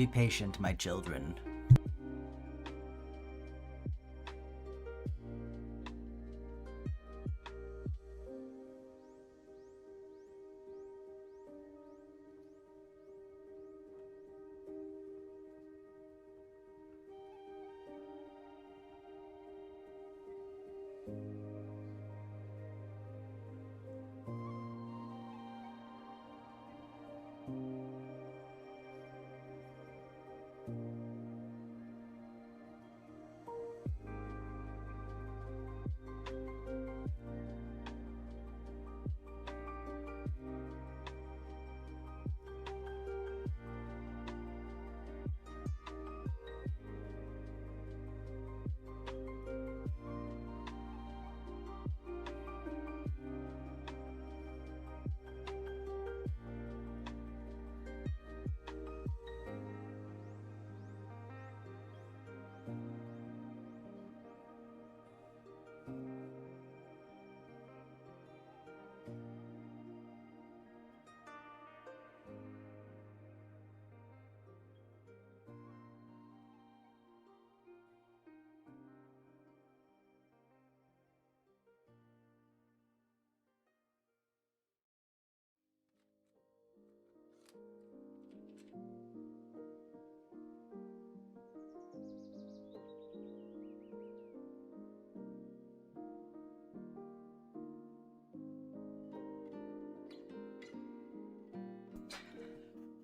Be patient, my children.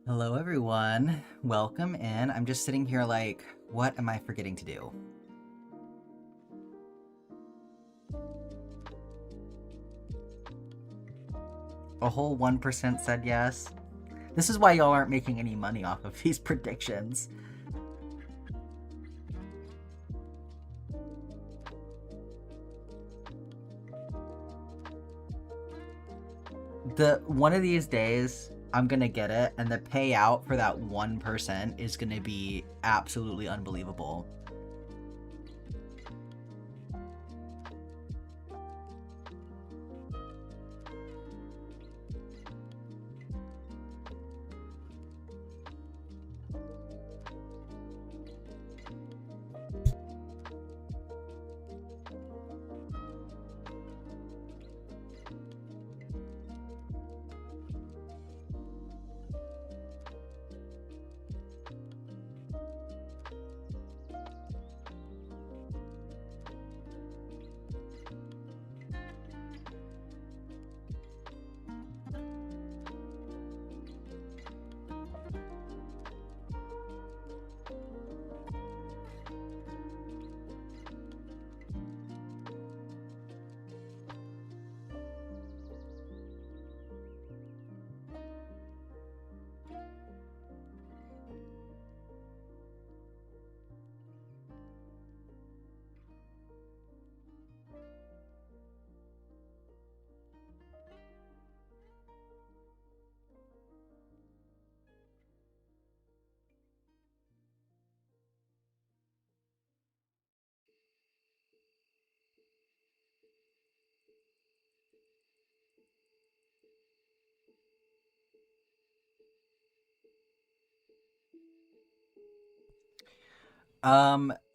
Hello everyone, welcome in. I'm just sitting here like, what am I forgetting to do? A whole 1% said yes. This is why y'all aren't making any money off of these predictions. One of these days, I'm gonna get it, and the payout for that 1% is gonna be absolutely unbelievable.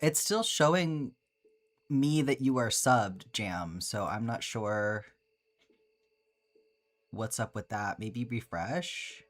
It's still showing me that you are subbed, Jam, so I'm not sure what's up with that. Maybe refresh?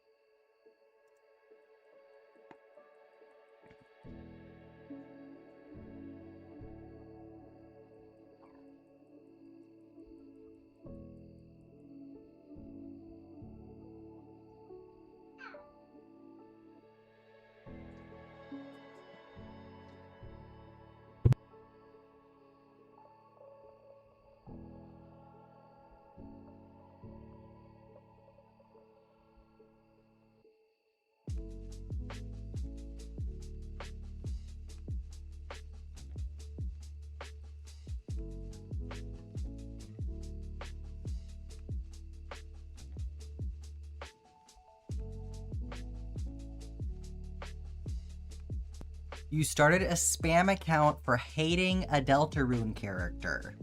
You started a spam account for hating a Deltarune character.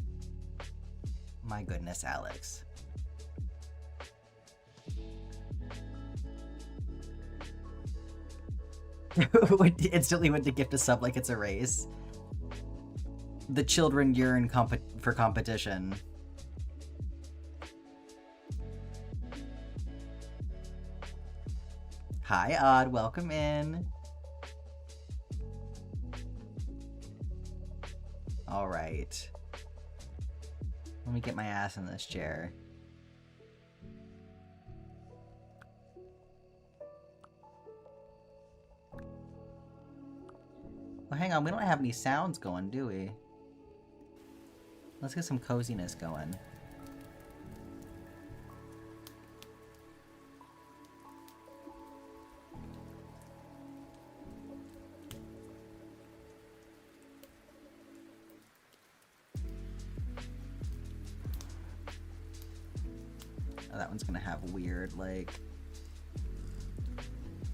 My goodness, Alex. Instantly went to gift a sub like it's a race. The children yearn for competition. Hi, Odd. Welcome in. All right. Let me get my ass in this chair. Well, hang on. We don't have any sounds going, do we? Let's get some coziness going. Oh, that one's gonna have weird, like...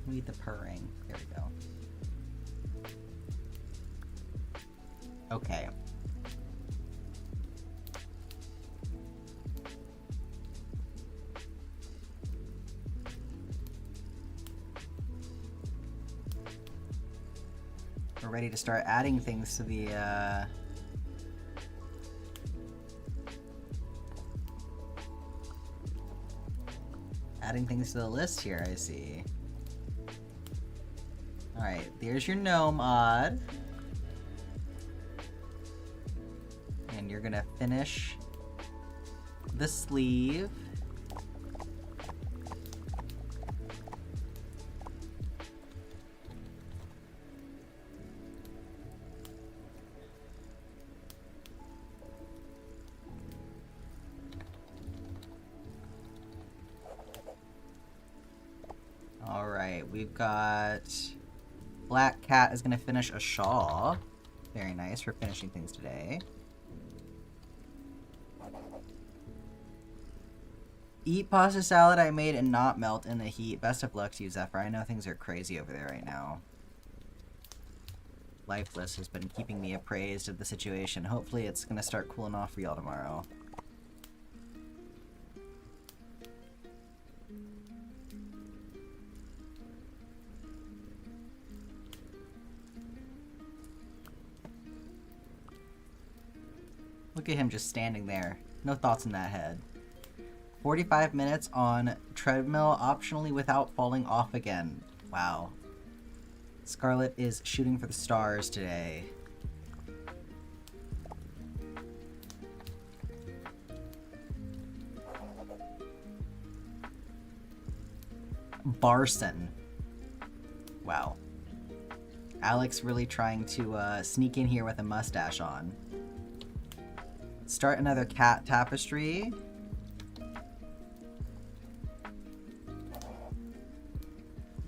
We need the purring. There we go. Okay. We're ready to start adding things to the, adding things to the list here, I see. Alright, there's your gnome, Odd. And you're gonna finish the sleeve. Alright, we've got... Black Cat is gonna finish a shawl. Very nice for finishing things today. Eat pasta salad I made and not melt in the heat. Best of luck to you, Zephyr. I know things are crazy over there right now. Lifeless has been keeping me appraised of the situation. Hopefully it's gonna start cooling off for y'all tomorrow. Look at him just standing there. No thoughts in that head. 45 minutes on treadmill, optionally without falling off again. Wow. Scarlet is shooting for the stars today. Barson. Wow. Alex really trying to sneak in here with a mustache on. Start another cat tapestry.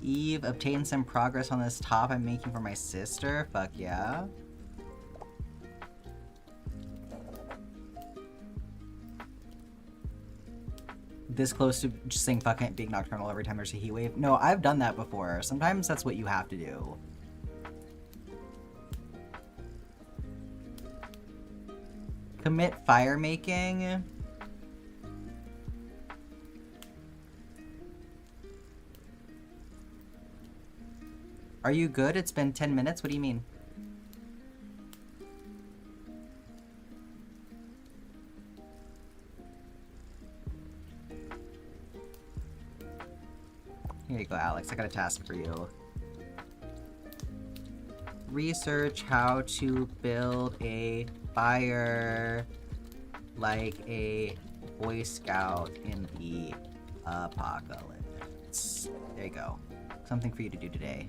Eve, obtain some progress on this top I'm making for my sister. Fuck yeah. This close to just saying fuck it, being nocturnal every time there's a heat wave. No, I've done that before. Sometimes that's what you have to do. Commit fire making. Are you good? It's been 10 minutes. What do you mean? Here you go, Alex. I got a task for you. Research how to build a fire like a Boy Scout in the apocalypse. There you go. Something for you to do today.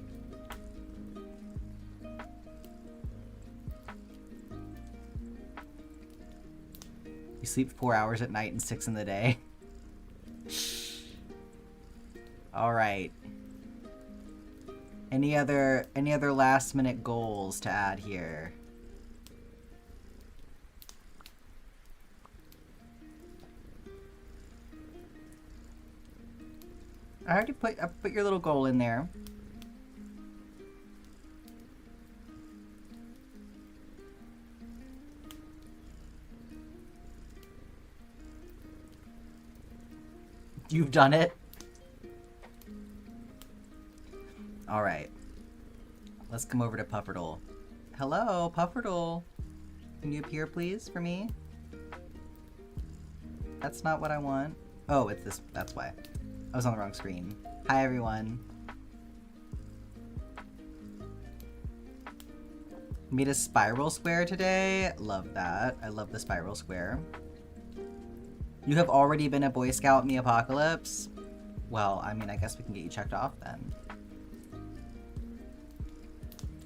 You sleep 4 hours at night and 6 in the day. All right. Any other last minute goals to add here? I already put your little goal in there. You've done it? Alright. Let's come over to Pufferdle. Hello, Pufferdle. Can you appear, please, for me? That's not what I want. Oh, it's this. That's why. I was on the wrong screen. Hi, everyone. Made a spiral square today. Love that. I love the spiral square. You have already been a Boy Scout in the apocalypse? Well, I mean, I guess we can get you checked off then.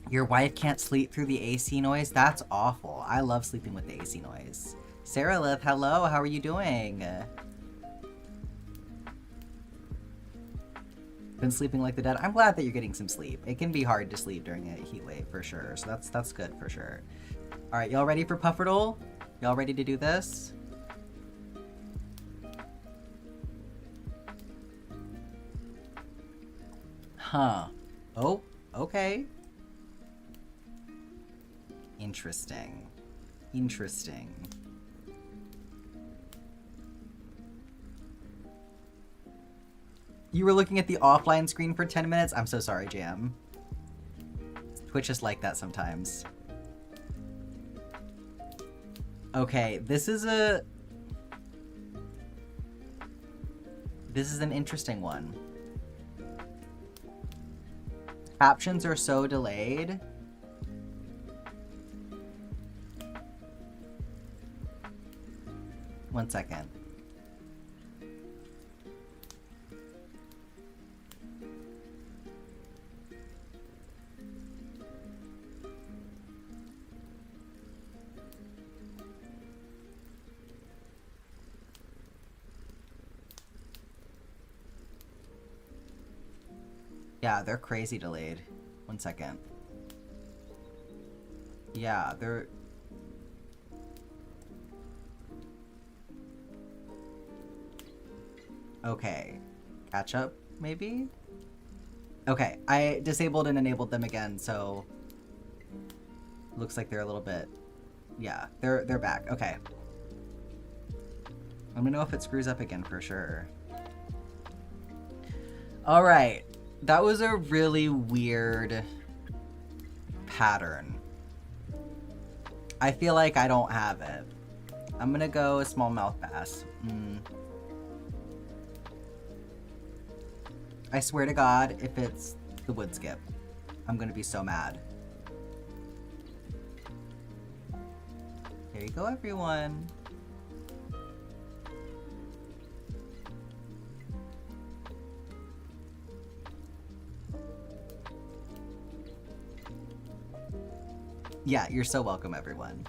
Your wife can't sleep through the AC noise? That's awful. I love sleeping with the AC noise. Sarah Lith, hello. How are you doing? Been sleeping like the dead. I'm glad that you're getting some sleep. It can be hard to sleep during a heat wave for sure. So that's good for sure. All right, y'all ready for Pufferdle? Y'all ready to do this? Huh. Oh, okay. Interesting. Interesting. You were looking at the offline screen for 10 minutes? I'm so sorry, Jam. Twitch is like that sometimes. Okay, this is an interesting one. Captions are so delayed. One second. Yeah, they're crazy delayed. One second. Yeah, they're... Okay. Catch up, maybe? Okay, I disabled and enabled them again, so... Looks like they're a little bit... Yeah, they're back. Okay. Let me know if it screws up again for sure. Alright. That was a really weird pattern. I feel like I don't have it. I'm gonna go a smallmouth bass. I swear to God, if it's the wood skip, I'm gonna be so mad. There you go, everyone. Yeah, you're so welcome, everyone.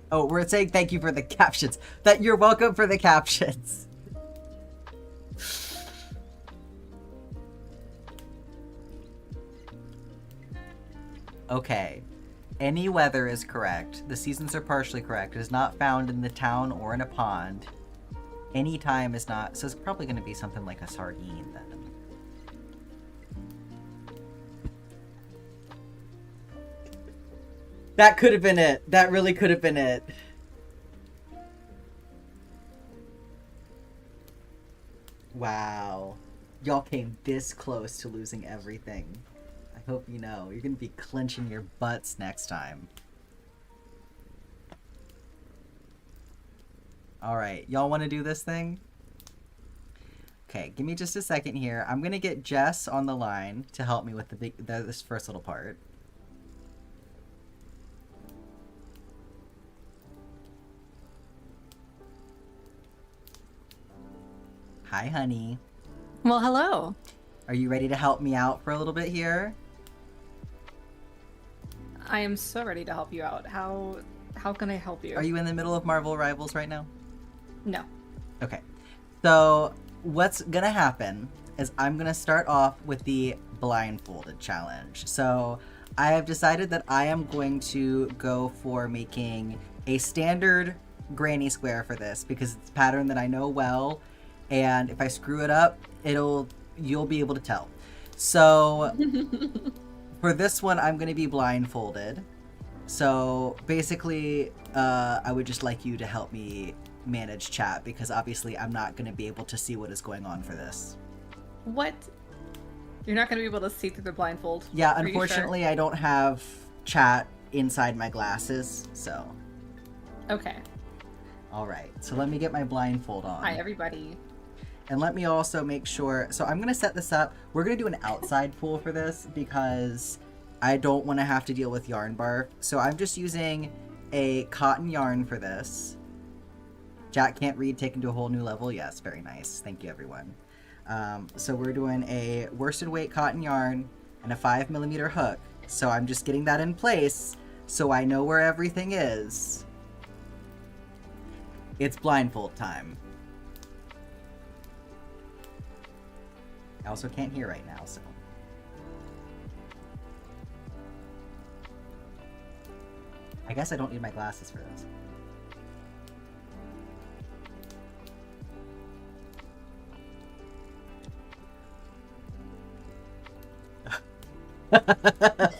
Oh, we're saying thank you for the captions. That you're welcome for the captions. Okay. Any weather is correct. The seasons are partially correct. It is not found in the town or in a pond. Any time is not. So it's probably going to be something like a sardine then. That could have been it. That really could have been it. Wow. Y'all came this close to losing everything. I hope you know. You're gonna be clenching your butts next time. Alright, y'all want to do this thing? Okay, give me just a second here. I'm gonna get Jess on the line to help me with this first little part. Hi, honey. Well, hello. Are you ready to help me out for a little bit here? I am so ready to help you out. How can I help you? Are you in the middle of Marvel Rivals right now? No. Okay. So, what's gonna happen is I'm gonna start off with the blindfolded challenge. So, I have decided that I am going to go for making a standard granny square for this because it's a pattern that I know well. And if I screw it up, you'll be able to tell. So for this one, I'm going to be blindfolded. So basically, I would just like you to help me manage chat because obviously I'm not going to be able to see what is going on for this. What? You're not going to be able to see through the blindfold? Yeah, Are you unfortunately, sure? I don't have chat inside my glasses, so. Okay. All right, so let me get my blindfold on. Hi, everybody. And let me also make sure, so I'm going to set this up. We're going to do an outside pool for this because I don't want to have to deal with yarn bark. So I'm just using a cotton yarn for this. Jack can't read, taken to a whole new level. Yes, very nice. Thank you, everyone. So we're doing a worsted weight cotton yarn and a 5mm hook. So I'm just getting that in place so I know where everything is. It's blindfold time. I also can't hear right now, so. I guess I don't need my glasses for this.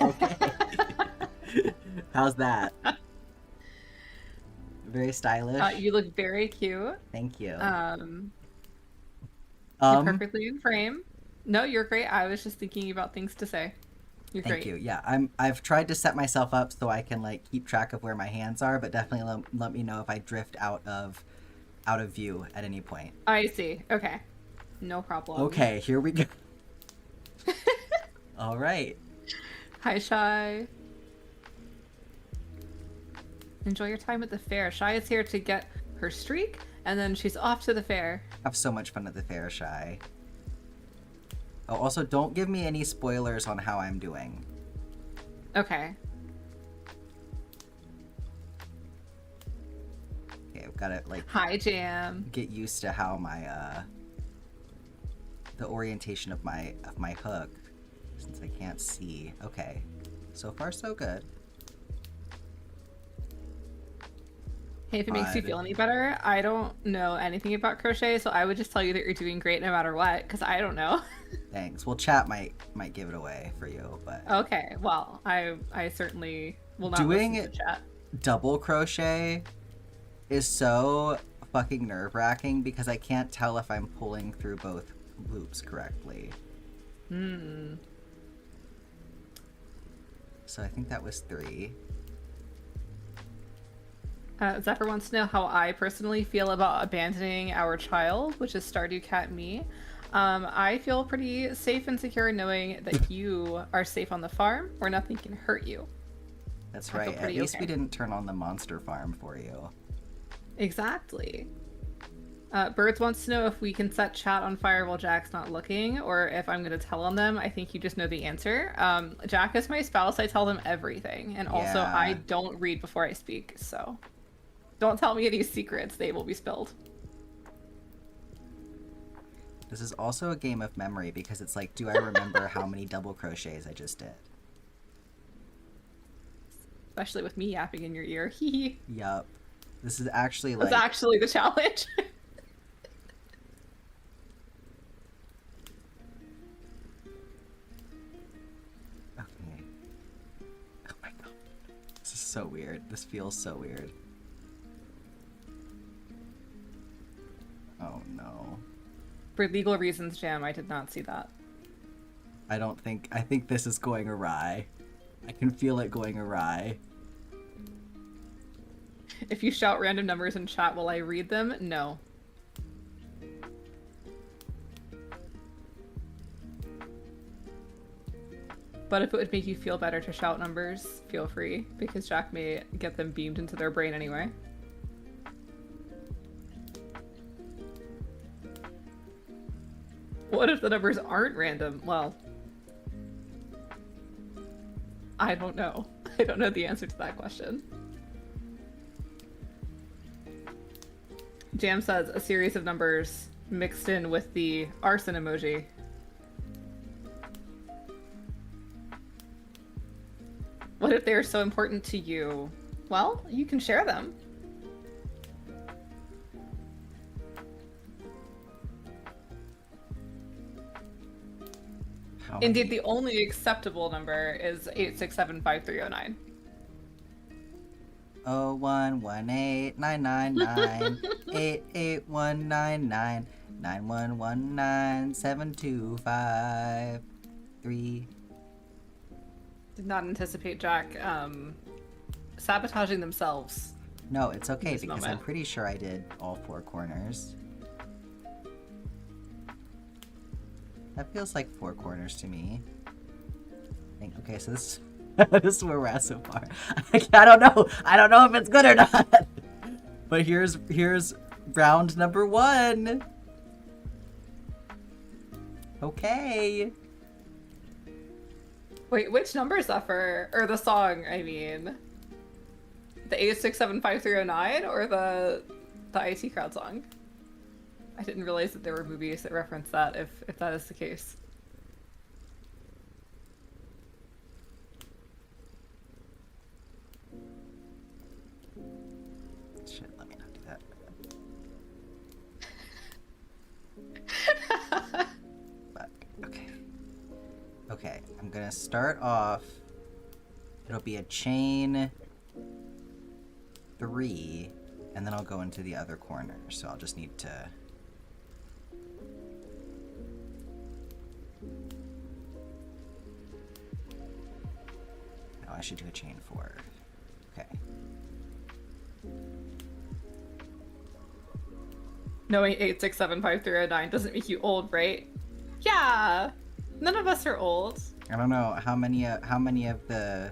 Okay. How's that? Very stylish. You look very cute. Thank you. You're perfectly in frame. No, you're great. I was just thinking about things to say. You're Thank great. you. Yeah, I've tried to set myself up so I can like keep track of where my hands are, but definitely let me know if I drift out of view at any point. I see. Okay. No problem. Okay, here we go. All right. Hi, Shy. Enjoy your time at the fair. Shy is here to get her streak, and then she's off to the fair. Have so much fun at the fair, Shy. Oh, also, don't give me any spoilers on how I'm doing. Okay. Okay, I've got to like Hi, Jam. get used to how my the orientation of my hook, since I can't see. Okay, so far so good. Hey, if it makes you feel any better, I don't know anything about crochet, so I would just tell you that you're doing great no matter what, because I don't know. Thanks. Well, chat might give it away for you, but Okay, well, I certainly will not doing listen to chat. double crochet is so fucking nerve-wracking because I can't tell if I'm pulling through both loops correctly. So I think that was 3. Zephyr wants to know how I personally feel about abandoning our child, which is Stardew Cat me. I feel pretty safe and secure knowing that you are safe on the farm, where nothing can hurt you. That's right. At least we didn't turn on the monster farm for you. Exactly. Birds wants to know if we can set chat on fire while Jack's not looking, or if I'm going to tell on them. I think you just know the answer. Jack is my spouse. I tell them everything. And also, Yeah. I don't read before I speak, so don't tell me any secrets. They will be spilled. This is also a game of memory because it's like, do I remember how many double crochets I just did? Especially with me yapping in your ear. Hee. Yup. This is actually like... That's actually the challenge. Okay. Oh my god. This is so weird. This feels so weird. Oh no. For legal reasons, Jam, I did not see that. I think this is going awry. I can feel it going awry. If you shout random numbers in chat, will I read them? No. But if it would make you feel better to shout numbers, feel free, because Jack may get them beamed into their brain anyway. What if the numbers aren't random? Well, I don't know. I don't know the answer to that question. Jam says a series of numbers mixed in with the arson emoji. What if they're so important to you? Well, you can share them. Indeed, the only acceptable number is 8675309. 011899988199725 Did not anticipate Jack sabotaging themselves. No, it's okay This because moment. I'm pretty sure I did all 4 corners. That feels like 4 corners to me. Okay, so this this is where we're at so far. I don't know. I don't know if it's good or not. But here's round number 1. Okay. Wait, which number is that for? Or the song, I mean. The 8675309 or the IT crowd song? I didn't realize that there were movies that reference that if that is the case. Shit, let me not do that. Fuck. Okay. Okay, I'm gonna start off. It'll be a chain 3, and then I'll go into the other corner. So I'll just need to. No, I should do a chain 4. Okay. Knowing 8675309 doesn't make you old, right? Yeah! None of us are old. I don't know how many of the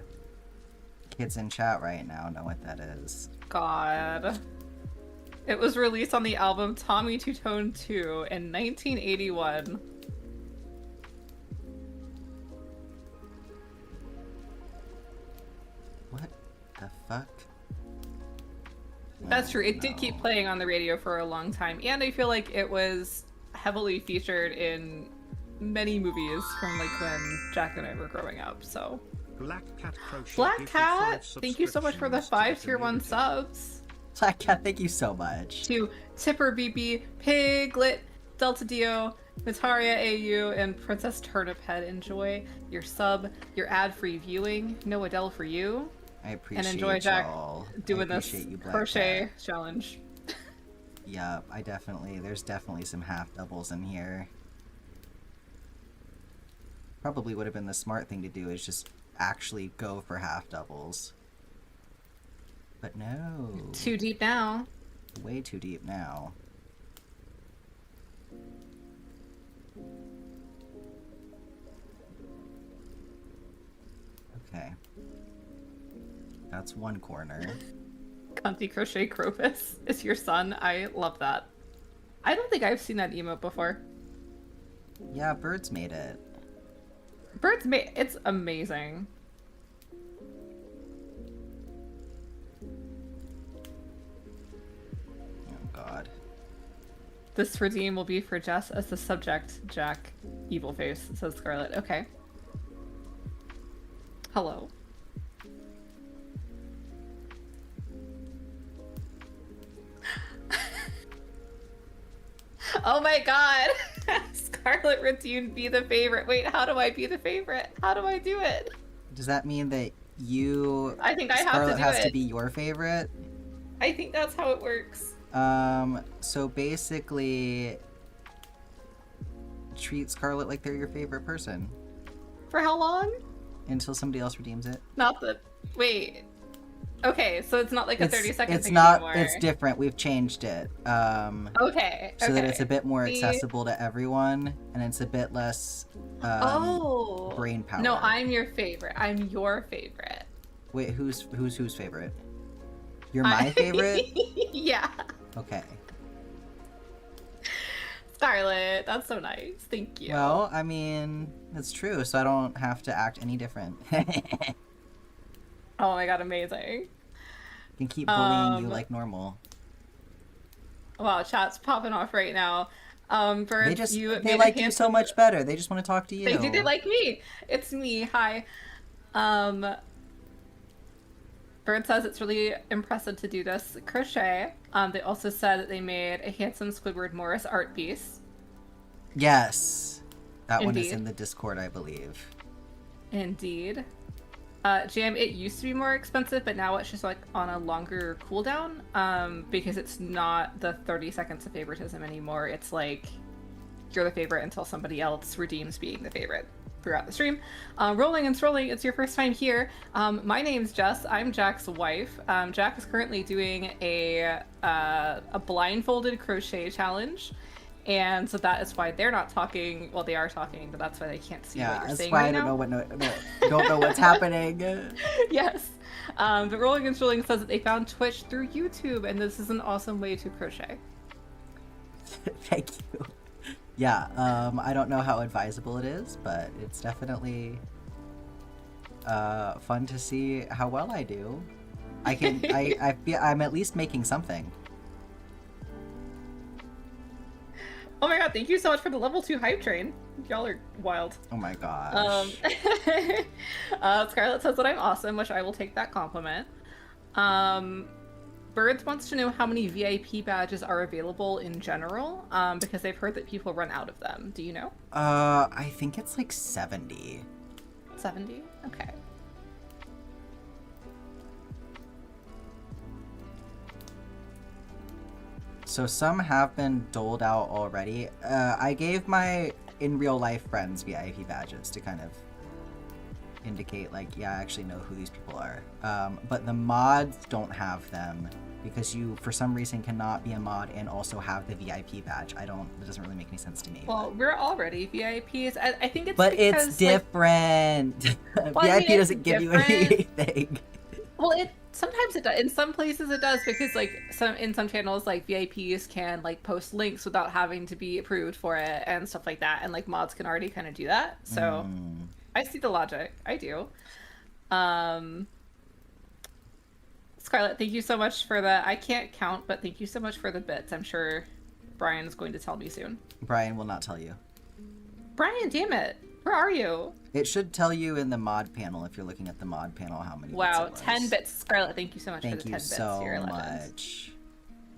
kids in chat right now know what that is. God. It was released on the album Tommy Two Tone 2 in 1981. What the fuck? That's Oh, true. It did no. keep playing on the radio for a long time, and I feel like it was heavily featured in many movies from like when Jack and I were growing up. So, Black Cat Crochet. Black gives you 5 Cat, thank you so much for the subscriptions 5 to tier 1 community. subs. Black Cat, thank you so much. To Tipper BB, Piglet, Delta Dio, Nataria AU, and Princess Turniphead. Enjoy your sub, your ad-free viewing. No Adele for you. I appreciate And enjoy Jack y'all. doing I this appreciate you, Black crochet Cat. challenge. Yeah, there's definitely some half doubles in here. Probably would have been the smart thing to do is just actually go for half doubles. But no. Too deep now. Way too deep now. Okay. That's one corner. Cunty Crochet Crocus is your son. I love that. I don't think I've seen that emote before. Yeah, Birds made it. It's amazing. Oh god. This redeem will be for Jess as the subject, Jack. Evil face, says Scarlet. Okay. Hello. Oh my god! Scarlet redeemed be the favorite. Wait, how do I be the favorite? How do I do it? Does that mean that you I think I have Scarlet to do has it. to be your favorite? I think that's how it works. So basically treat Scarlet like they're your favorite person For how long? until somebody else redeems it. Not the. Wait. Okay, so it's not like a 30-second It's thing not anymore. it's different. We've changed it. Okay. So that it's a bit more See? accessible to everyone and it's a bit less Oh. brain power. No, I'm your favorite. I'm your favorite. Wait, who's favorite? You're my favorite? Yeah. Okay. Scarlet, that's so nice. Thank you. Well, I mean, it's true, so I don't have to act any different. Oh my god, amazing. Can keep bullying you like normal. Wow, chat's popping off right now. Birds, They like you so much better. They just want to talk to you. They like me. It's me. Hi. Bird says it's really impressive to do this crochet. They also said that they made a handsome Squidward Morris art piece. Yes. That one is Indeed. in the Discord, I believe. Indeed. Jam, it used to be more expensive, but now it's just like on a longer cooldown, because it's not the 30 seconds of favoritism anymore. It's like you're the favorite until somebody else redeems being the favorite throughout the stream. Rolling and Strolling, it's your first time here. My name's Jess. I'm Jack's wife. Jack is currently doing a blindfolded crochet challenge. And so that is why they're not talking. Well, they are talking, but that's why they can't see what you're saying right now. Yeah, that's why I don't know what's happening. Yes. But Rolling and Strolling says that they found Twitch through YouTube, and this is an awesome way to crochet. Thank you. Yeah, I don't know how advisable it is, but it's definitely fun to see how well I do. I'm at least making something. Oh my god, thank you so much for the level 2 hype train. Y'all are wild. Oh my gosh. Scarlett says that I'm awesome, which I will take that compliment. Birds wants to know how many VIP badges are available in general, because they've heard that people run out of them. Do you know? I think it's like 70. 70? Okay. So some have been doled out already. I gave my in real life friends VIP badges to kind of indicate like, yeah, I actually know who these people are. But the mods don't have them because you, for some reason, cannot be a mod and also have the VIP badge. It doesn't really make any sense to me. Well, we're already VIPs. I think it's But because, it's different. Well, VIP doesn't give different. you anything. Well, sometimes it does. In some places it does, because like in some channels, like VIPs can like post links without having to be approved for it and stuff like that, and like mods can already kind of do that. So I see the logic. I do. Scarlett, thank you so much for the, I can't count, but thank you so much for the bits. I'm sure Brian is going to tell me soon. Brian will not tell you. Brian, damn it. Where are you? It should tell you in the mod panel if you're looking at the mod panel how many Wow, bits it was. 10 bits. Scarlett, thank you so much for the 10 bits. Thank you so You're a legend. much.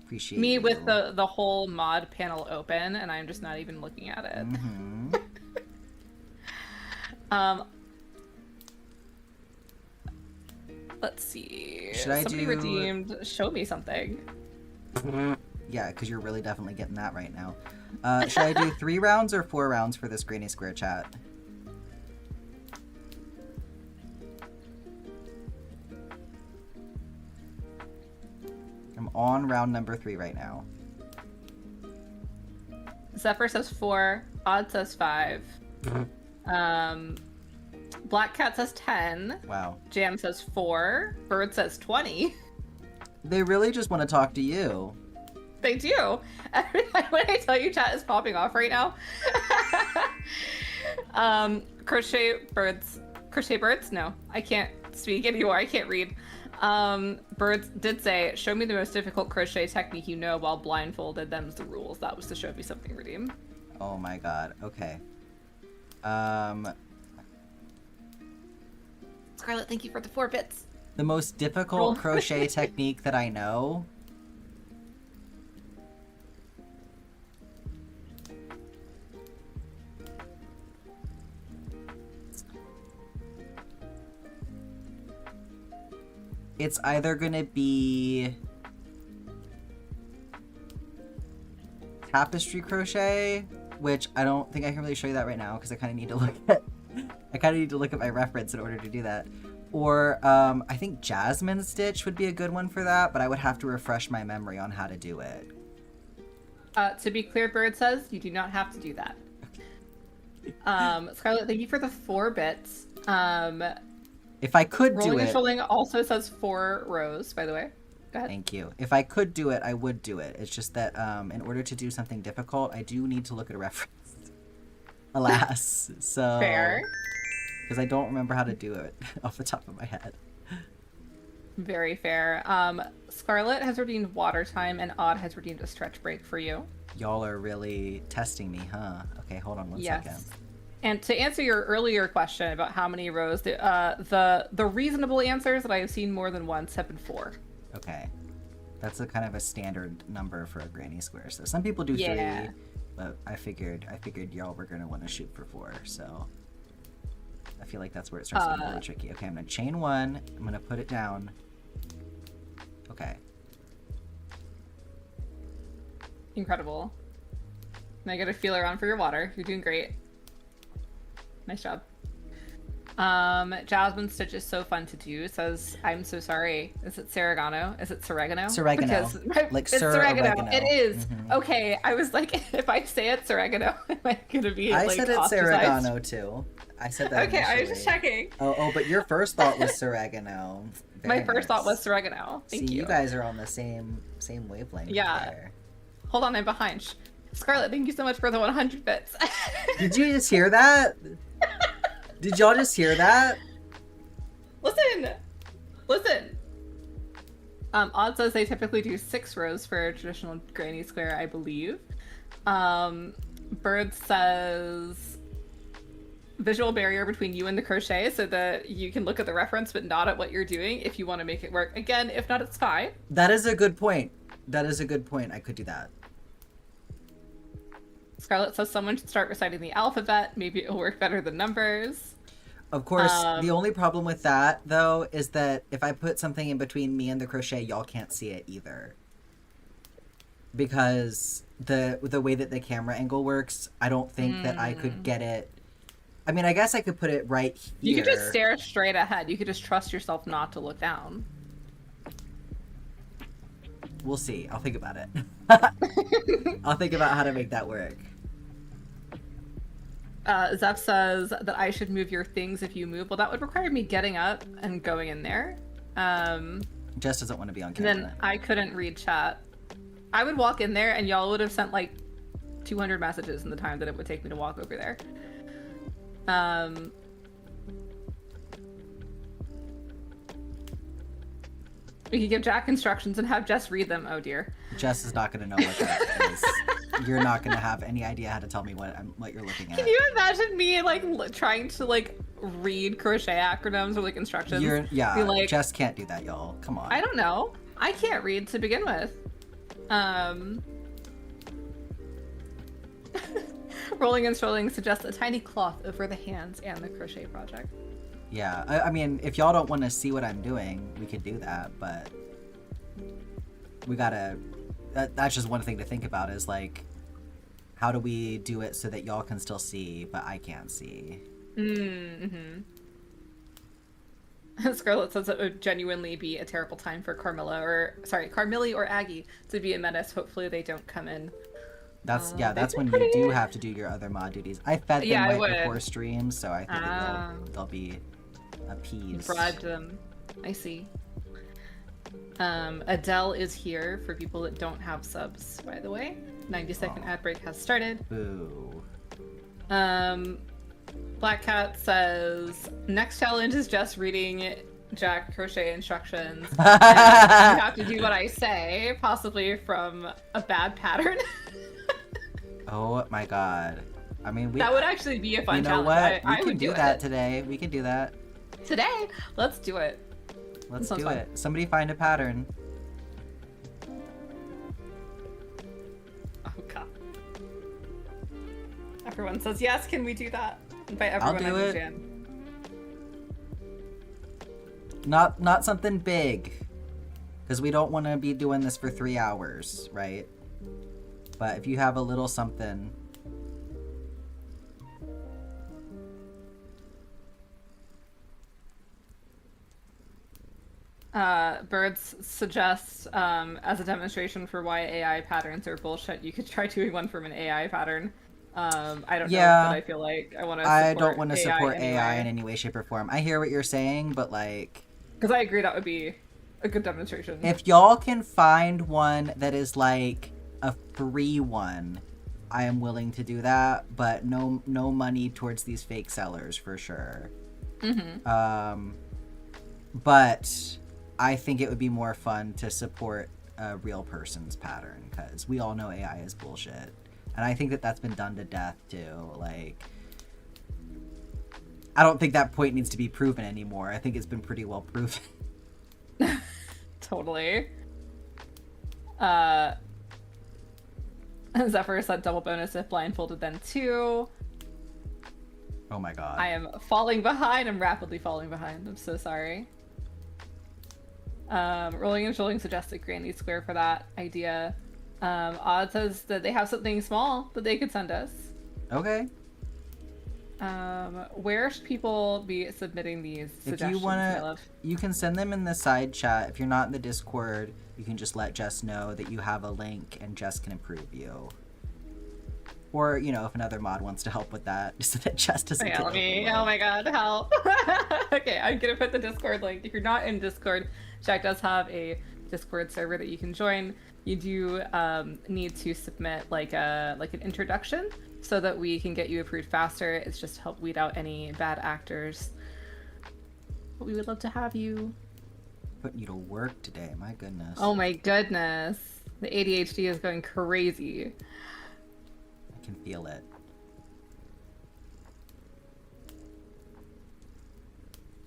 Appreciate Me you. with the whole mod panel open, and I'm just not even looking at it. Mm-hmm. Let's see. Should Somebody redeemed. Show me something. Yeah, because you're really definitely getting that right now. Should I do 3 rounds or 4 rounds for this Granny Square chat? I'm on round number 3 right now. Zephyr says 4. Odd says 5. Black Cat says 10. Wow. Jam says 4. Bird says 20. They really just want to talk to you. They do. When I tell you chat is popping off right now. Crochet birds. No, I can't speak anymore. I can't read. Birds did say, show me the most difficult crochet technique you know while blindfolded. Them's the rules. That was to show me something redeem. Oh my god. Okay. Scarlett, thank you for the 4 bits. The most difficult crochet technique that I know. It's either gonna be tapestry crochet, which I don't think I can really show you that right now because I kind of need to look at my reference in order to do that. Or I think Jasmine Stitch would be a good one for that, but I would have to refresh my memory on how to do it. To be clear, Bird says you do not have to do that. Scarlett, thank you for the 4 bits. If I could do Rolling and it... Strolling also says 4 rows, by the way. Go ahead. Thank you. If I could do it, I would do it. It's just that in order to do something difficult, I do need to look at a reference. Alas. So... Fair. Because I don't remember how to do it off the top of my head. Very fair. Scarlett has redeemed Water Time, and Odd has redeemed a stretch break for you. Y'all are really testing me, huh? Okay, hold on one second. And to answer your earlier question about how many rows, the reasonable answers that I have seen more than once have been 4. Okay. That's a kind of a standard number for a granny square. So some people do 3, but I figured y'all were gonna want to shoot for 4, so I feel like that's where it starts getting really tricky. Okay, I'm gonna chain one. I'm gonna put it down. Okay. Incredible. Now you gotta feel around for your water. You're doing great. Nice job. Jasmine Stitch is so fun to do. Says, I'm so sorry. Is it Saragano? Is it Seregano? Seregano. Like it's Sir Seregano. Oregano. It is. Mhm. Okay, I was like, if I say it Seregano, am I gonna be I like said it's ostracized? Seregano too. I said that Okay, I was initially. just checking. Oh, but your first thought was Seregano. My first thought was Seregano. Thank See, you. you guys are on the same wavelength. Yeah. There. Hold on, I'm behind. Scarlett, thank you so much for the 100 bits. Did you just hear that? Did y'all just hear that? Listen. Odd says they typically do 6 rows for a traditional granny square, I believe. Bird says visual barrier between you and the crochet so that you can look at the reference but not at what you're doing if you want to make it work. Again, if not, it's fine. That is a good point. That is a good point. I could do that. Scarlett says someone should start reciting the alphabet. Maybe it'll work better than numbers. Of course, the only problem with that, though, is that if I put something in between me and the crochet, y'all can't see it either. Because the way that the camera angle works, I don't think that I could get it. I mean, I guess I could put it right here. You could just stare straight ahead. You could just trust yourself not to look down. We'll see. I'll think about it. I'll think about how to make that work. Zeph says that I should move your things if you move. Well, that would require me getting up and going in there. Jess doesn't want to be on camera. Then I couldn't read chat. I would walk in there and y'all would have sent like 200 messages in the time that it would take me to walk over there. We could give Jack instructions and have Jess read them. Oh dear. Jess is not going to know what that is. You're not going to have any idea how to tell me what you're looking at. Can you imagine me like trying to like read crochet acronyms or like instructions? Yeah, like, Jess can't do that, y'all. Come on. I don't know. I can't read to begin with. Rolling and strolling suggests a tiny cloth over the hands and the crochet project. Yeah, I mean, if y'all don't want to see what I'm doing, we could do that, but we gotta... That's just one thing to think about is, like, how do we do it so that y'all can still see, but I can't see? Mm-hmm. Scarlett says it would genuinely be a terrible time for Carmilli or Aggie to be a menace. Hopefully they don't come in. That's when you do have to do your other mod duties. I fed them right before streams, so I think that they'll be appeased. Bribed them. I see. Adele is here for people that don't have subs, by the way. 90-second ad break has started. Boo. Black Cat says, next challenge is just reading Jack crochet instructions. You have to do what I say, possibly from a bad pattern. Oh my god. I mean, that would actually be a fun challenge. What? I we can would do that today. We can do that. Today? Let's do it. Let's do it. Somebody find a pattern. Oh god. Everyone says yes, can we do that? Invite everyone I'll do it. Jan. Not something big. Because we don't want to be doing this for 3 hours, right? But if you have a little something... Birds suggest, as a demonstration for why AI patterns are bullshit, you could try doing one from an AI pattern. I don't know, but I feel like I don't want to support anyway. AI in any way, shape, or form. I hear what you're saying, but like... Because I agree that would be a good demonstration. If y'all can find one that is like a free one, I am willing to do that, but no money towards these fake sellers for sure. Mm-hmm. But I think it would be more fun to support a real person's pattern, because we all know AI is bullshit. And I think that that's been done to death, too. Like, I don't think that point needs to be proven anymore. I think it's been pretty well proven. Totally. Zephyr said double bonus if blindfolded then too. Oh my god. I am falling behind. I'm rapidly falling behind. I'm so sorry. Rolling and Shoaling suggested Granny Square for that idea. Odd says that they have something small that they could send us. Okay. Where should people be submitting these suggestions? If you wanna, you can send them in the side chat. If you're not in the Discord, you can just let Jess know that you have a link and Jess can approve you. Or, you know, if another mod wants to help with that, just so that Jess doesn't get overwhelmed. Oh my god, help. Okay, I'm gonna put the Discord link. If you're not in Discord, Jack does have a Discord server that you can join. You do need to submit like an introduction so that we can get you approved faster. It's just to help weed out any bad actors. But we would love to have you. Putting you to work today, my goodness. Oh my goodness. The ADHD is going crazy. I can feel it.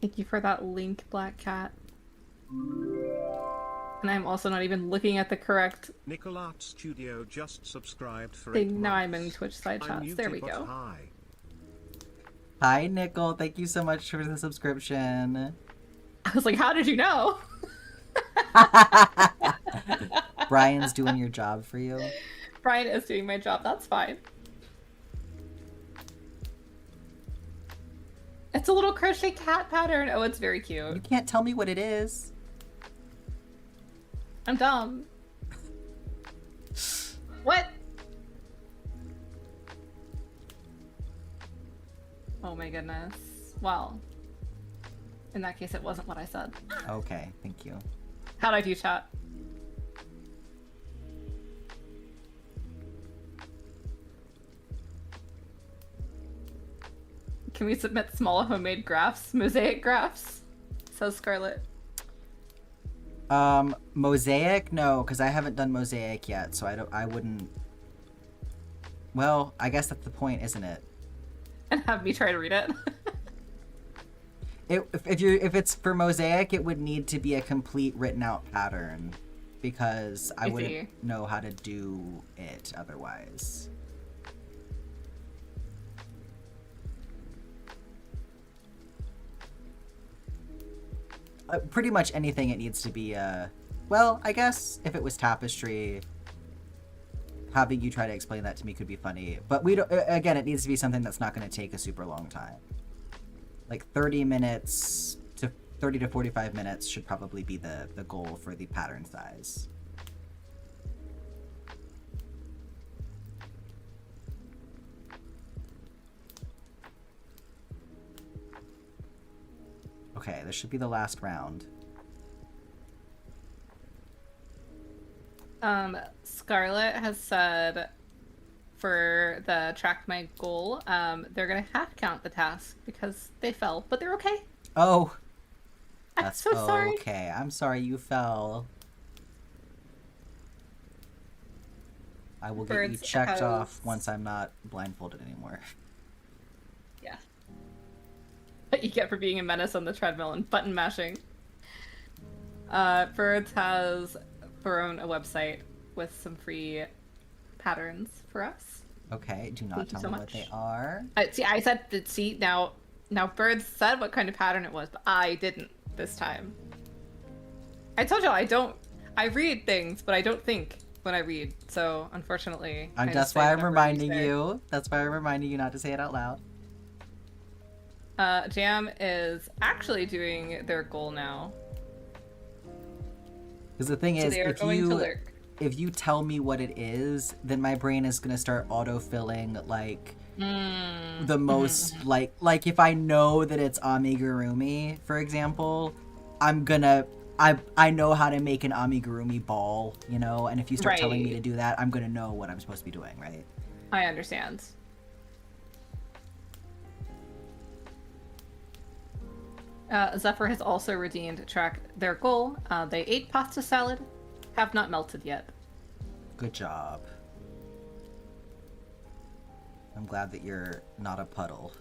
Thank you for that link, Black Cat. And I'm also not even looking at the correct Nicolart Studio just subscribed for thing. 8 months. Now I'm in Twitch side chats. muted, There we but go. Hi. Hi, Nickel. Thank you so much for the subscription. I was like, how did you know? Brian's doing your job for you. Brian is doing my job. That's fine. It's a little crochet cat pattern. Oh, it's very cute. You can't tell me what it is. I'm dumb. What? Oh my goodness. Well, in that case, it wasn't what I said. Okay, thank you. How'd I do, chat? Can we submit small homemade graphs? Mosaic graphs? Says Scarlett. Mosaic? No, because I haven't done Mosaic yet, so I wouldn't... Well, I guess that's the point, isn't it? And have me try to read it. If it's for Mosaic, it would need to be a complete written out pattern, because I wouldn't know how to do it otherwise. Pretty much anything it needs to be, well, I guess if it was tapestry, having you try to explain that to me could be funny. But we don't, again, it needs to be something that's not going to take a super long time. Like 30 minutes to 30 to 45 minutes should probably be the goal for the pattern size. Okay, this should be the last round. Scarlett has said for the track my goal, they're gonna half count the task because they fell, but they're okay. Oh, that's so sorry. Okay, I'm sorry you fell. I will get you checked off once I'm not blindfolded anymore. Yeah. What you get for being a menace on the treadmill and button mashing. Birds has thrown a website with some free patterns for us. Okay, do not tell me what they are. See, I said that. See, now Birds said what kind of pattern it was, but I didn't this time. I told you I read things, but I don't think when I read. So unfortunately, that's why I'm reminding you. That's why I'm reminding you not to say it out loud. Jam is actually doing their goal now. Because the thing is, if you tell me what it is, then my brain is gonna start autofilling like the most like if I know that it's amigurumi, for example, I know how to make an amigurumi ball, you know, and if you start telling me to do that, I'm gonna know what I'm supposed to be doing, right? I understand. Zephyr has also redeemed track their goal. They ate pasta salad, have not melted yet. Good job. I'm glad that you're not a puddle.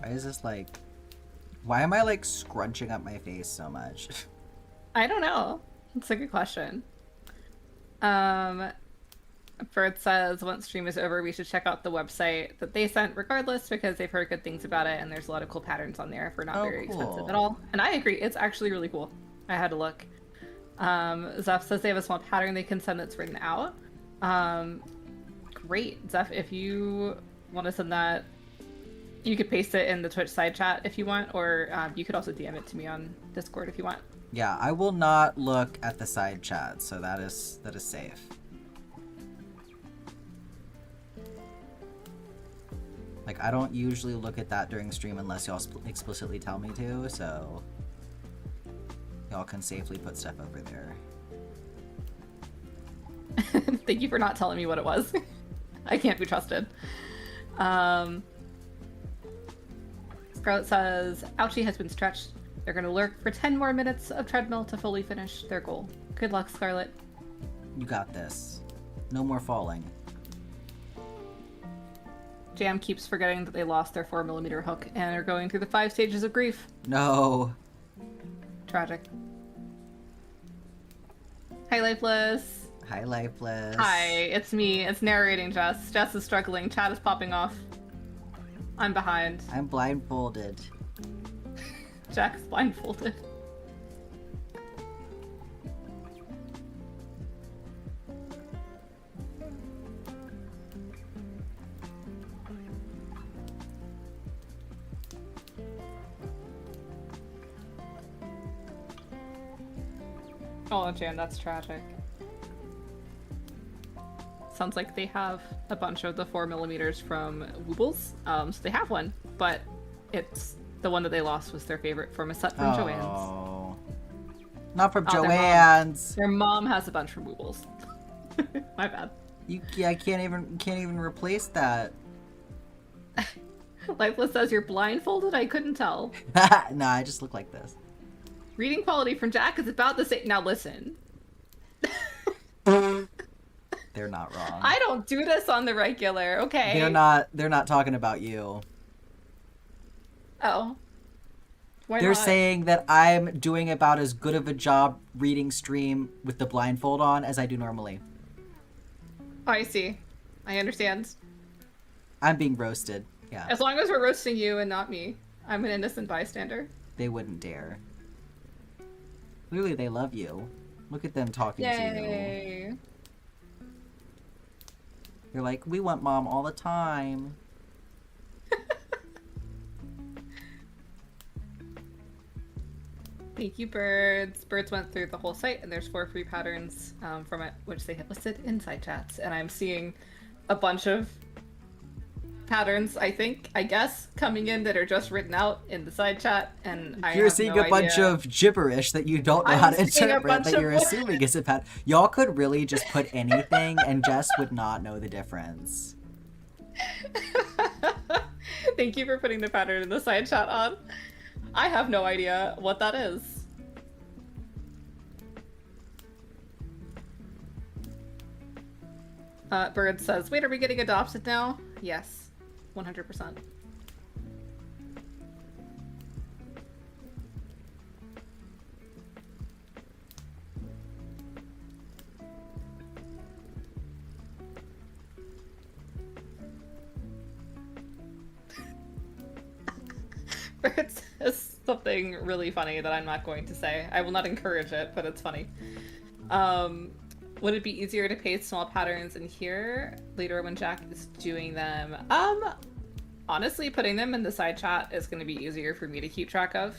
Why is this like... Why am I like scrunching up my face so much? I don't know. It's a good question. Bird says once stream is over, we should check out the website that they sent regardless because they've heard good things about it and there's a lot of cool patterns on there for not very expensive at all. And I agree, it's actually really cool. I had to look. Zeph says they have a small pattern they can send that's written out. Great, Zeph, if you want to send that, you could paste it in the Twitch side chat if you want, or you could also DM it to me on Discord if you want. Yeah, I will not look at the side chat, so that is safe. Like, I don't usually look at that during stream unless y'all explicitly tell me to, so y'all can safely put stuff over there. Thank you for not telling me what it was. I can't be trusted. Scarlett says, Ouchie has been stretched. They're going to lurk for 10 more minutes of treadmill to fully finish their goal. Good luck, Scarlett. You got this. No more falling. Jam keeps forgetting that they lost their 4mm hook and are going through the 5 stages of grief. No. Tragic. Hi, Lifeless. Hi, Lifeless. Hi, it's me. It's narrating Jess. Jess is struggling. Chat is popping off. I'm behind. I'm blindfolded. Jack's blindfolded. Oh, Jan, that's tragic. Sounds like they have a bunch of the 4mm from Woobles. So they have one, but it's the one that they lost was their favorite from a set from Joann's. Not from Joann's. Their mom has a bunch from Woobles. My bad. I can't even replace that. Lifeless says you're blindfolded? I couldn't tell. Nah, I just look like this. Reading quality from Jack is about the same. Now listen. They're not wrong. I don't do this on the regular, okay? They're not talking about you. Oh. Why They're not? saying that I'm doing about as good of a job reading stream with the blindfold on as I do normally. Oh, I see. I understand. I'm being roasted. Yeah. As long as we're roasting you and not me. I'm an innocent bystander. They wouldn't dare. Clearly they love you. Look at them talking to you. Yay. They're like, we want mom all the time. Thank you, Birds. Birds went through the whole site, and there's 4 free patterns from it, which they had listed in side chats. And I'm seeing a bunch of patterns, I guess, coming in that are just written out in the side chat. And You're seeing a bunch of gibberish that you don't know how to interpret, that you're assuming is a pattern. Y'all could really just put anything, and Jess would not know the difference. Thank you for putting the pattern in the side chat on. I have no idea what that is. Bird says, wait, are we getting adopted now? Yes, 100%. Bird says something really funny that I'm not going to say. I will not encourage it, but it's funny. Would it be easier to paste small patterns in here later when Jack is doing them? Honestly, putting them in the side chat is going to be easier for me to keep track of.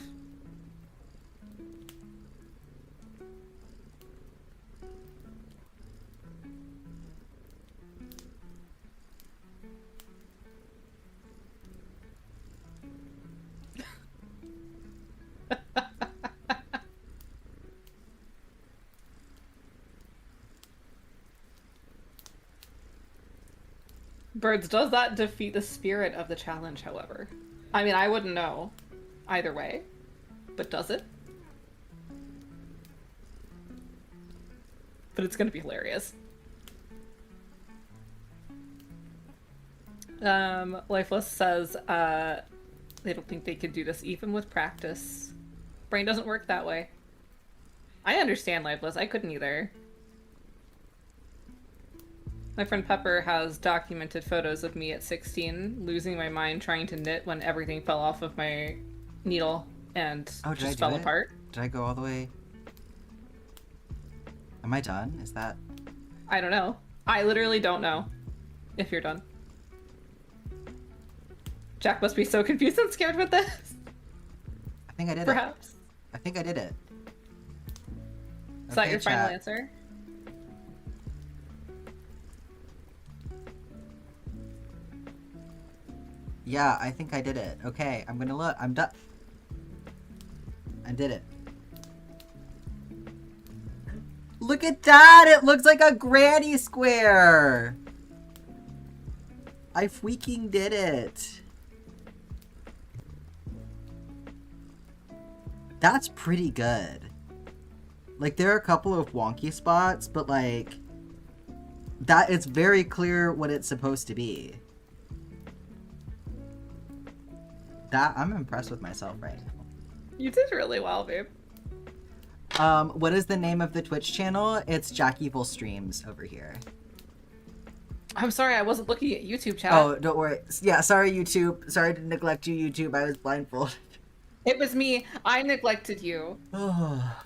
Birds, does that defeat the spirit of the challenge, however? I mean, I wouldn't know either way, but does it? But it's gonna be hilarious. Lifeless says, They don't think they could do this even with practice. Brain doesn't work that way. I understand, Lifeless. I couldn't either. My friend Pepper has documented photos of me at 16, losing my mind trying to knit when everything fell off of my needle and just fell apart. Did I go all the way? Am I done? Is that... I don't know. I literally don't know if you're done. Jack must be so confused and scared with this. I think I did Perhaps. it. I think I did it. Is that your final answer? Yeah, I think I did it. Okay, I'm gonna look. I'm done. I did it. Look at that! It looks like a granny square! I freaking did it. That's pretty good. Like, there are a couple of wonky spots, but like, that it's very clear what it's supposed to be. I'm impressed with myself right now. You did really well, babe. What is the name of the Twitch channel? It's Jack Evil Streams over here. I'm sorry, I wasn't looking at YouTube chat. Oh, don't worry. Yeah, sorry, YouTube. Sorry to neglect you, YouTube. I was blindfolded. It was me. I neglected you. Oh,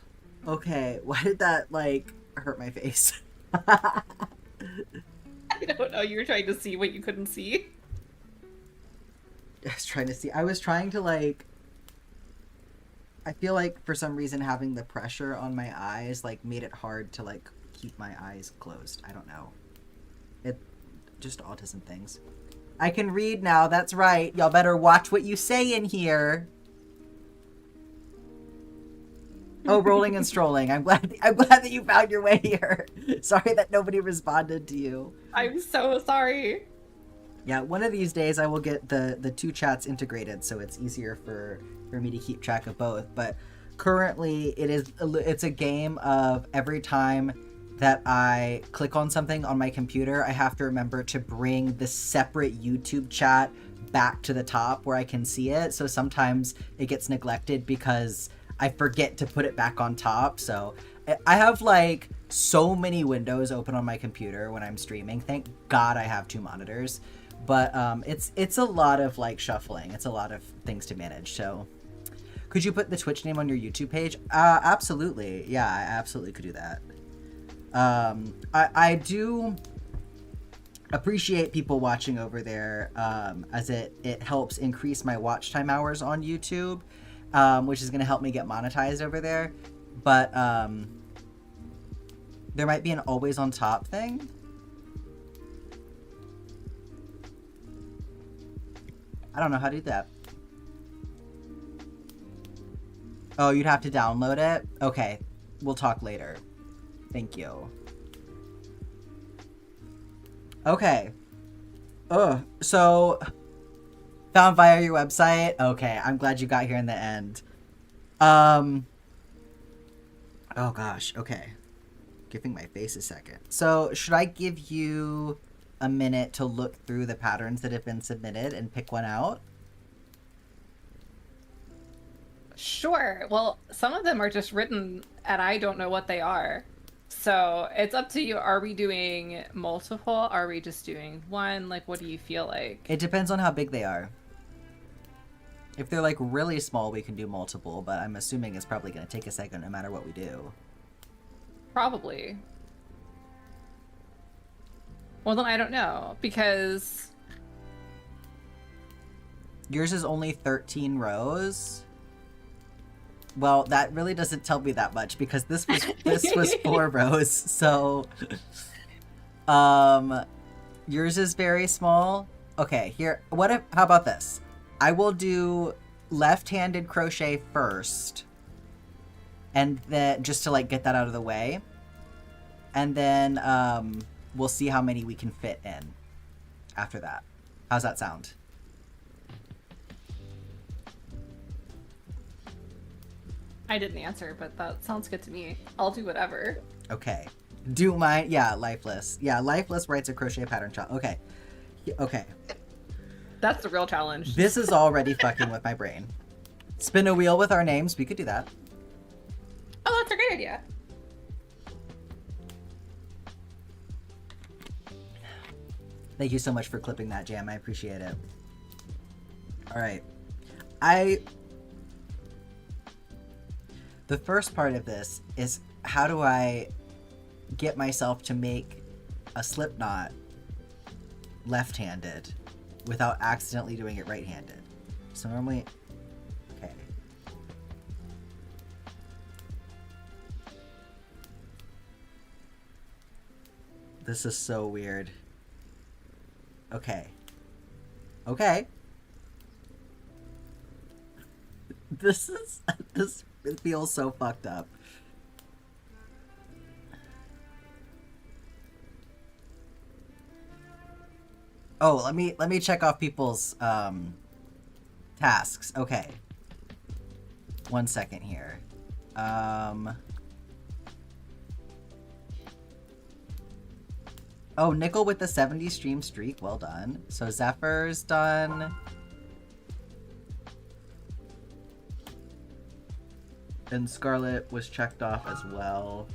okay. Why did that, like, hurt my face? I don't know. You were trying to see what you couldn't see. I was trying to, like... I feel like, for some reason, having the pressure on my eyes, like, made it hard to, like, keep my eyes closed. I don't know. Just autism things. I can read now, that's right. Y'all better watch what you say in here. Oh, rolling and strolling. I'm glad that you found your way here. Sorry that nobody responded to you. I'm so sorry. Yeah, one of these days I will get the two chats integrated so it's easier for me to keep track of both. But currently it's a game of every time that I click on something on my computer, I have to remember to bring the separate YouTube chat back to the top where I can see it. So sometimes it gets neglected because I forget to put it back on top. So I have like so many windows open on my computer when I'm streaming. Thank God I have two monitors. But it's a lot of like shuffling. It's a lot of things to manage. So could you put the Twitch name on your YouTube page? Absolutely. Yeah, I absolutely could do that. I do appreciate people watching over there, as it helps increase my watch time hours on YouTube, which is going to help me get monetized over there. But there might be an always on top thing. I don't know how to do that. Oh, you'd have to download it? Okay, we'll talk later. Thank you. Okay. So found via your website? Okay, I'm glad you got here in the end. Oh gosh, okay. Giving my face a second. So, should I give you a minute to look through the patterns that have been submitted and pick one out? Sure. Well, some of them are just written and I don't know what they are. So it's up to you. Are we doing multiple? Are we just doing one? Like, what do you feel like? It depends on how big they are. If they're like really small, we can do multiple, but I'm assuming it's probably going to take a second no matter what we do. Probably. Well, then I don't know, because... Yours is only 13 rows? Well, that really doesn't tell me that much, because this was 4 rows, so... Yours is very small. Okay, here, how about this? I will do left-handed crochet first, and then, just to, like, get that out of the way. And then, we'll see how many we can fit in after that. How's that sound? I didn't answer, but that sounds good to me. I'll do whatever. Okay. Do mine? Yeah, Lifeless. Yeah, Lifeless writes a crochet pattern challenge. Okay. Okay. That's the real challenge. This is already fucking with my brain. Spin a wheel with our names. We could do that. Oh, that's a great idea. Thank you so much for clipping that, Jam. I appreciate it. All right. The first part of this is how do I get myself to make a slip knot left-handed without accidentally doing it right-handed. So normally, okay. This is so weird. Okay. Okay. This it feels so fucked up. Oh, let me check off people's tasks. Okay. 1 second here. Oh, Nickel with the 70 stream streak. Well done. So Zephyr's done. And Scarlet was checked off as well.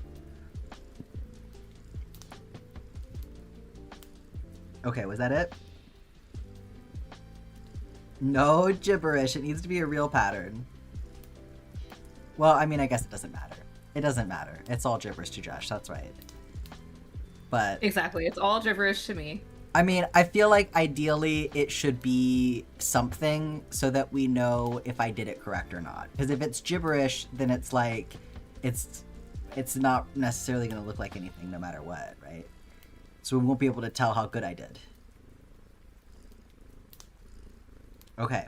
Okay, was that it? No gibberish. It needs to be a real pattern. Well, I mean, I guess it doesn't matter. It doesn't matter. It's all gibberish to Josh. That's right. But Exactly. It's all gibberish to me. I mean, I feel like ideally it should be something so that we know if I did it correct or not. Because if it's gibberish, then it's like, it's not necessarily going to look like anything no matter what, right? So we won't be able to tell how good I did. Okay.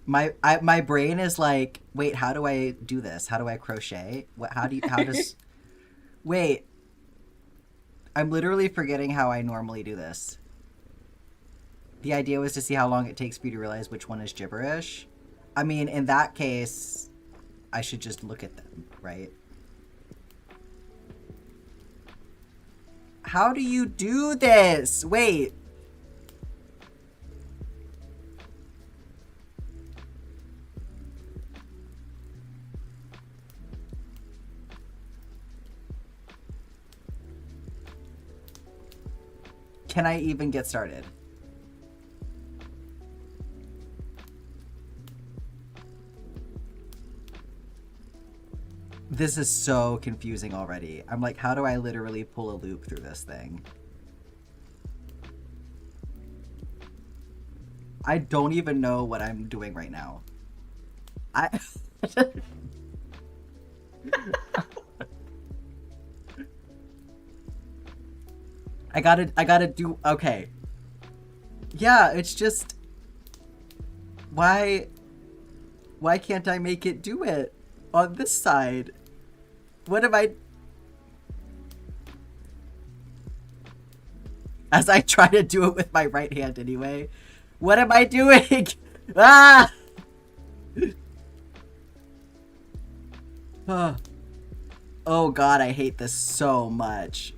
My brain is like, wait, how do I do this? How do I crochet? How does wait. I'm literally forgetting how I normally do this. The idea was to see how long it takes for you to realize which one is gibberish. I mean, in that case, I should just look at them, right? How do you do this? Wait. Can I even get started? This is so confusing already. I'm like, how do I literally pull a loop through this thing? I don't even know what I'm doing right now. I gotta do, okay. Yeah, it's just, why can't I make it do it on this side? What am I, as I try to do it with my right hand anyway. What am I doing? Ah! Oh god, I hate this so much.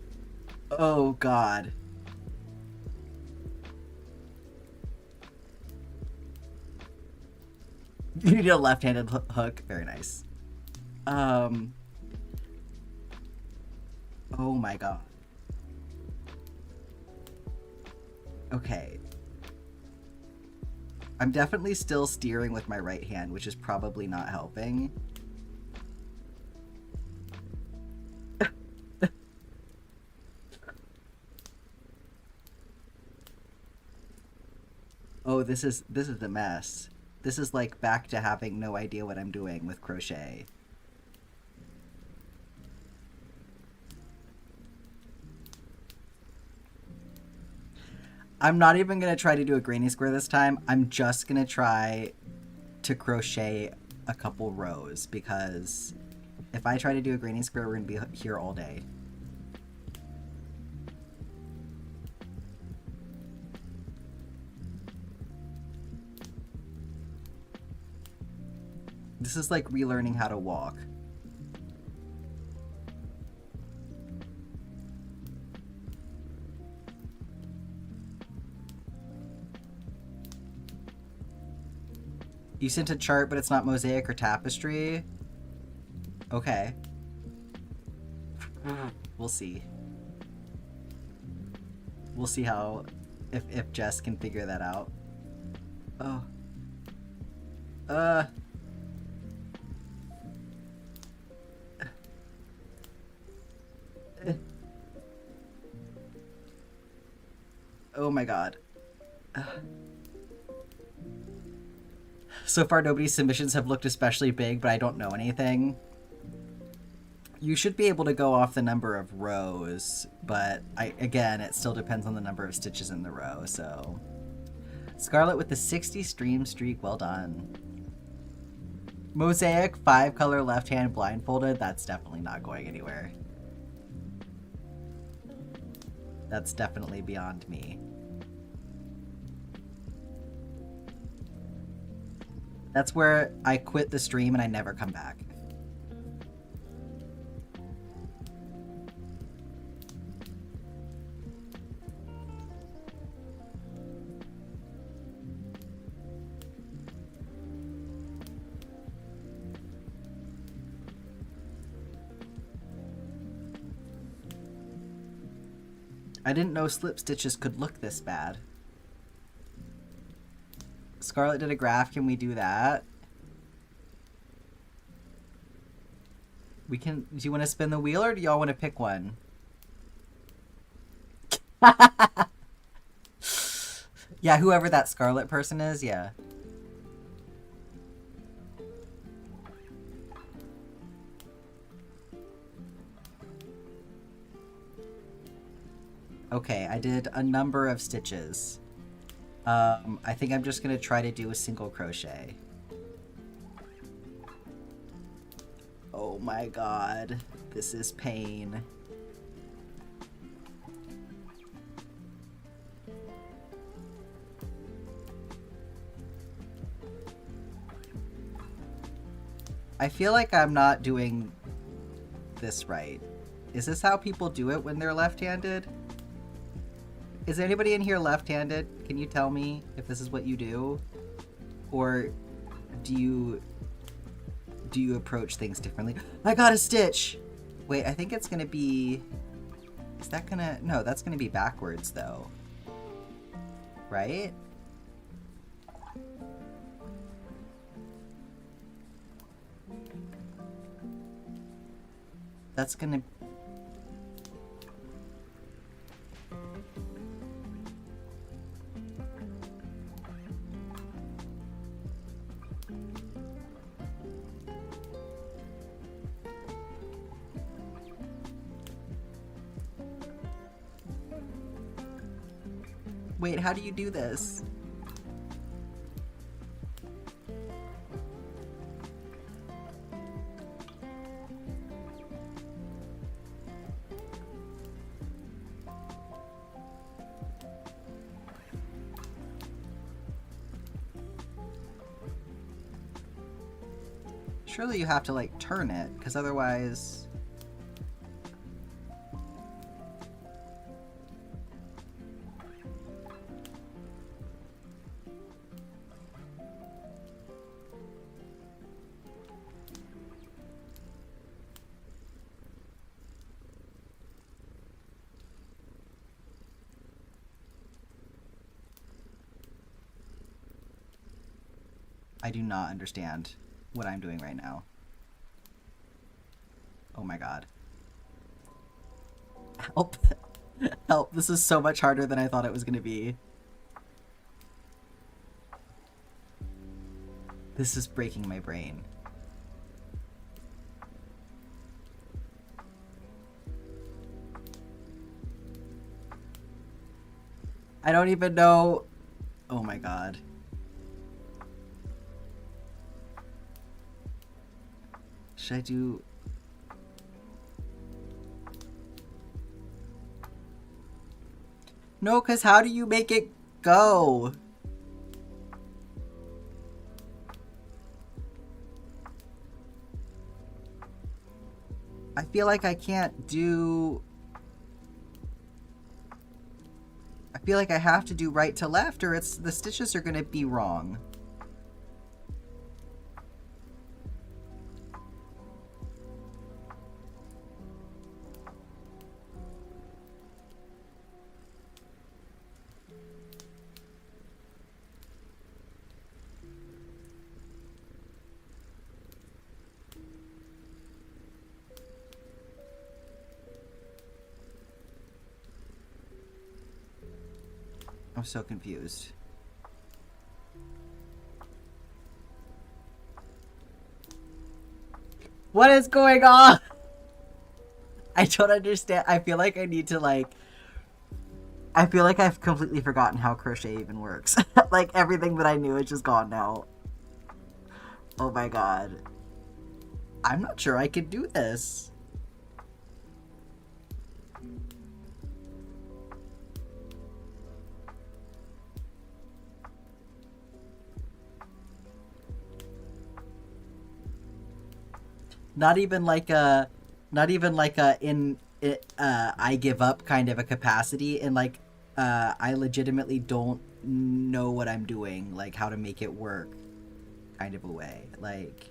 Oh god. You need a left-handed hook. Very nice. Oh my god. Okay. I'm definitely still steering with my right hand, which is probably not helping. Oh, this is the mess. This is like back to having no idea what I'm doing with crochet. I'm not even gonna try to do a granny square this time. I'm just gonna try to crochet a couple rows, because if I try to do a granny square, we're gonna be here all day. This is like relearning how to walk. You sent a chart, but it's not mosaic or tapestry? Okay. We'll see. We'll see how... If Jess can figure that out. Oh. Oh my god. So far, nobody's submissions have looked especially big, but I don't know anything. You should be able to go off the number of rows, but again, it still depends on the number of stitches in the row, so... Scarlet with the 60 stream streak, well done. Mosaic, 5-color left hand blindfolded, that's definitely not going anywhere. That's definitely beyond me. That's where I quit the stream and I never come back. I didn't know slip stitches could look this bad. Scarlet did a graph, can we do that? We can, do you want to spin the wheel or do y'all want to pick one? Yeah, whoever that Scarlet person is, yeah. Okay, I did a number of stitches. I think I'm just gonna try to do a single crochet. Oh my god, this is pain. I feel like I'm not doing this right. Is this how people do it when they're left-handed? Is anybody in here left-handed? Can you tell me if this is what you do? Or do you approach things differently? I got a stitch! Wait, I think it's gonna be... Is that gonna... No, that's gonna be backwards, though. Right? That's gonna... Wait, how do you do this? Surely you have to, like, turn it, because otherwise... I do not understand what I'm doing right now. Oh my god. Help. Help. This is so much harder than I thought it was going to be. This is breaking my brain. I don't even know. Oh my god. Should I do... No, because how do you make it go? I feel like I can't do... I feel like I have to do right to left or the stitches are going to be wrong. I'm so confused. What is going on? I don't understand. I feel like I need to like... I feel like I've completely forgotten how crochet even works. Like everything that I knew is just gone now. Oh my god. I'm not sure I could do this. Not even like a I give up kind of a capacity, and like I legitimately don't know what I'm doing, like how to make it work kind of a way. Like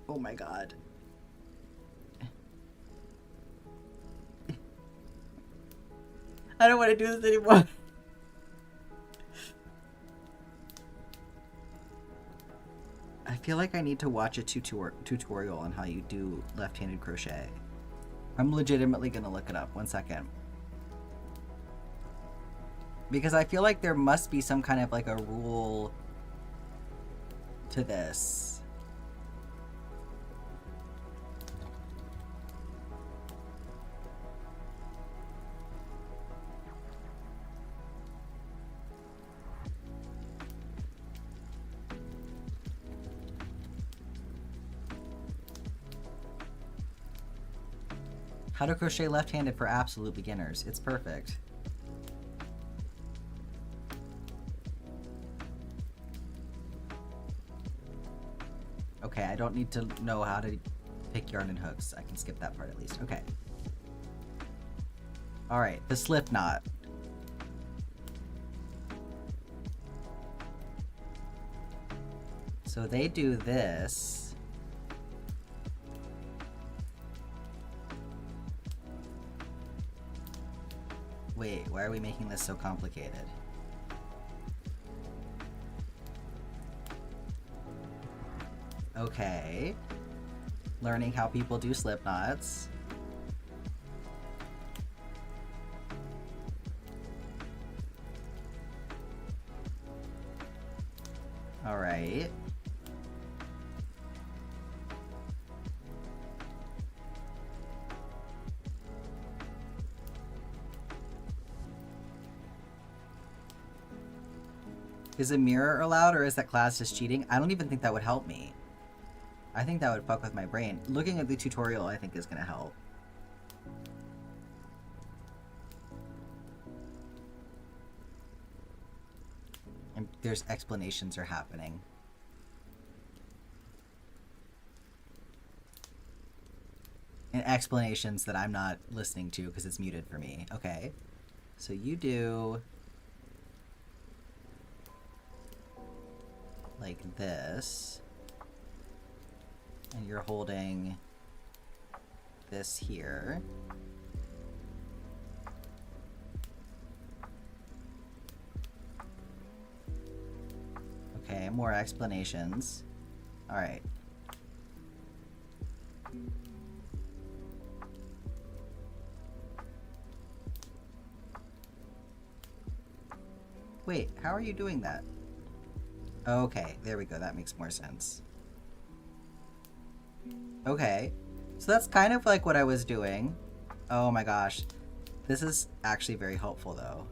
oh my god. I don't want to do this anymore. I feel like I need to watch a tutorial on how you do left-handed crochet. I'm legitimately gonna look it up. 1 second. Because I feel like there must be some kind of like a rule to this. How to crochet left-handed for absolute beginners. It's perfect. Okay, I don't need to know how to pick yarn and hooks. I can skip that part at least. Okay. Alright, the slip knot. So they do this. Wait, why are we making this so complicated? Okay. Learning how people do slip knots. Alright. Is a mirror allowed, or is that class just cheating? I don't even think that would help me. I think that would fuck with my brain. Looking at the tutorial, I think, is gonna help. And there's explanations are happening. And explanations that I'm not listening to because it's muted for me. Okay. So you do... like this, and you're holding this here. Okay, more explanations. All right. Wait, how are you doing that? Okay, there we go. That makes more sense. Okay. So that's kind of like what I was doing. Oh my gosh. This is actually very helpful though.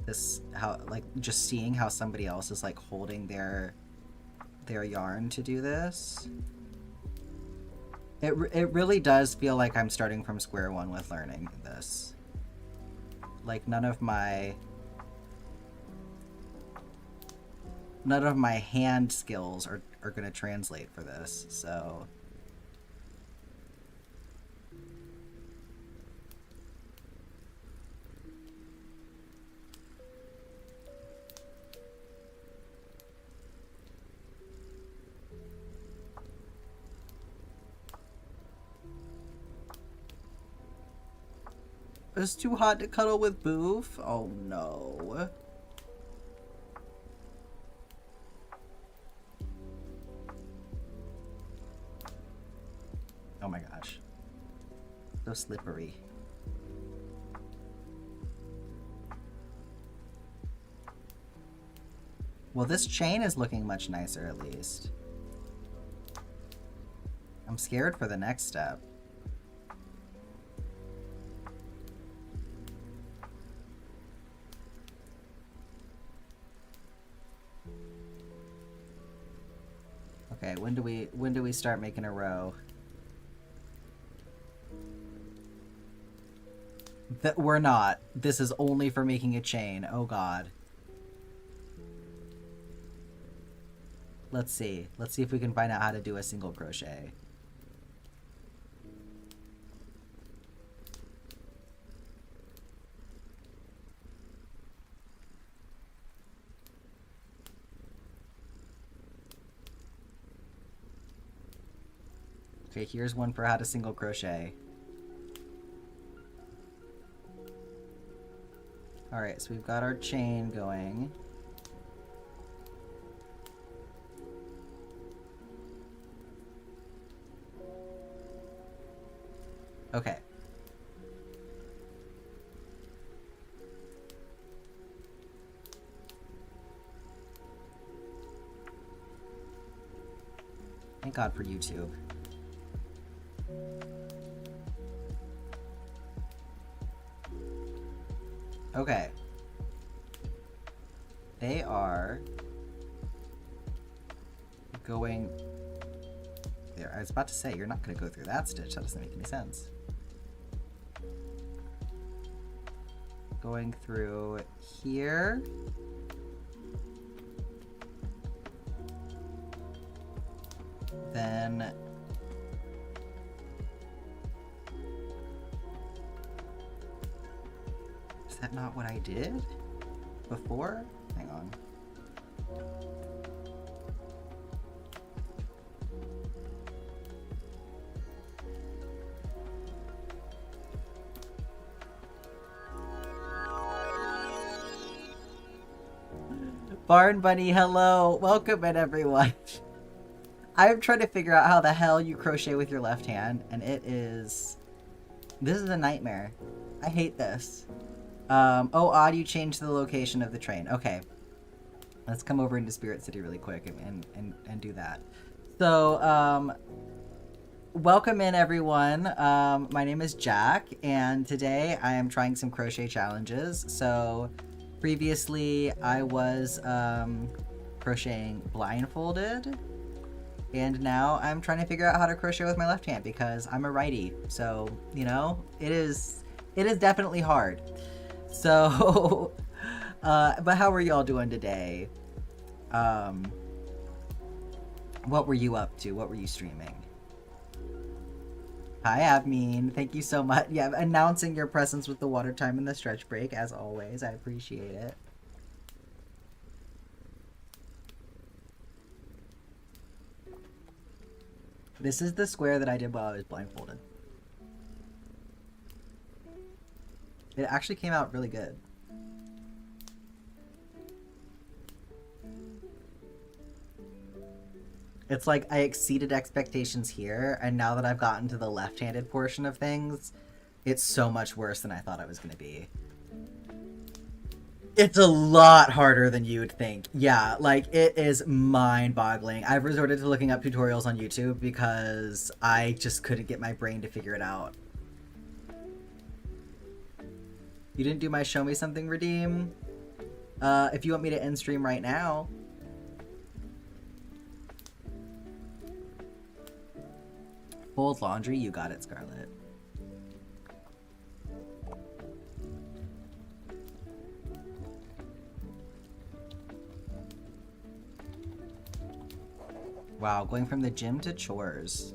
This, how, like, just seeing how somebody else is like holding their yarn to do this. It really does feel like I'm starting from square one with learning this. Like none of my hand skills are going to translate for this, so... It's too hot to cuddle with Boof. Oh no. Oh my gosh. So slippery. Well, this chain is looking much nicer at least. I'm scared for the next step. Okay, when do we start making a row? We're not. This is only for making a chain. Oh god. Let's see. Let's see if we can find out how to do a single crochet. Okay, here's one for how to single crochet. Alright, so we've got our chain going. Okay. Thank God for YouTube. Okay. They are going there. I was about to say, you're not going to go through that stitch. That doesn't make any sense. Going through here. Then is that not what I did before? Hang on. Barn Bunny, hello. Welcome in, everyone. I'm trying to figure out how the hell you crochet with your left hand, and this is a nightmare. I hate this. Oh, Odd, you changed the location of the train. Okay. Let's come over into Spirit City really quick and do that. So, welcome in, everyone. My name is Jack, and today I am trying some crochet challenges. So, previously I was crocheting blindfolded, and now I'm trying to figure out how to crochet with my left hand because I'm a righty. So, you know, it is definitely hard. So, but how are y'all doing today? What were you up to? What were you streaming? Hi, Avmeen. Thank you so much. Yeah, announcing your presence with the water time and the stretch break, as always. I appreciate it. This is the square that I did while I was blindfolded. It actually came out really good. It's like I exceeded expectations here, and now that I've gotten to the left-handed portion of things, it's so much worse than I thought it was going to be. It's a lot harder than you would think. Yeah, like, it is mind-boggling. I've resorted to looking up tutorials on YouTube because I just couldn't get my brain to figure it out. You didn't do my show me something redeem? If you want me to end stream right now. Fold laundry, you got it, Scarlett. Wow, going from the gym to chores.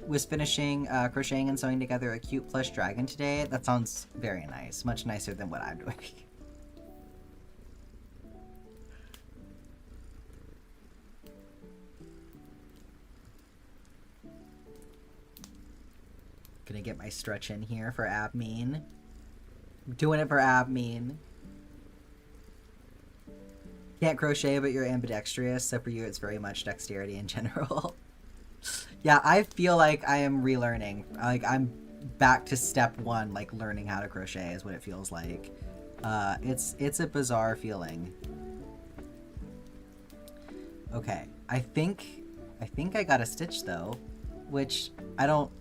Was finishing crocheting and sewing together a cute plush dragon today. That sounds very nice. Much nicer than what I'm doing. Gonna get my stretch in here for Abmean. I'm doing it for Abmean. Can't crochet, but you're ambidextrous, so for you it's very much dexterity in general. Yeah, I feel like I am relearning. Like, I'm back to step one, like, learning how to crochet is what it feels like. It's a bizarre feeling. Okay, I think I got a stitch, though, which I don't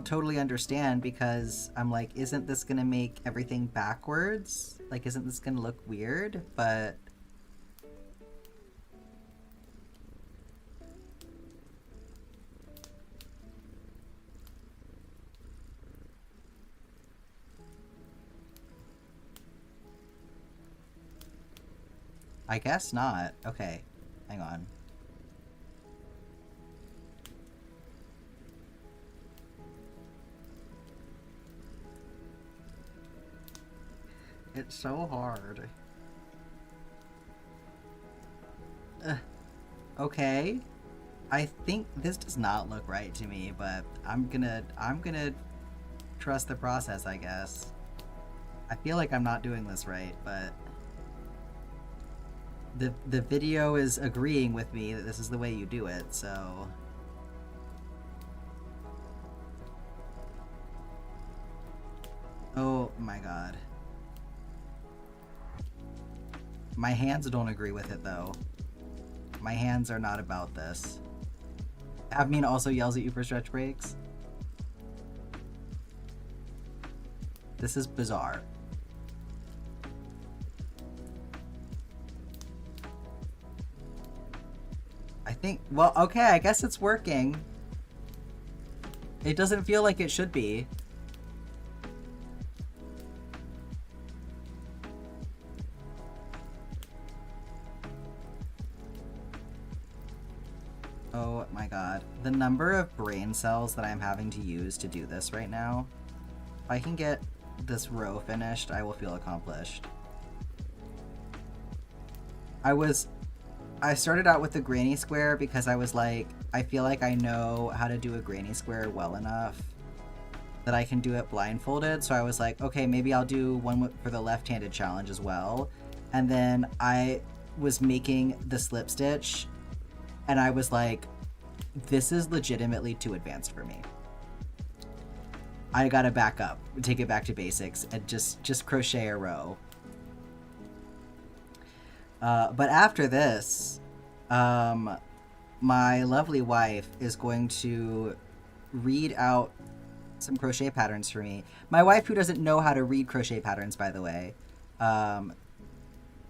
totally understand, because I'm like, isn't this gonna make everything backwards? Like, isn't this gonna look weird? But I guess not. Okay, hang on. It's so hard. Okay. I think this does not look right to me, but I'm gonna trust the process, I guess. I feel like I'm not doing this right, but the video is agreeing with me that this is the way you do it, so oh my god. My hands don't agree with it, though. My hands are not about this. Abmean also yells at you for stretch breaks. This is bizarre. I think, well, okay, I guess it's working. It doesn't feel like it should be. Oh my god. The number of brain cells that I'm having to use to do this right now. If I can get this row finished, I will feel accomplished. I started out with the granny square because I was like, I feel like I know how to do a granny square well enough that I can do it blindfolded. So I was like, okay, maybe I'll do one for the left-handed challenge as well. And then I was making the slip stitch and I was like, this is legitimately too advanced for me. I gotta back up, take it back to basics, and just crochet a row. But after this, my lovely wife is going to read out some crochet patterns for me. My wife, who doesn't know how to read crochet patterns, by the way,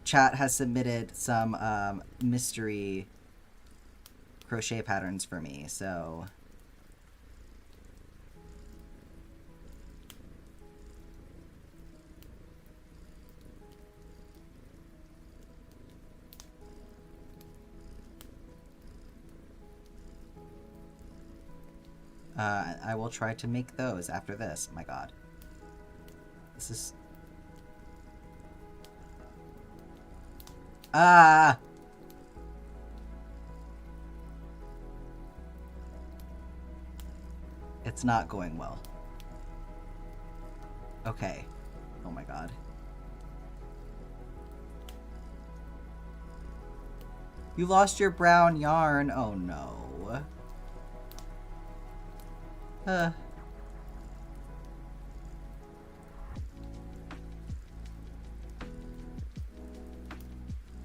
chat has submitted some mystery crochet patterns for me, so I will try to make those after this. My god. This is... Ah! It's not going well. Okay. Oh my god. You lost your brown yarn. Oh no.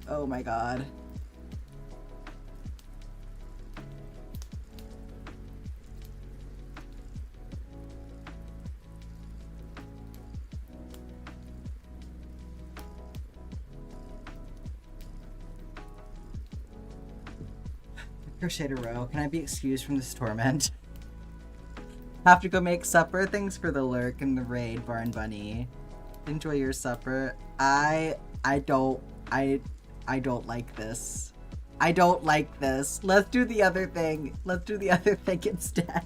Oh my god. Crocheted row. Can I be excused from this torment? Have to go make supper. Thanks for the lurk and the raid, Barn Bunny. Enjoy your supper. I don't like this. I don't like this. Let's do the other thing. Let's do the other thing instead.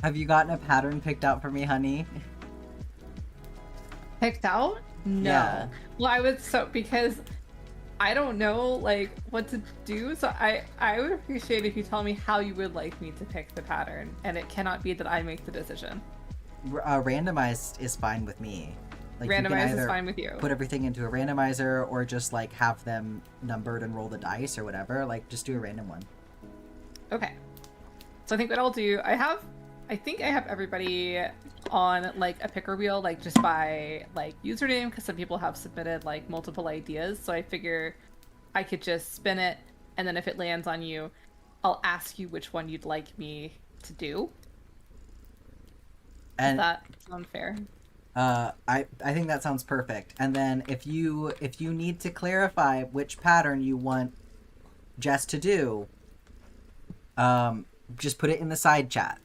Have you gotten a pattern picked out for me, honey? Picked out? No. Yeah. Well, because I don't know like what to do, so I would appreciate if you tell me how you would like me to pick the pattern, and it cannot be that I make the decision. Randomized is fine with me. Like, you can Randomized is either fine with you. put everything into a randomizer or just like have them numbered and roll the dice or whatever. Like, just do a random one. Okay. So I think what I'll do, I think I have everybody on like a picker wheel, like just by like username, because some people have submitted like multiple ideas. So I figure I could just spin it, and then if it lands on you, I'll ask you which one you'd like me to do. And Does that sound fair? I think that sounds perfect. And then if you need to clarify which pattern you want Jess to do, just put it in the side chat.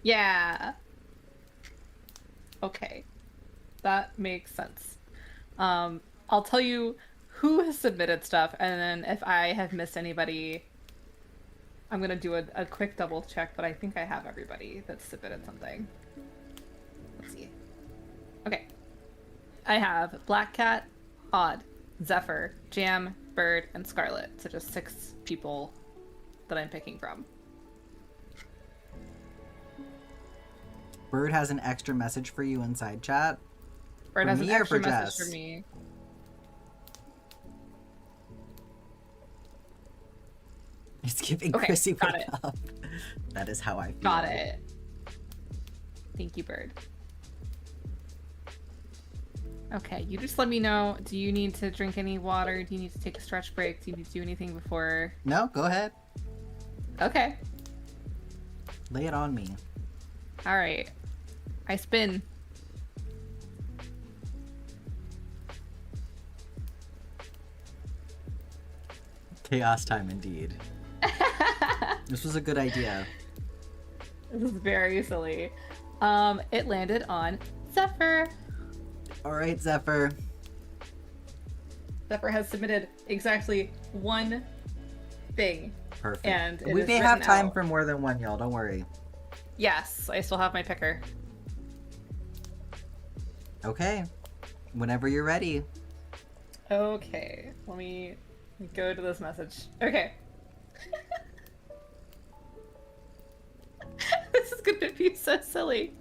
Yeah. Okay. That makes sense. I'll tell you who has submitted stuff, and then if I have missed anybody, I'm gonna do a quick double check, but I think I have everybody that's submitted something. Let's see. Okay. I have Black Cat, Odd, Zephyr, Jam, Bird, and Scarlet. So just 6 people that I'm picking from. Bird has an extra message for you inside chat. Bird For has an me or extra for message Jess? for me. It's giving Okay, Chrissy got wake it. up. That is how I feel. Got it. Thank you, Bird. Okay, you just let me know. Do you need to drink any water? Do you need to take a stretch break? Do you need to do anything before? No, go ahead. Okay. Lay it on me. All right. I spin. Chaos time indeed. This was a good idea. This is very silly. It landed on Zephyr. All right, Zephyr. Zephyr has submitted exactly one thing. Perfect. And it We is may have written time out. for more than one, y'all. Don't worry. Yes, I still have my picker. Okay. Whenever you're ready. Okay, let me go to this message. Okay. This is gonna be so silly.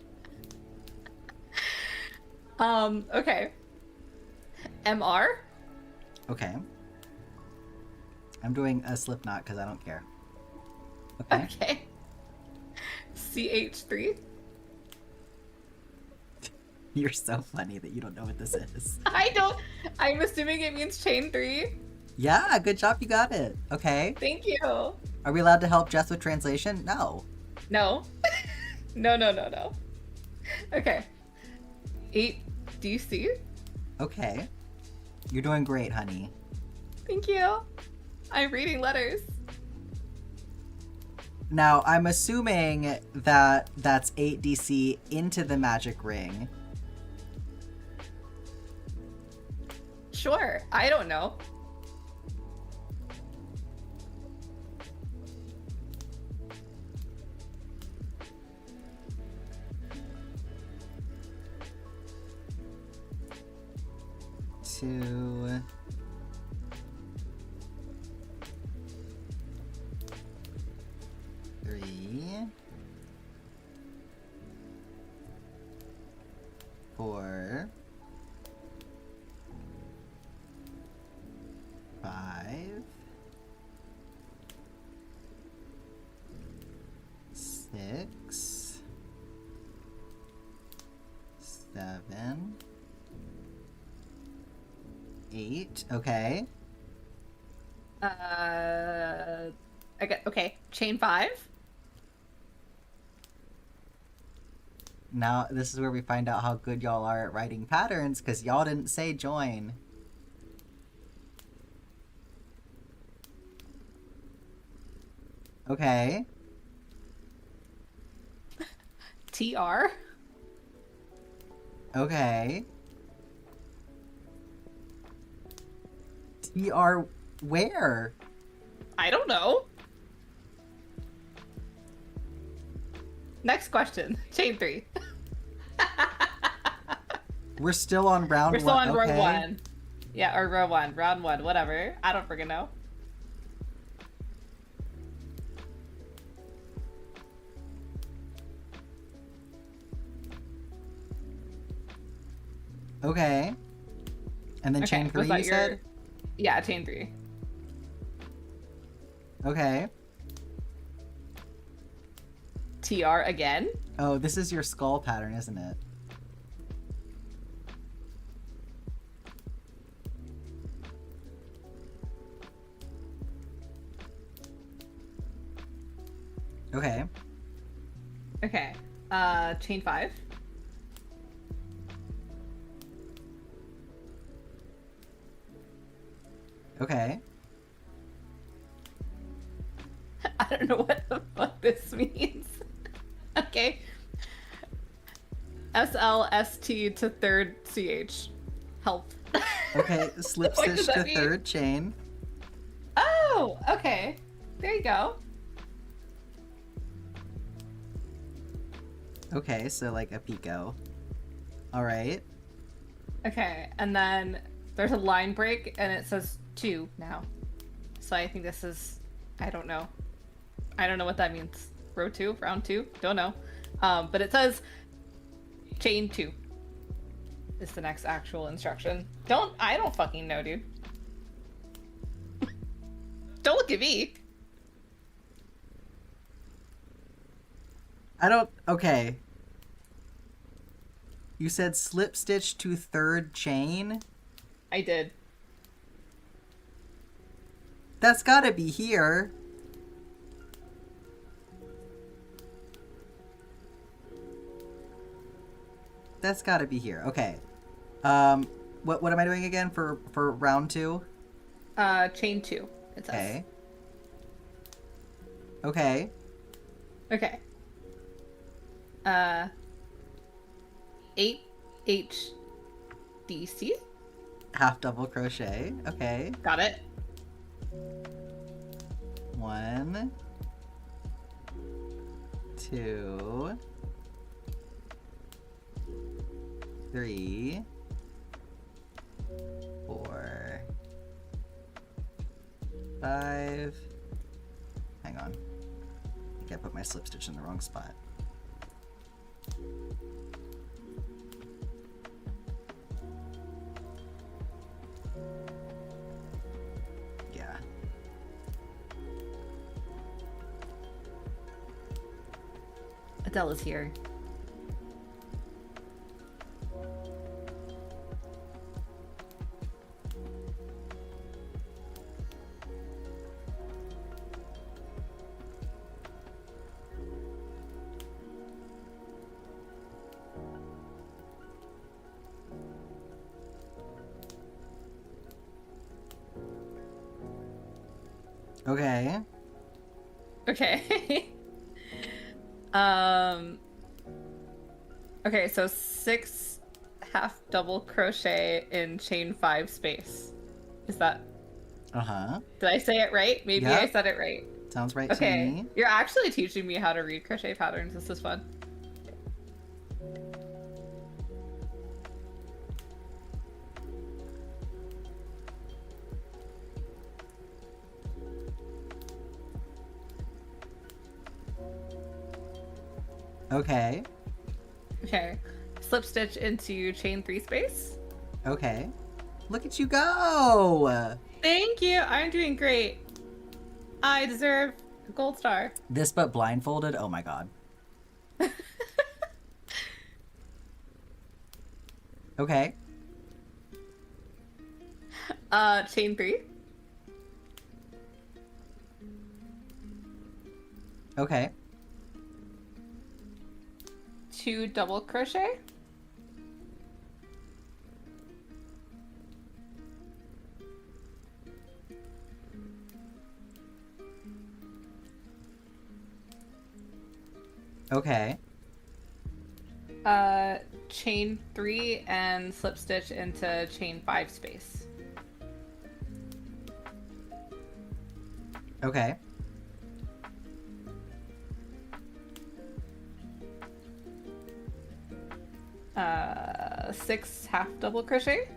Okay. MR? Okay. I'm doing a slip knot because I don't care. Okay. Okay. CH3? You're so funny that you don't know what this is. I'm assuming it means chain 3. Yeah, good job. You got it. Okay. Thank you. Are we allowed to help Jess with translation? No. No. No. Okay. 8DC? Okay. You're doing great, honey. Thank you. I'm reading letters. Now, I'm assuming that that's 8DC into the magic ring. Sure. I don't know. Two. Three. 4. 5. 6. 7. 8. Okay. Okay. Chain 5? Now, this is where we find out how good y'all are at writing patterns, because y'all didn't say join. Okay. TR? Okay. TR where? I don't know. Next question. Chain 3. We're still on round We're still one. on row Okay. 1. Yeah, or row 1. Round 1. Whatever. I don't freaking know. Okay. And then chain 3, was that you said? Yeah, chain 3. Okay. TR again? Oh, this is your skull pattern, isn't it? Okay. Okay. Chain 5. Okay. I don't know what the fuck this means. Okay. SLST to third CH. Help. Okay, slip What does stitch to that mean? third chain. Oh, okay. There you go. Okay, so like a picot. Alright. Okay, and then there's a line break and it says 2 now. So I think this is, I don't know. I don't know what that means. Row 2, round 2, don't know. But it says chain 2 is the next actual instruction. I don't fucking know, dude. Don't look at me. I don't. Okay. You said slip stitch to third chain? I did. That's gotta be here. That's gotta be here. Okay. What am I doing again for round 2? Chain 2, it says. Okay. Okay. Okay. 8HDC? Half double crochet. Okay. Got it. 1, 2, 3, 4, 5. Hang on. I think I put my slip stitch in the wrong spot. Yeah. Adele is here. Okay. Okay. Okay, so 6 half double crochet in chain 5 space. Is that, Uh-huh. did I say it right? Maybe Yeah. I said it right. Sounds right to Okay, me. you're actually teaching me how to read crochet patterns. This is fun. Okay. Okay, slip stitch into chain 3 space. Okay. Look at you go! Thank you, I'm doing great. I deserve a gold star. This but blindfolded? Oh my god. Okay. Chain 3. Okay. 2 double crochet. Okay. Chain 3 and slip stitch into chain 5 space. Okay. 6 half double crochet.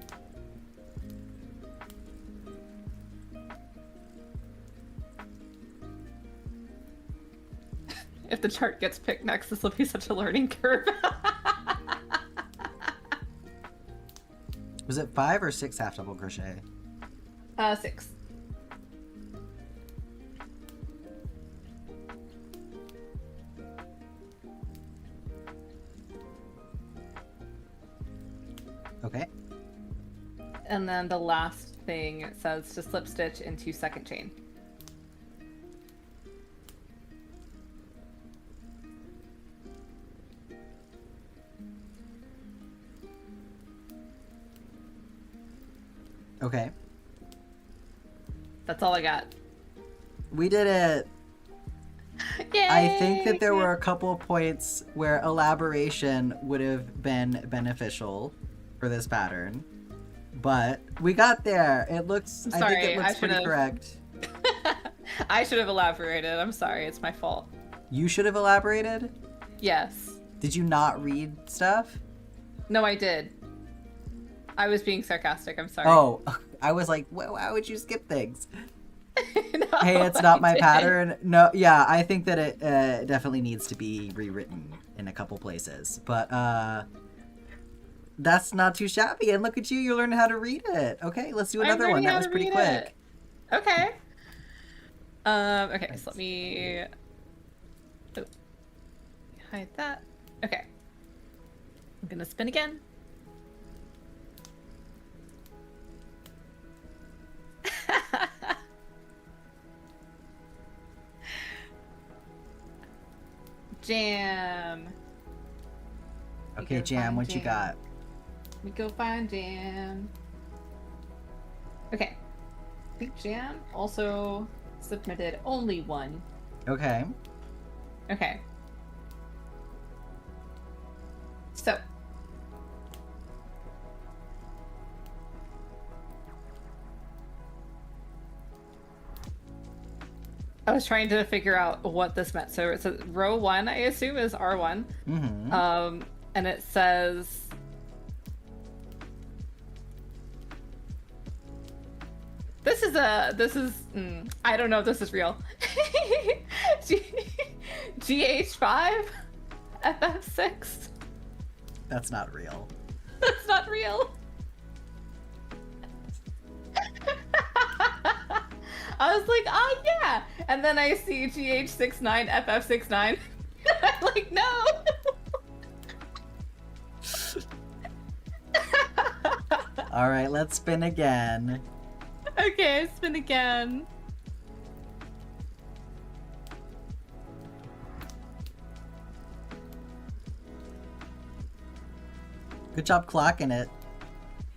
If the chart gets picked next, this will be such a learning curve. Was it 5 or 6 half double crochet? 6. Okay. And then the last thing says to slip stitch into second chain. Okay. That's all I got. We did it! Yay! I think that there were a couple of points where elaboration would have been beneficial for this pattern. But we got there! It looks... I think it looks pretty correct. I should have elaborated. I'm sorry. It's my fault. You should have elaborated? Yes. Did you not read stuff? No, I did. I was being sarcastic. I'm sorry. Oh, I was like, why would you skip things? No, Hey, it's not I my didn't. pattern. No, yeah, I think that it definitely needs to be rewritten in a couple places. But that's not too shabby. And look at you, you're learning how to read it. Okay, let's do I'm another one. learning That how was to pretty read quick. it. Okay. Okay, so let me hide that. Okay. I'm gonna spin again. Jam. Okay, go Jam, find what you got? We go find Jam. Okay. I think Jam also submitted only one. Okay. Okay. So. I was trying to figure out what this meant. So it's row 1, I assume, is R1. Mm-hmm. And it says... I don't know if this is real. GH5? FF6? That's not real. That's not real. I was like, oh yeah. And then I see GH69, FF69. I'm like, no. All right, let's spin again. Okay, spin again. Good job clocking it.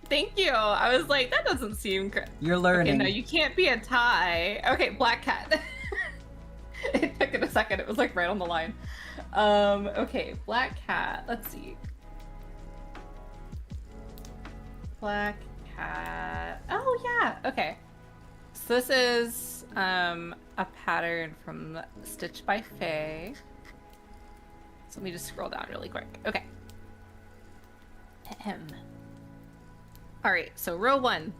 Thank you. I was like, that doesn't seem correct. You're Okay, learning. no, you can't be a tie. Okay, black cat. It took it a second. It was like right on the line. Okay, black cat. Let's see. Black cat. Oh yeah. Okay. So this is a pattern from Stitch by Faye. So let me just scroll down really quick. Okay. Ahem. All right. So row 1.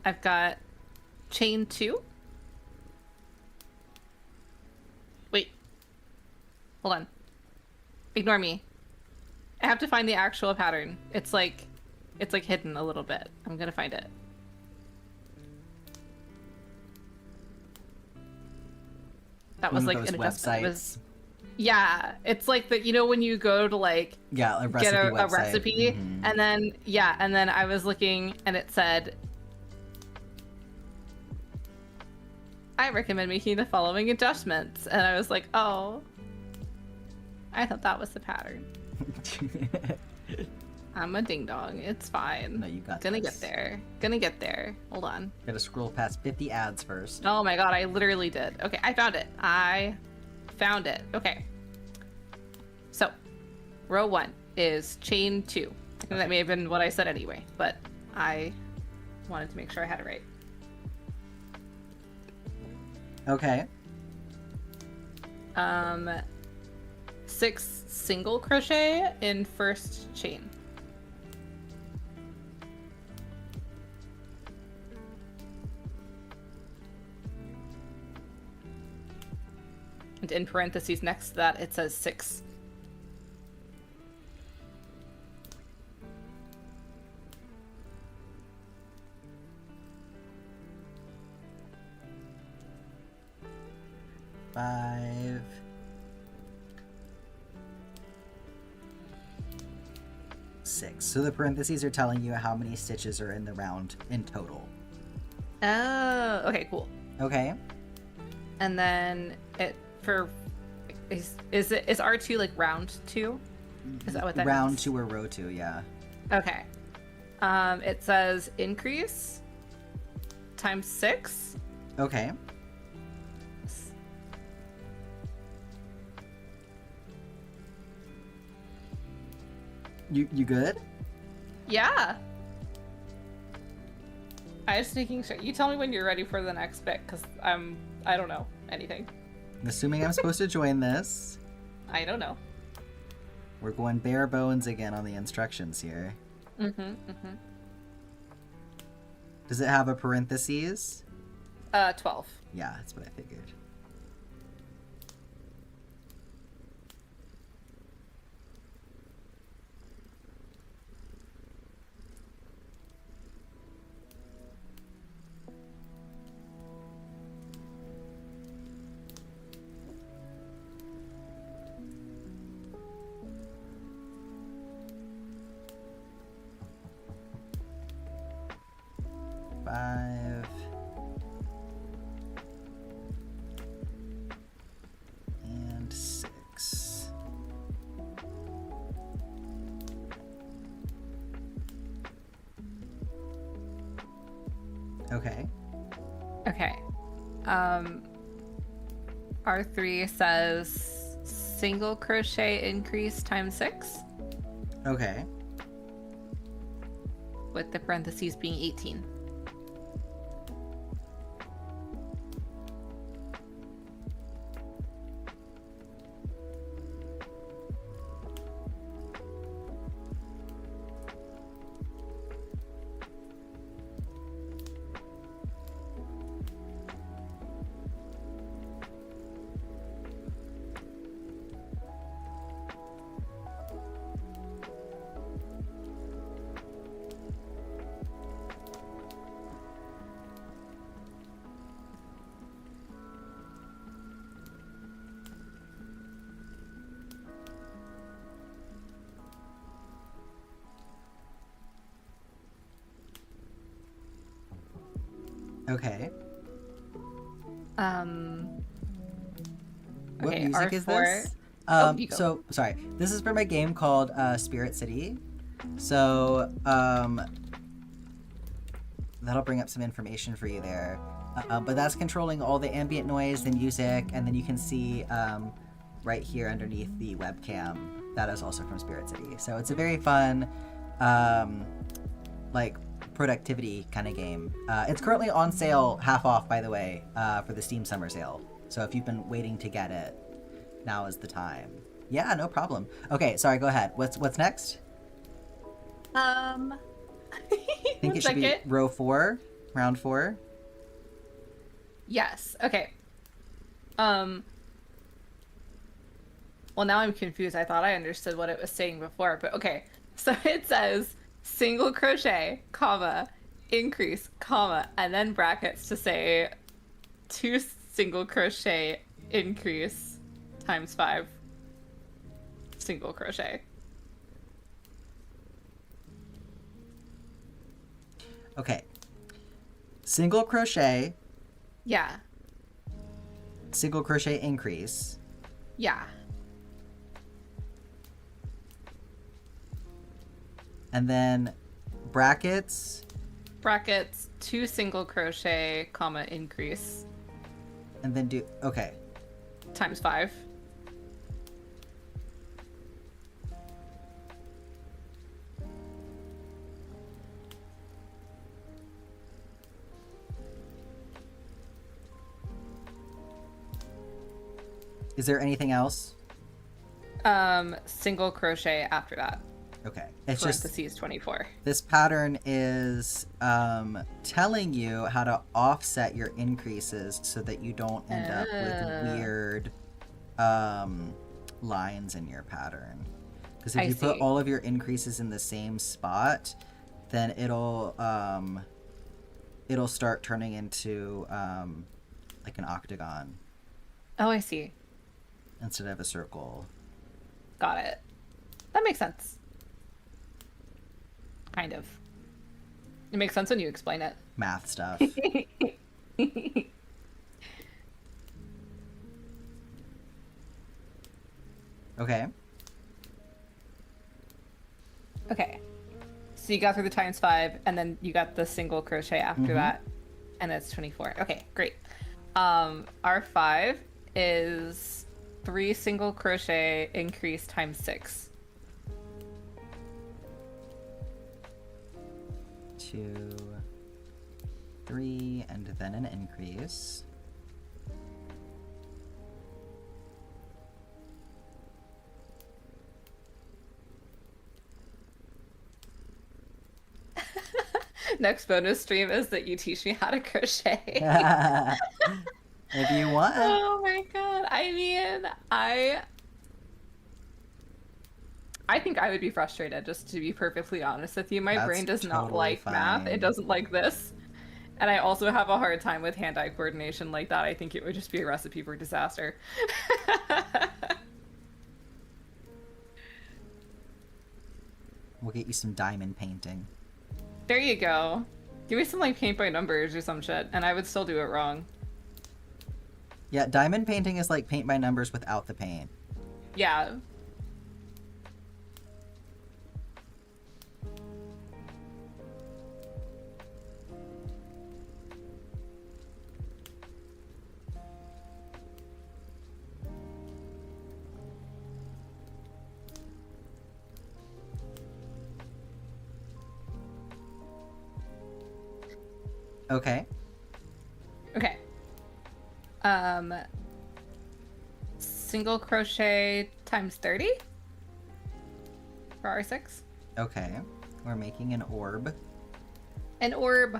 I've got chain 2. Wait. Hold on. Ignore me. I have to find the actual pattern. It's like hidden a little bit. I'm gonna find it. That was One like of those an adjustment. It websites. was, yeah, it's like that. You know when you go to like Yeah, a recipe get a website. recipe, Mhm. and then and then I was looking and it said, I recommend making the following adjustments, and I was like, oh, I thought that was the pattern. I'm a ding dong. It's fine. No, you got Gonna this. get there. Gonna get there. Hold on. Gotta scroll past 50 ads first. Oh my god, I literally did. Okay, I found it. I found it. Okay. So, row 1 is chain 2. I think that may have been what I said anyway, but I wanted to make sure I had it right. Okay. 6 single crochet in first chain. And in parentheses next to that, it says 6. Five. 6. So the parentheses are telling you how many stitches are in the round in total. Oh, okay, cool. Okay. And then it for is R2 like round 2? Is that what that Round means? 2 or row 2, yeah. Okay. It says increase times 6. Okay. You good? Yeah. I was making sure. You tell me when you're ready for the next bit, because I don't know anything. I'm assuming I'm supposed to join this. I don't know. We're going bare bones again on the instructions here. Mm-hmm. Does it have a parentheses? 12. Yeah, that's what I figured. Five. And 6. Okay. Okay. R3 says single crochet increase times 6, Okay. with the parentheses being 18. Okay. What Okay, music is R4. this? You go. So sorry. This is from a game called Spirit City. So that'll bring up some information for you there. But that's controlling all the ambient noise, the music, and then you can see right here underneath the webcam that is also from Spirit City. So it's a very fun, like productivity kind of game. It's currently on sale, half off, by the way, for the Steam Summer Sale. So if you've been waiting to get it, now is the time. Yeah, no problem. Okay, sorry, go ahead. What's next? I I think it should be row 4, round 4. Yes. Okay. Well, now I'm confused. I thought I understood what it was saying before, but okay. So it says single crochet, comma, increase, comma, and then brackets to say 2 single crochet increase times 5 single crochet. Okay. Single crochet, Yeah. single crochet increase, Yeah. and then brackets, Brackets, 2 single crochet, comma, increase and then do, okay. times 5. Is there anything else? Single crochet after that. Okay. It's just Parentheses 24. this pattern is telling you how to offset your increases so that you don't end up with weird lines in your pattern. Because if you put all of your increases in the same spot, then it'll start turning into like an octagon. Oh, I see. Instead of a circle. Got it. That makes sense. Kind of. It makes sense when you explain it. Math stuff. Okay. Okay. So you got through the times 5, and then you got the single crochet after that, and it's 24. Okay, great. Our 5 is 3 single crochet increase times 6. 2, 3, and then an increase. Next bonus stream is that you teach me how to crochet. If you want. Oh my god. I mean, I think I would be frustrated, just to be perfectly honest with you. My That's brain does not totally like math. It fine. doesn't like this. And I also have a hard time with hand-eye coordination like that. I think it would just be a recipe for disaster. We'll get you some diamond painting. There you go. Give me some like paint by numbers or some shit, and I would still do it wrong. Yeah, diamond painting is like paint by numbers without the paint. Yeah. Okay. Okay. Single crochet times 30 for R6. Okay. We're making an orb. An orb.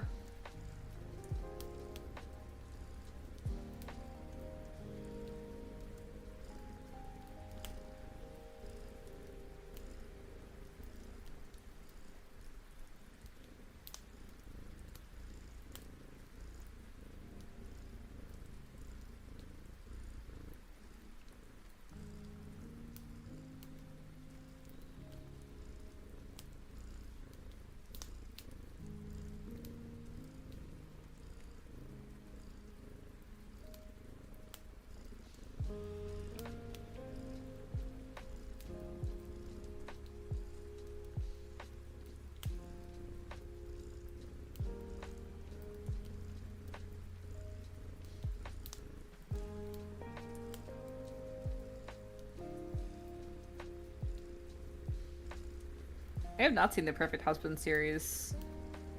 I have not seen the Perfect Husband series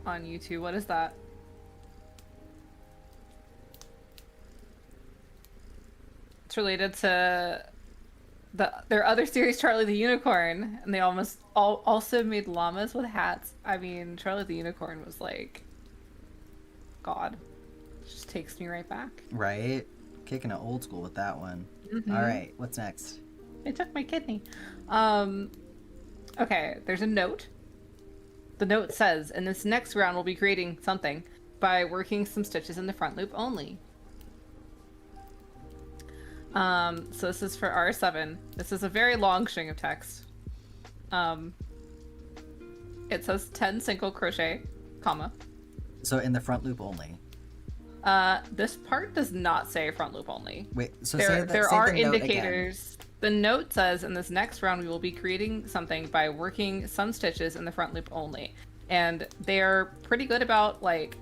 on YouTube. What is that? It's related to their other series, Charlie the Unicorn, and they also made llamas with hats. I mean, Charlie the Unicorn was like, God, it just takes me right back. Right? Kicking it old school with that one. Mm-hmm. All right, what's next? They took my kidney. Okay, there's a note. The note says, in this next round, we'll be creating something by working some stitches in the front loop only. So this is for R7. This is a very long string of text. It says 10 single crochet, comma. So in the front loop only. This part does not say front loop only. Wait, so There say are the note indicators. The note says, in this next round, we will be creating something by working some stitches in the front loop only. And they're pretty good about, like,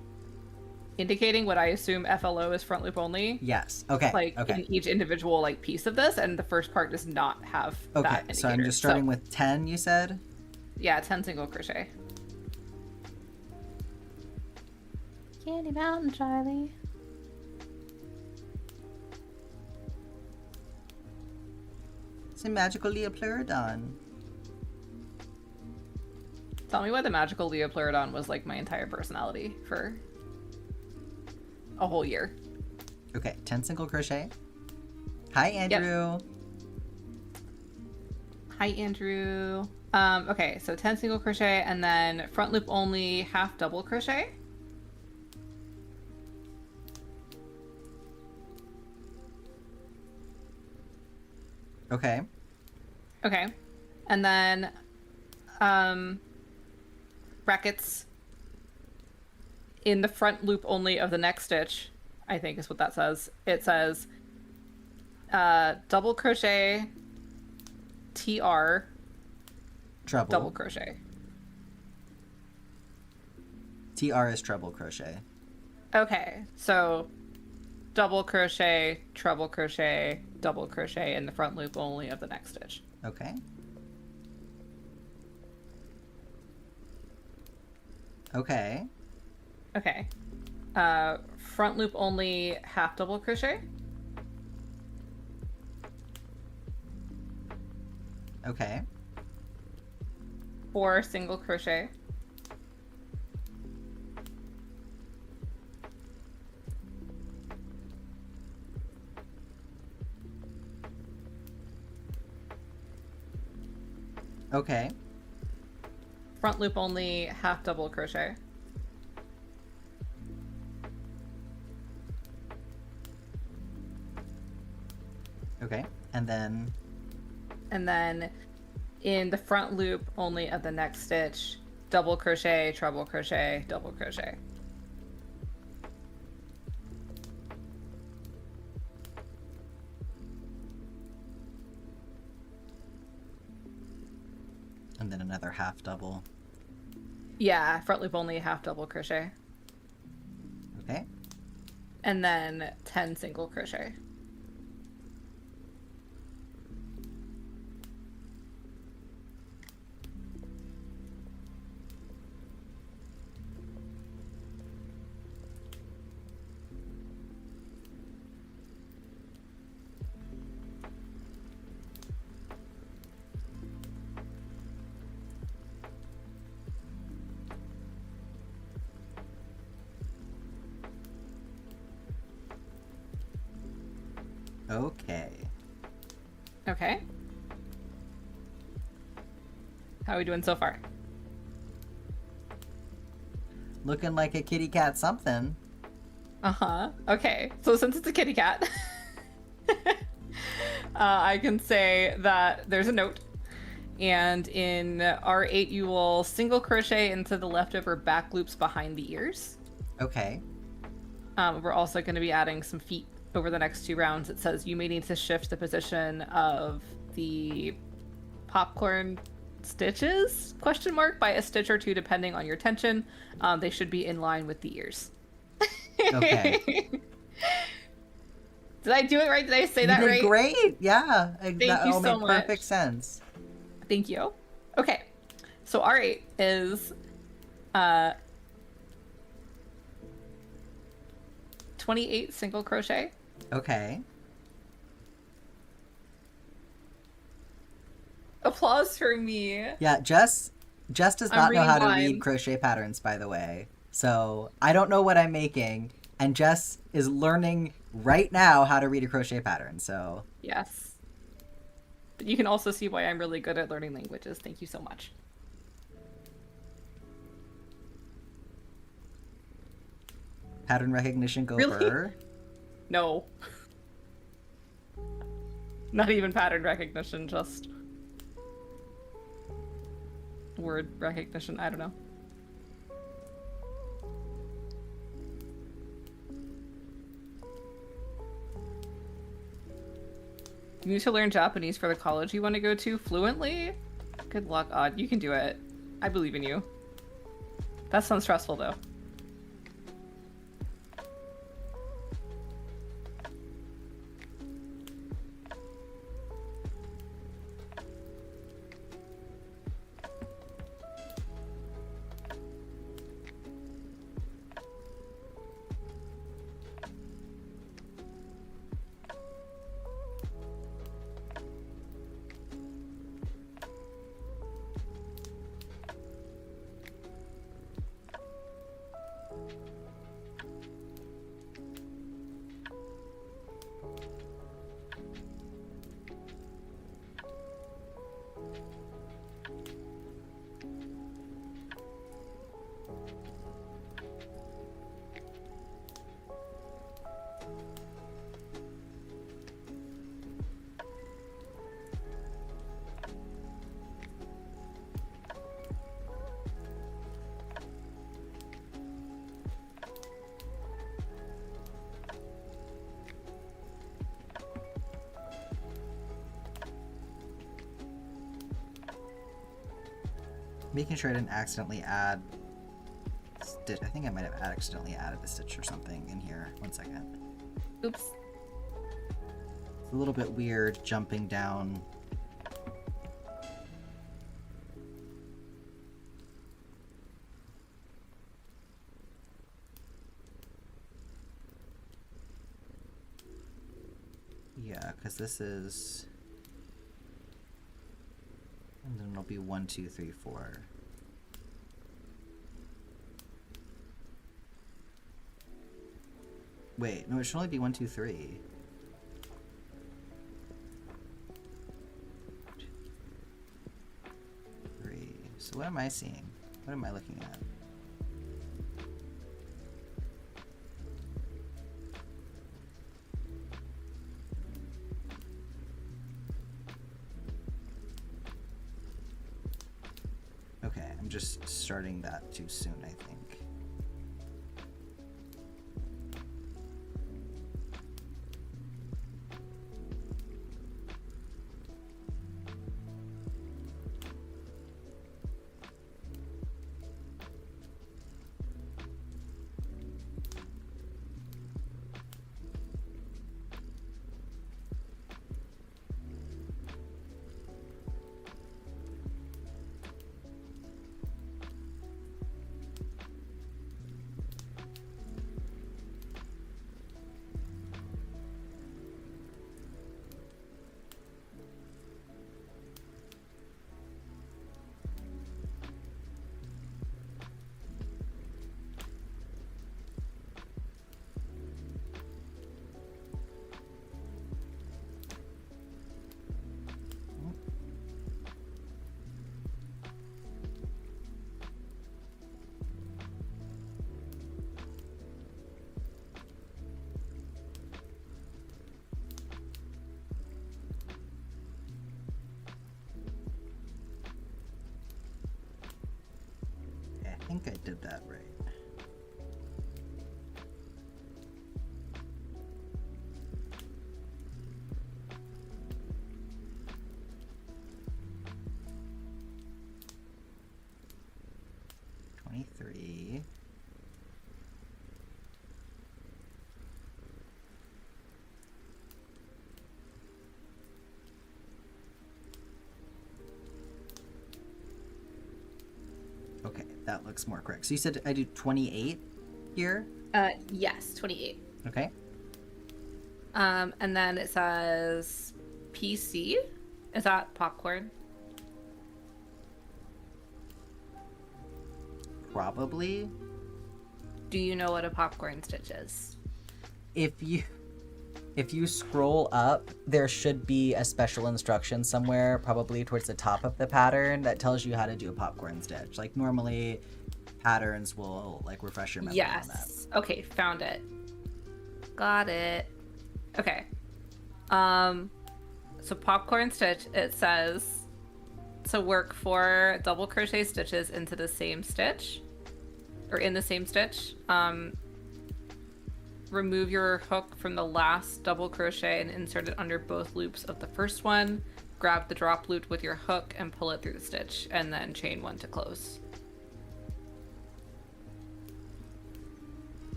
indicating what I assume FLO is front loop only. Yes. Okay. Like, okay. in each individual, like, piece of this, and the first part does not have that Okay, indicator. so I'm just starting with 10, you said? Yeah, 10 single crochet. Candy Mountain, Charlie. It's a magical Leopleurodon. Tell me why the magical Leopleurodon was like my entire personality for a whole year. Okay, 10 single crochet. Hi, Andrew. Hi, Andrew. Okay, so 10 single crochet and then front loop only, half double crochet. Okay. Okay. And then brackets in the front loop only of the next stitch, I think is what that says. It says double crochet, TR, Treble. double crochet. TR is treble crochet. Okay, so double crochet, treble crochet, double crochet in the front loop only of the next stitch. Okay. Okay. Okay. Front loop only, half double crochet. Okay. 4 single crochet. Okay. Front loop only, half double crochet. Okay. And then in the front loop only of the next stitch, double crochet, treble crochet, double crochet. and then another half double. Yeah, front loop only, half double crochet. Okay. And then 10 single crochet. Okay. Okay. How are we doing so far? Looking like a kitty cat something. Uh-huh. Okay. So since it's a kitty cat, I can say that there's a note. And in R8, you will single crochet into the leftover back loops behind the ears. Okay. We're also going to be adding some feet over the next 2 rounds. It says you may need to shift the position of the popcorn stitches, question mark, by a stitch or 2 depending on your tension. They should be in line with the ears. Okay. Did I do it right? Did I say that You did right? great. Yeah. Thank that you all so made much. perfect sense. Thank you. Okay. So R8 is 28 single crochet. Okay. Applause for me. Yeah, Jess does I'm not know how to reading read lines. crochet patterns, by the way. So I don't know what I'm making, and Jess is learning right now how to read a crochet pattern. So Yes. But you can also see why I'm really good at learning languages. Thank you so much. pattern recognition, go Really? burr. No. Not even pattern recognition, just word recognition. I don't know. You need to learn Japanese for the college you want to go to fluently? Good luck, Odd. You can do it. I believe in you. That sounds stressful, though. Making sure I didn't accidentally add stitch. I think I might have accidentally added a stitch or something in here. 1 second. Oops. It's a little bit weird jumping down. Yeah, because this is... And then it'll be 1, 2, 3, 4. Wait, no, it should only be 1, 2, 3. So what am I seeing? What am I looking at? Okay, I'm just starting that too soon, I think. I think I did that right. $23. Okay, that looks more correct. So you said I do 28 here? Yes, 28. Okay. And then it says PC. Is that popcorn? Probably. Do you know what a popcorn stitch is? If you scroll up, there should be a special instruction somewhere, probably towards the top of the pattern, that tells you how to do a popcorn stitch. Like normally patterns will like refresh your memory on that. Yes. Okay, found it. Got it. Okay. So popcorn stitch, it says to work 4 double crochet stitches into the same stitch, or in the same stitch. Remove your hook from the last double crochet and insert it under both loops of the first one. Grab the drop loop with your hook and pull it through the stitch, and then chain 1 to close.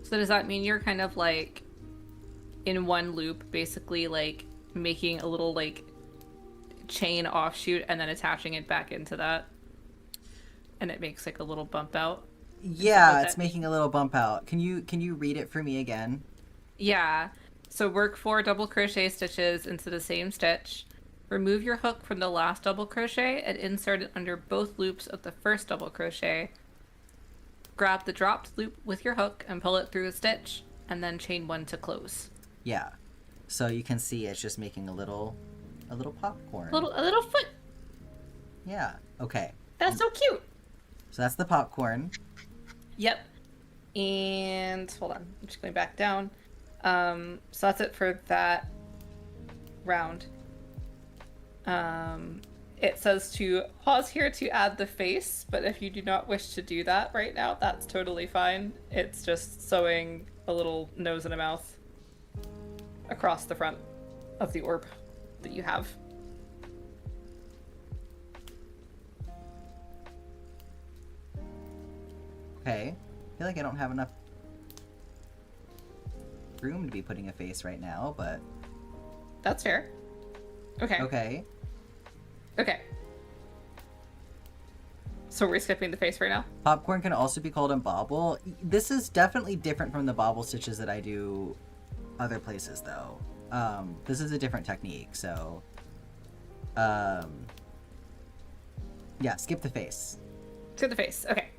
So does that mean you're kind of like in one loop, basically like making a little like chain offshoot and then attaching it back into that? and it makes like a little bump out. Yeah, what it's that making a little bump out. Can you read it for me again? Yeah. So work 4 double crochet stitches into the same stitch. Remove your hook from the last double crochet and insert it under both loops of the first double crochet. Grab the dropped loop with your hook and pull it through the stitch, and then chain 1 to close. Yeah. So you can see it's just making a little popcorn. A little foot. Yeah. Okay. That's so cute. So that's the popcorn. Yep. And hold on, I'm just going back down. So that's it for that round. It says to pause here to add the face, but if you do not wish to do that right now, that's totally fine. It's just sewing a little nose and a mouth across the front of the orb that you have. Okay. I feel like I don't have enough room to be putting a face right now, but That's fair. Okay. okay. Okay. So we're skipping the face right now? Popcorn can also be called a bobble. This is definitely different from the bobble stitches that I do other places, though. This is a different technique, so... yeah, skip the face. To the face. Okay.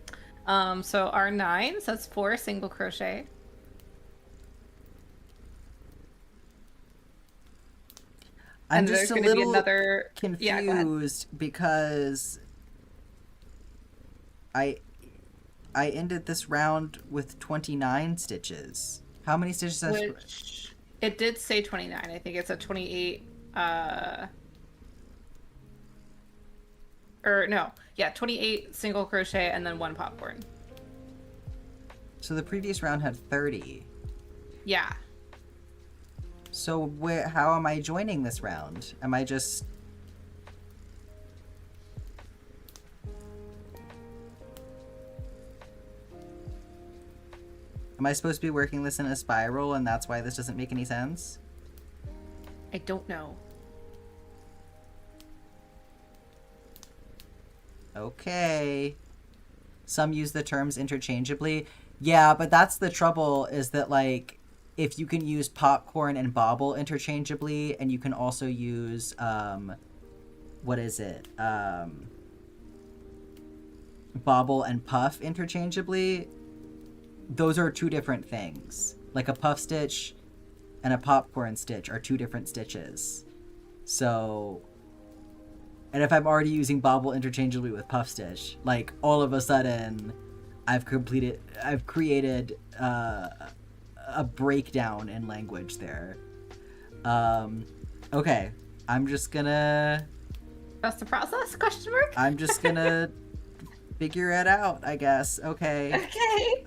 So R9, so that's 4 single crochet. I'm And just there's a going to be little another... confused Yeah, go ahead. because I ended this round with 29 stitches. How many stitches? Which it did say 29. I think it's a 28. Or no, yeah, 28 single crochet and then 1 popcorn. So the previous round had 30. Yeah. So how am I joining this round? Am I just... Am I supposed to be working this in a spiral and that's why this doesn't make any sense? I don't know. Okay. Some use the terms interchangeably. Yeah, but that's the trouble, is that, like, if you can use popcorn and bobble interchangeably, and you can also use, what is it? Bobble and puff interchangeably, those are 2 different things. Like, a puff stitch and a popcorn stitch are 2 different stitches. So... And if I'm already using bobble interchangeably with puff stitch, like, all of a sudden, I've created a breakdown in language there. Okay, I'm just gonna... That's the process? Question mark? I'm just gonna figure it out, I guess. Okay. Okay.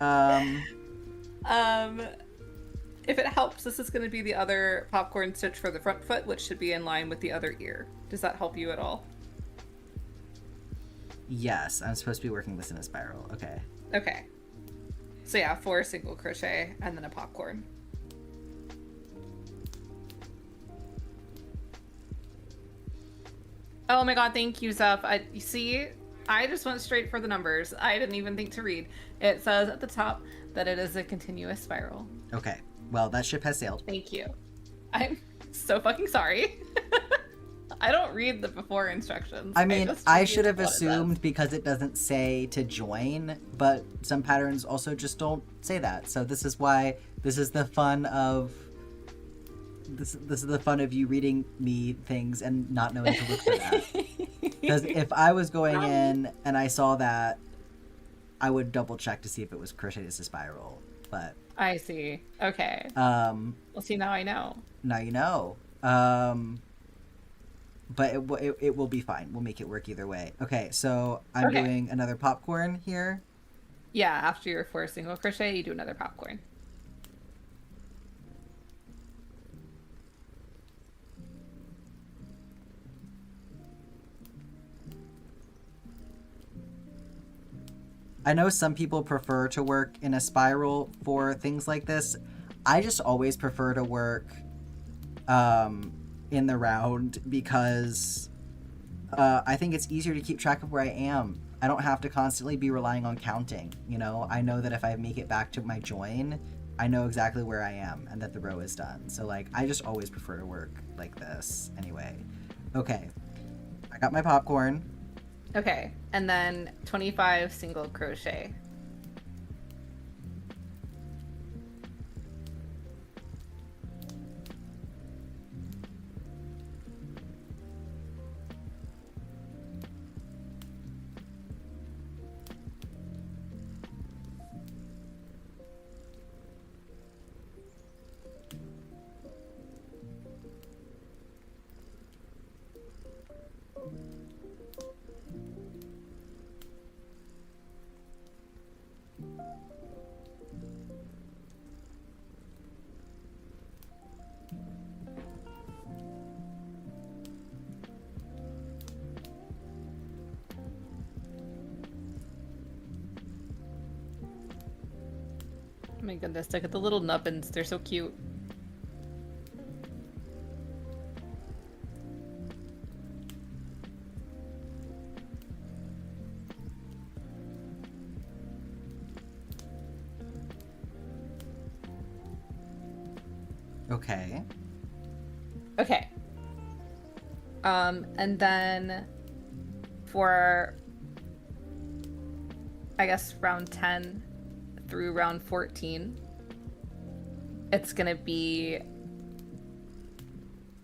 If it helps, this is going to be the other popcorn stitch for the front foot, which should be in line with the other ear. Does that help you at all? Yes, I'm supposed to be working this in a spiral. Okay. Okay. So yeah, 4 single crochet and then a popcorn. Oh my god, thank you, Zeph. You see, I just went straight for the numbers. I didn't even think to read. It says at the top that it is a continuous spiral. Okay. Well, that ship has sailed. Thank you. I'm so fucking sorry. I don't read the before instructions. I mean, just I read should have what it says. assumed because it doesn't say to join, but some patterns also just don't say that. So this is why this is the fun of this is the fun of you reading me things and not knowing to look for that. Because if I was going in and I saw that, I would double check to see if it was crocheted as a spiral. But I see. Okay. well, see, now I know. now you know. But it will be fine. We'll make it work either way. Okay, so I'm Okay. doing another popcorn here. Yeah, after your 4 single crochet, you do another popcorn. I know some people prefer to work in a spiral for things like this. I just always prefer to work in the round because I think it's easier to keep track of where I am. I don't have to constantly be relying on counting, you know? I know that if I make it back to my join, I know exactly where I am and that the row is done. So, like, I just always prefer to work like this anyway. Okay. I got my popcorn. Okay, and then 25 single crochet. Oh my goodness, look at the little nubbins. They're so cute. Okay. Okay. And then for, I guess, round 10 through round 14, it's gonna be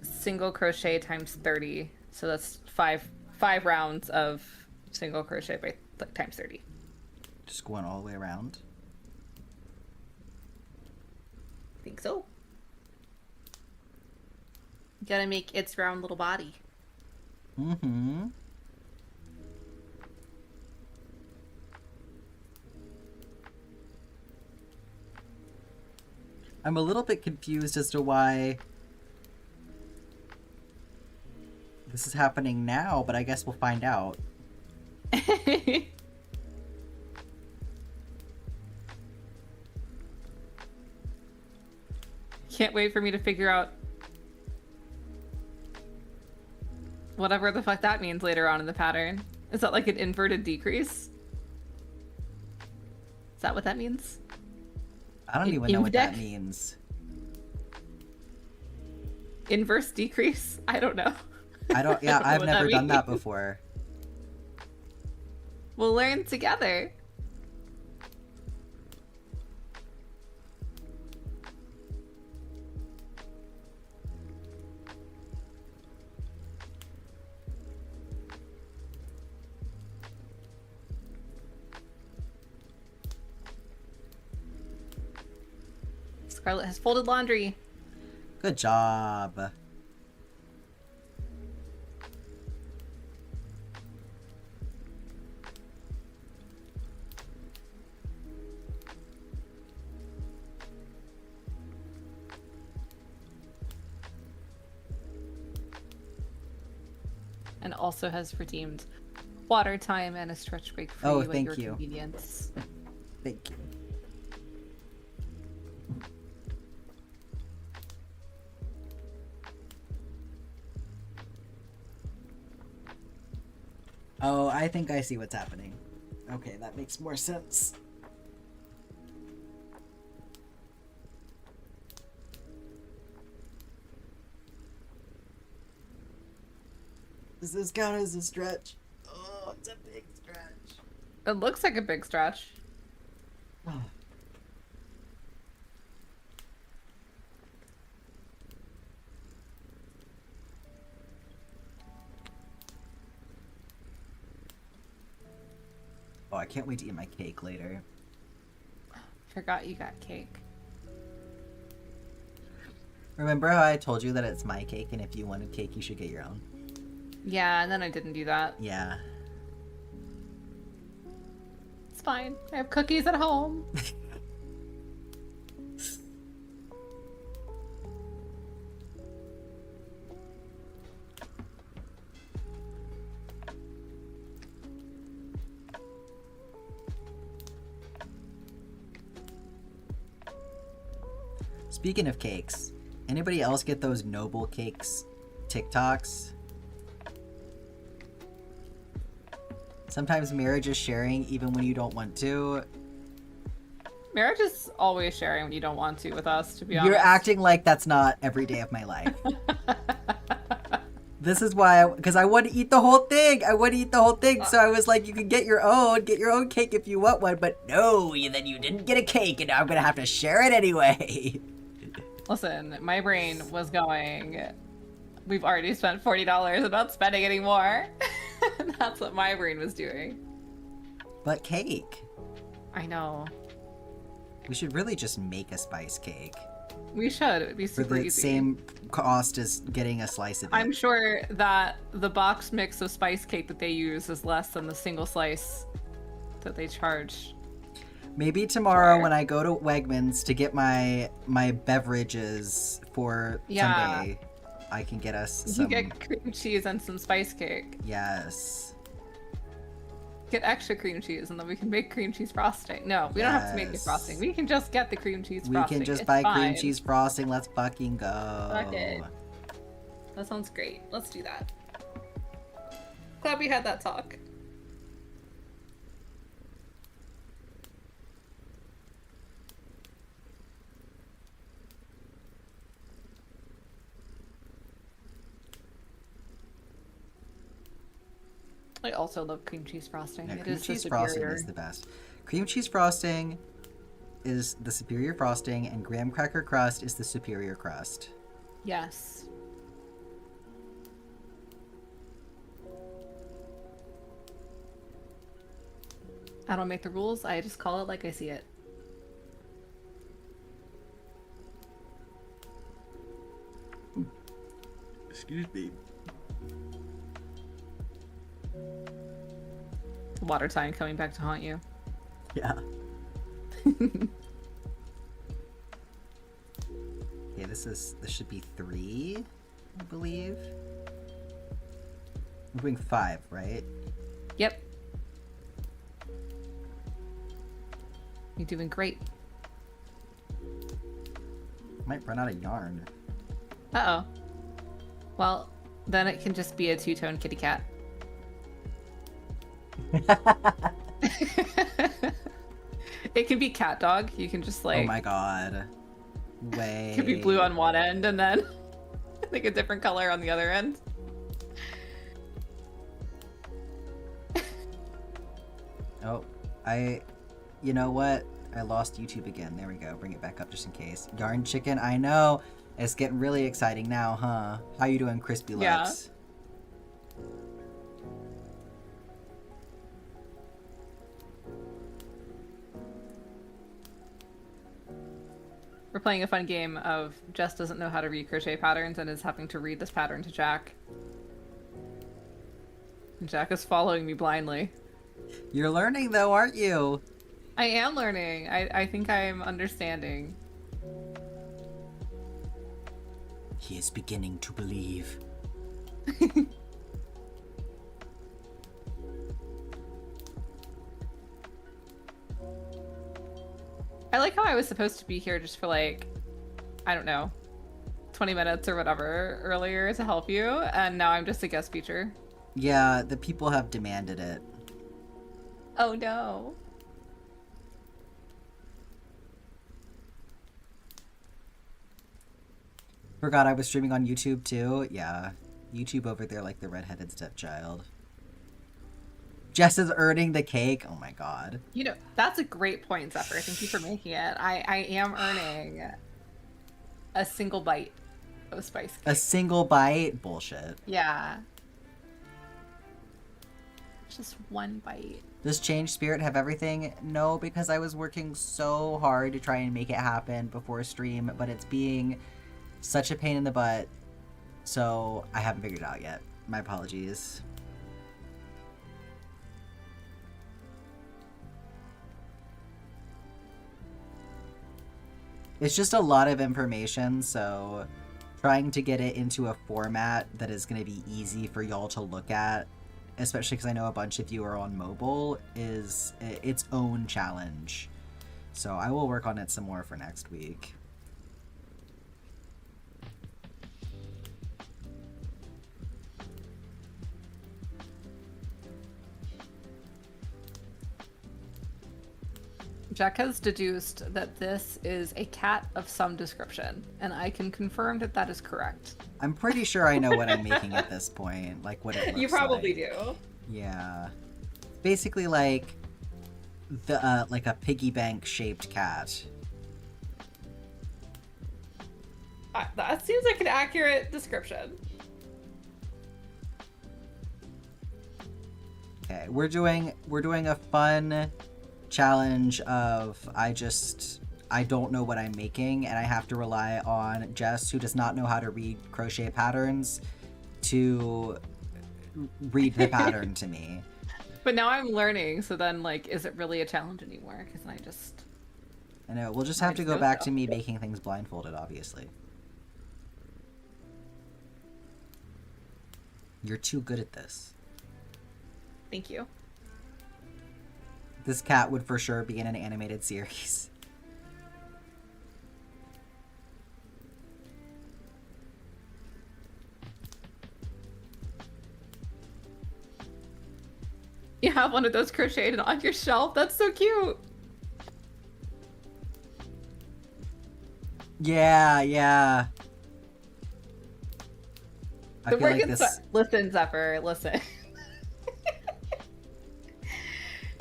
single crochet times 30. So that's five rounds of single crochet by times 30. Just going all the way around. I think so. Gotta make its round little body. Mm-hmm. I'm a little bit confused as to why this is happening now, but I guess we'll find out. Can't wait for me to figure out whatever the fuck that means later on in the pattern. Is that like an inverted decrease? Is that what that means? I don't even know what that means. Inverse decrease? I don't know. Yeah, I've what never that done that means. before. We'll learn together. Scarlett has folded laundry. Good job. And also has redeemed water time and a stretch break for Oh, you at thank your you. convenience. Thank you. Oh, I think I see what's happening. Okay, that makes more sense. Does this count as a stretch? Oh, it's a big stretch. It looks like a big stretch. Oh. Oh, I can't wait to eat my cake later. Forgot you got cake. Remember how I told you that it's my cake and if you wanted cake, you should get your own? Yeah, and then I didn't do that. Yeah. It's fine. I have cookies at home. Speaking of cakes, anybody else get those Noble Cakes TikToks? Sometimes marriage is sharing even when you don't want to. Marriage is always sharing when you don't want to with us, to be honest. You're acting like that's not every day of my life. This is why, because I want to eat the whole thing. I want to eat the whole thing. So I was like, you can get your own cake if you want one. But no, then you didn't get a cake, and now I'm gonna have to share it anyway. Listen, my brain was going, we've already spent $40, about spending any more. That's what my brain was doing. But cake. I know. We should really just make a spice cake. We should. It would be For super the easy. same cost as getting a slice of it. I'm sure that the box mix of spice cake that they use is less than the single slice that they charge. Maybe tomorrow when I go to Wegmans to get my beverages for Sunday, I can get us some... You get cream cheese and some spice cake. Yes. Get extra cream cheese and then we can make cream cheese frosting. No, we don't have to make the frosting. We can just get the cream cheese frosting. We can just It's buy fine. cream cheese frosting. Let's fucking go. Fuck it. That sounds great. Let's do that. Glad we had that talk. I also love cream cheese frosting. Yeah, It cream is cheese the frosting superior. is the best. Cream cheese frosting is the superior frosting, and graham cracker crust is the superior crust. Yes. I don't make the rules. I just call it like I see it. Excuse me. Water time coming back to haunt you. Yeah. Okay, this should be 3, I believe. We're doing 5, right? Yep. You're doing great. Might run out of yarn. Uh-oh. Well, then it can just be a two-tone kitty cat. It can be cat dog. You can just like... Oh my god. Way. It could be blue on one end and then like a different color on the other end. Oh, you know what? I lost YouTube again. There we go. Bring it back up just in case. Yarn chicken, I know. It's getting really exciting now, huh? How you doing, Crispy Lux? Yeah. We're playing a fun game of Jess doesn't know how to read crochet patterns and is having to read this pattern to Jack. And Jack is following me blindly. You're learning though, aren't you? I am learning. I think I'm understanding. He is beginning to believe. I like how I was supposed to be here just for like, I don't know, 20 minutes or whatever earlier to help you, and now I'm just a guest feature. Yeah, the people have demanded it. Oh no. Forgot I was streaming on YouTube too. Yeah, YouTube over there like the redheaded stepchild. Jess is earning the cake. Oh my god. You know, that's a great point, Zephyr. Thank you for making it. I am earning a single bite of spice cake. A single bite? Bullshit. Yeah. Just one bite. Does Change Spirit have everything? No, because I was working so hard to try and make it happen before stream, but it's being such a pain in the butt, so I haven't figured it out yet. My apologies. It's just a lot of information, so trying to get it into a format that is going to be easy for y'all to look at, especially because I know a bunch of you are on mobile, is its own challenge. So I will work on it some more for next week. Jack has deduced that this is a cat of some description, and I can confirm that that is correct. I'm pretty sure I know what I'm making at this point, like what it looks You probably like. do. Yeah. Basically like the like a piggy bank shaped cat. That seems like an accurate description. Okay, we're doing a fun challenge of I don't know what I'm making, and I have to rely on Jess, who does not know how to read crochet patterns, to read the pattern to me. But now I'm learning, so then, like, is it really a challenge anymore? Because I know, we'll just have to go back to me making things blindfolded, obviously. You're too good at this. Thank you. This cat would for sure be in an animated series. You have one of those crocheted on your shelf? That's so cute! Yeah. I feel like this... Listen, Zephyr, listen.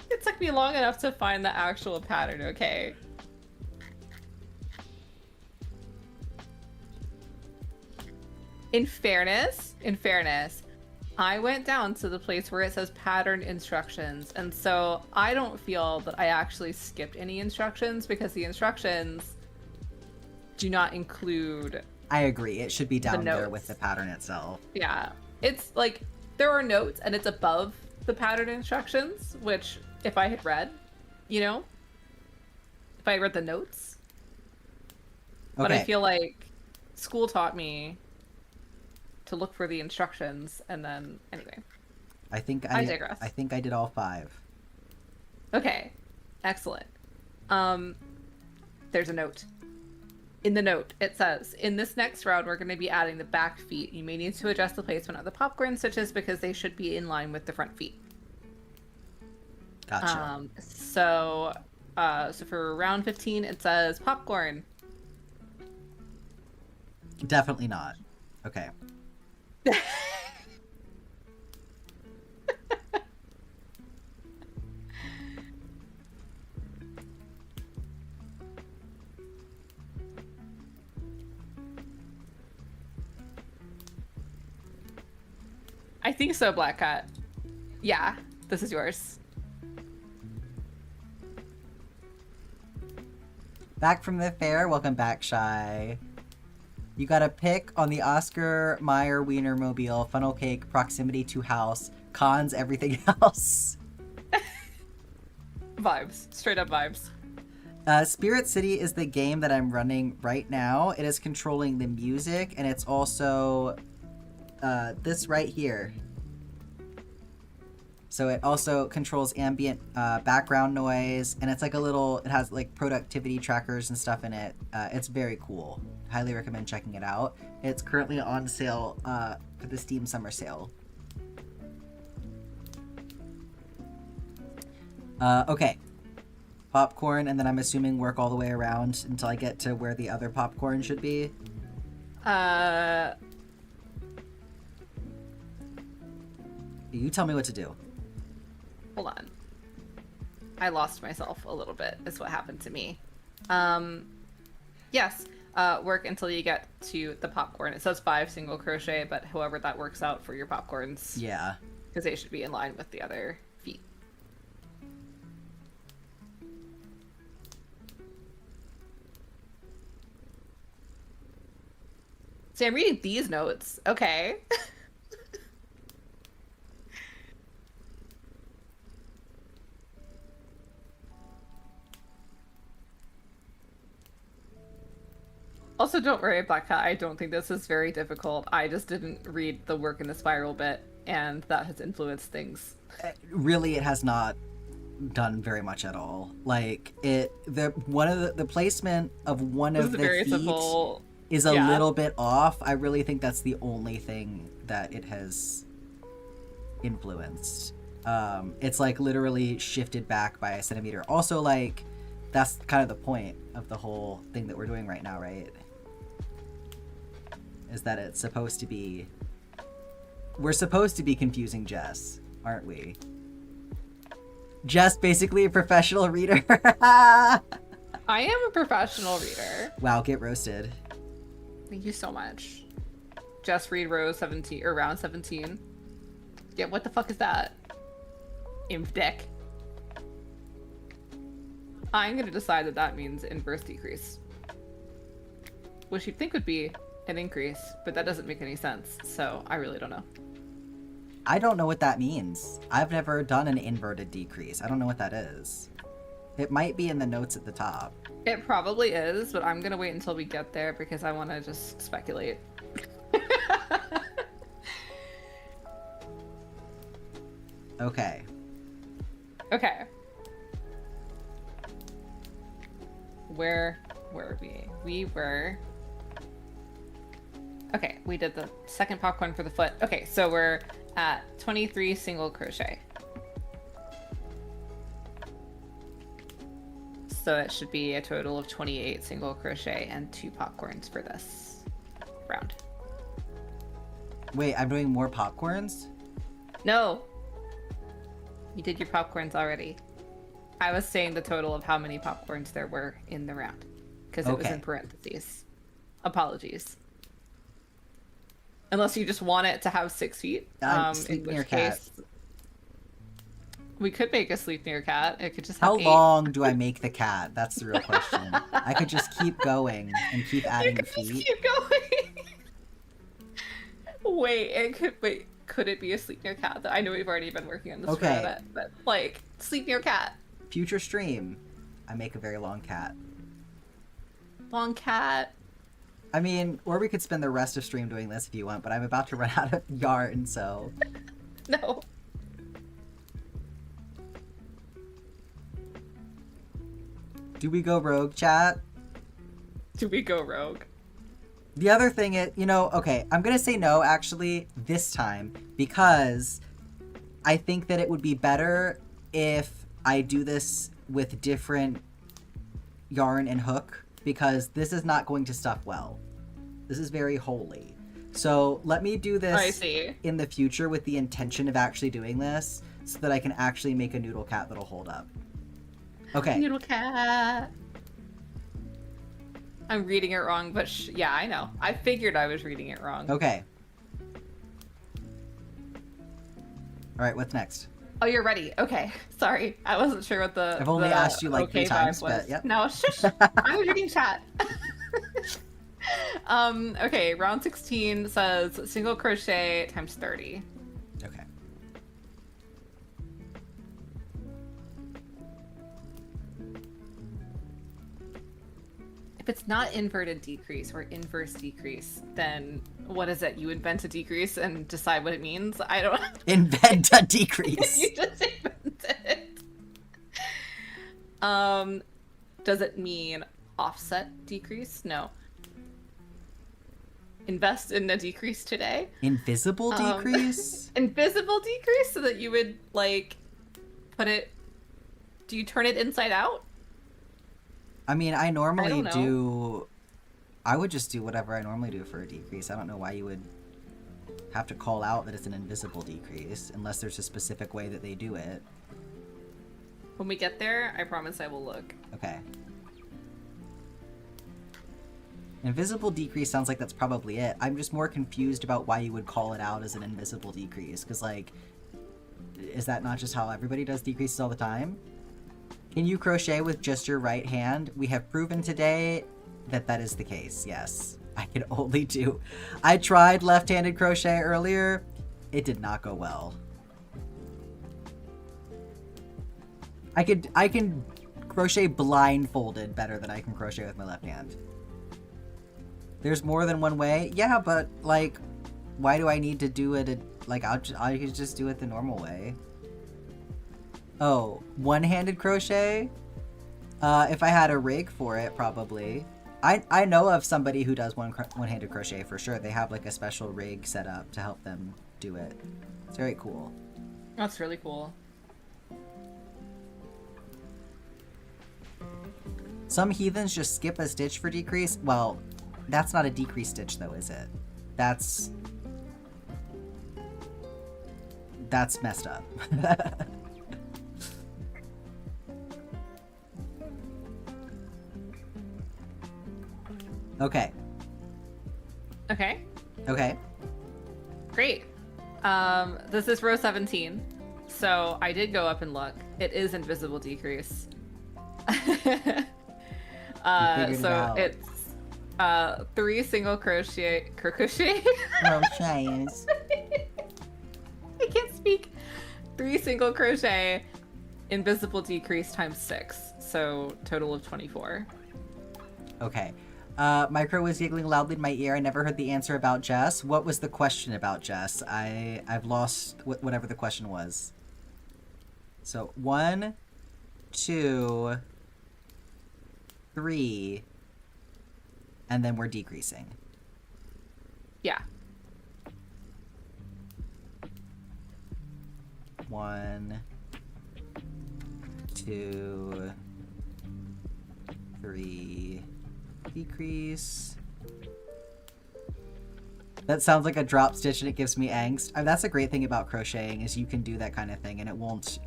It took me long enough to find the actual pattern, okay? In fairness, I went down to the place where it says pattern instructions, and so I don't feel that I actually skipped any instructions because the instructions do not include... I agree. It should be down there with the pattern itself. Yeah. It's like, there are notes and it's above the pattern instructions, which if I had read, you know, if I had read the notes. Okay. But I feel like school taught me to look for the instructions, and then, anyway. I digress. I think I did all 5. Okay. Excellent. There's a note. In the note, it says, in this next round, we're going to be adding the back feet. You may need to adjust the placement of the popcorn stitches because they should be in line with the front feet. Gotcha. So for round 15, it says popcorn. Definitely not. Okay. I think so, Black Cat. Yeah, this is yours. Back from the fair. Welcome back, Shy. You got a pick on the Oscar Mayer Wienermobile, funnel cake, proximity to house, cons, everything else. Vibes. Straight up vibes. Spirit City is the game that I'm running right now. It is controlling the music, and it's also this right here. So it also controls ambient background noise, and it's like it has like productivity trackers and stuff in it. It's very cool. Highly recommend checking it out. It's currently on sale for the Steam Summer Sale. Okay. Popcorn, and then I'm assuming work all the way around until I get to where the other popcorn should be. You tell me what to do. Hold on. I lost myself a little bit, is what happened to me. Yes. Work until you get to the popcorn. It says 5 single crochet, but however that works out for your popcorns. Yeah. Because they should be in line with the other feet. See, I'm reading these notes. Okay. Also, don't worry, Black Cat. I don't think this is very difficult. I just didn't read the work in the spiral bit, and that has influenced things. Really, it has not done very much at all. Like the placement of one of the feet simple... is a little bit off. I really think that's the only thing that it has influenced. It's like literally shifted back by a centimeter. Also, like That's kind of the point of the whole thing that we're doing right now, right? Is that it's supposed to be... We're supposed to be confusing Jess, aren't we? Jess, basically a professional reader. I am a professional reader. Wow, get roasted. Thank you so much. Just read row 17 or round 17. Yeah, what the fuck is that? Imp deck. I'm gonna decide that that means inverse decrease. Which you'd think would be an increase, but that doesn't make any sense, so I really don't know. I don't know what that means. I've never done an inverted decrease. I don't know what that is. It might be in the notes at the top. It probably is, but I'm gonna wait until we get there because I want to just speculate. Okay. Okay. Where were we? We were... Okay, we did the second popcorn for the foot. Okay, so we're at 23 single crochet. So it should be a total of 28 single crochet and 2 popcorns for this round. Wait, I'm doing more popcorns? No! You did your popcorns already. I was saying the total of how many popcorns there were in the round. Because it was Okay. in parentheses. Apologies. Unless you just want it to have 6 feet. Sleep in near which cat. case... We could make a sleep near cat. It could just have How 8. long do I make the cat? That's the real question. I could just keep going and keep adding You could just feet. keep going. Wait, could it be a sleep near cat? I know we've already been working on this for a Okay. bit, but like sleep near cat. Future stream, I make a very long cat. Long cat. I mean, or we could spend the rest of stream doing this if you want, but I'm about to run out of yarn, so... No. Do we go rogue, chat? Do we go rogue? The other thing is, okay, I'm gonna say no, actually, this time, because I think that it would be better if I do this with different yarn and hook, because this is not going to stuff well. This is very holy. So let me do this I see. in the future with the intention of actually doing this, so that I can actually make a noodle cat that'll hold up. Okay. Noodle cat. I'm reading it wrong, but yeah, I know. I figured I was reading it wrong. Okay. Alright, what's next? Oh, you're ready. Okay. Sorry. I wasn't sure what the I've only the asked you, like, okay 3 times, vibe was. but yep. No, shush. I was reading chat. Okay, round 16 says single crochet times 30. Okay. If it's not inverted decrease or inverse decrease, then what is it? You invent a decrease and decide what it means? I don't Invent a decrease. You just invent it. Does it mean offset decrease? No. Invest in a decrease today? Invisible decrease? Invisible decrease so that you would like put it... Do you turn it inside out? I mean, I normally don't know. do... I would just do whatever I normally do for a decrease. I don't know why you would have to call out that it's an invisible decrease, unless there's a specific way that they do it. When we get there, I promise I will look. Okay. Invisible decrease sounds like that's probably it. I'm just more confused about why you would call it out as an invisible decrease, because, like, is that not just how everybody does decreases all the time? Can you crochet with just your right hand? We have proven today that that is the case, yes. I can only do... I tried left-handed crochet earlier. It did not go well. I can crochet blindfolded better than I can crochet with my left hand. There's more than one way? Yeah, but, like, why do I need to do it, like, I could just do it the normal way. Oh, one-handed crochet? If I had a rig for it, probably. I know of somebody who does one-handed crochet for sure. They have, like, a special rig set up to help them do it. It's very cool. That's really cool. Some heathens just skip a stitch for decrease. Well, that's not a decrease stitch though, is it? That's messed up. Okay. Okay. Okay. Great. This is row 17. So I did go up and look. It is invisible decrease. figured it out. It's 3 single crochet. Crochets. I can't speak. 3 single crochet, invisible decrease times 6. So total of 24. Okay. Micro was giggling loudly in my ear. I never heard the answer about Jess. What was the question about Jess? I've lost whatever the question was. So 1, 2, 3, and then we're decreasing. Yeah. 1, 2, 3, decrease. That sounds like a drop stitch and it gives me angst. That's a great thing about crocheting is you can do that kind of thing and it won't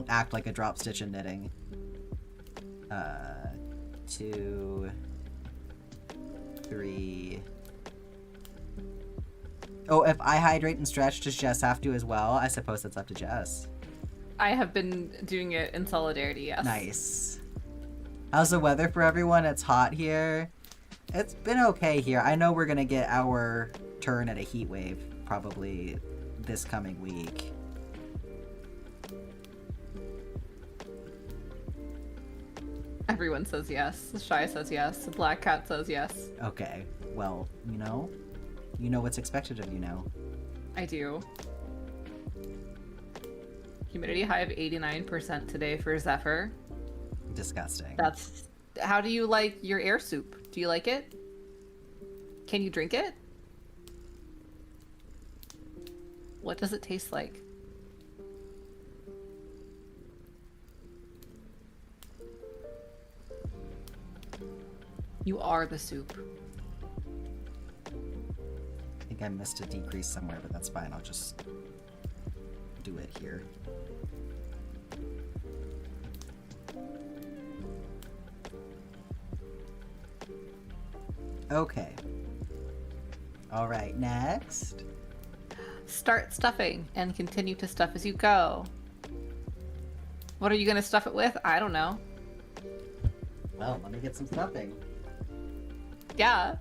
act like a drop stitch in knitting. 2, 3. Oh, if I hydrate and stretch, does Jess have to as well? I suppose that's up to Jess. I have been doing it in solidarity, yes. Nice. How's the weather for everyone? It's hot here. It's been okay here. I know we're gonna get our turn at a heat wave probably this coming week. Everyone says yes. Shy says yes. Black Cat says yes. Okay. Well, you know what's expected of you now. I do. Humidity high of 89% today for Zephyr. Disgusting. That's... How do you like your air soup? Do you like it? Can you drink it? What does it taste like? You are the soup. I think I missed a decrease somewhere, but that's fine. I'll just do it here. Okay. All right, next. Start stuffing and continue to stuff as you go. What are you gonna stuff it with? I don't know. Well, let me get some stuffing. Yeah.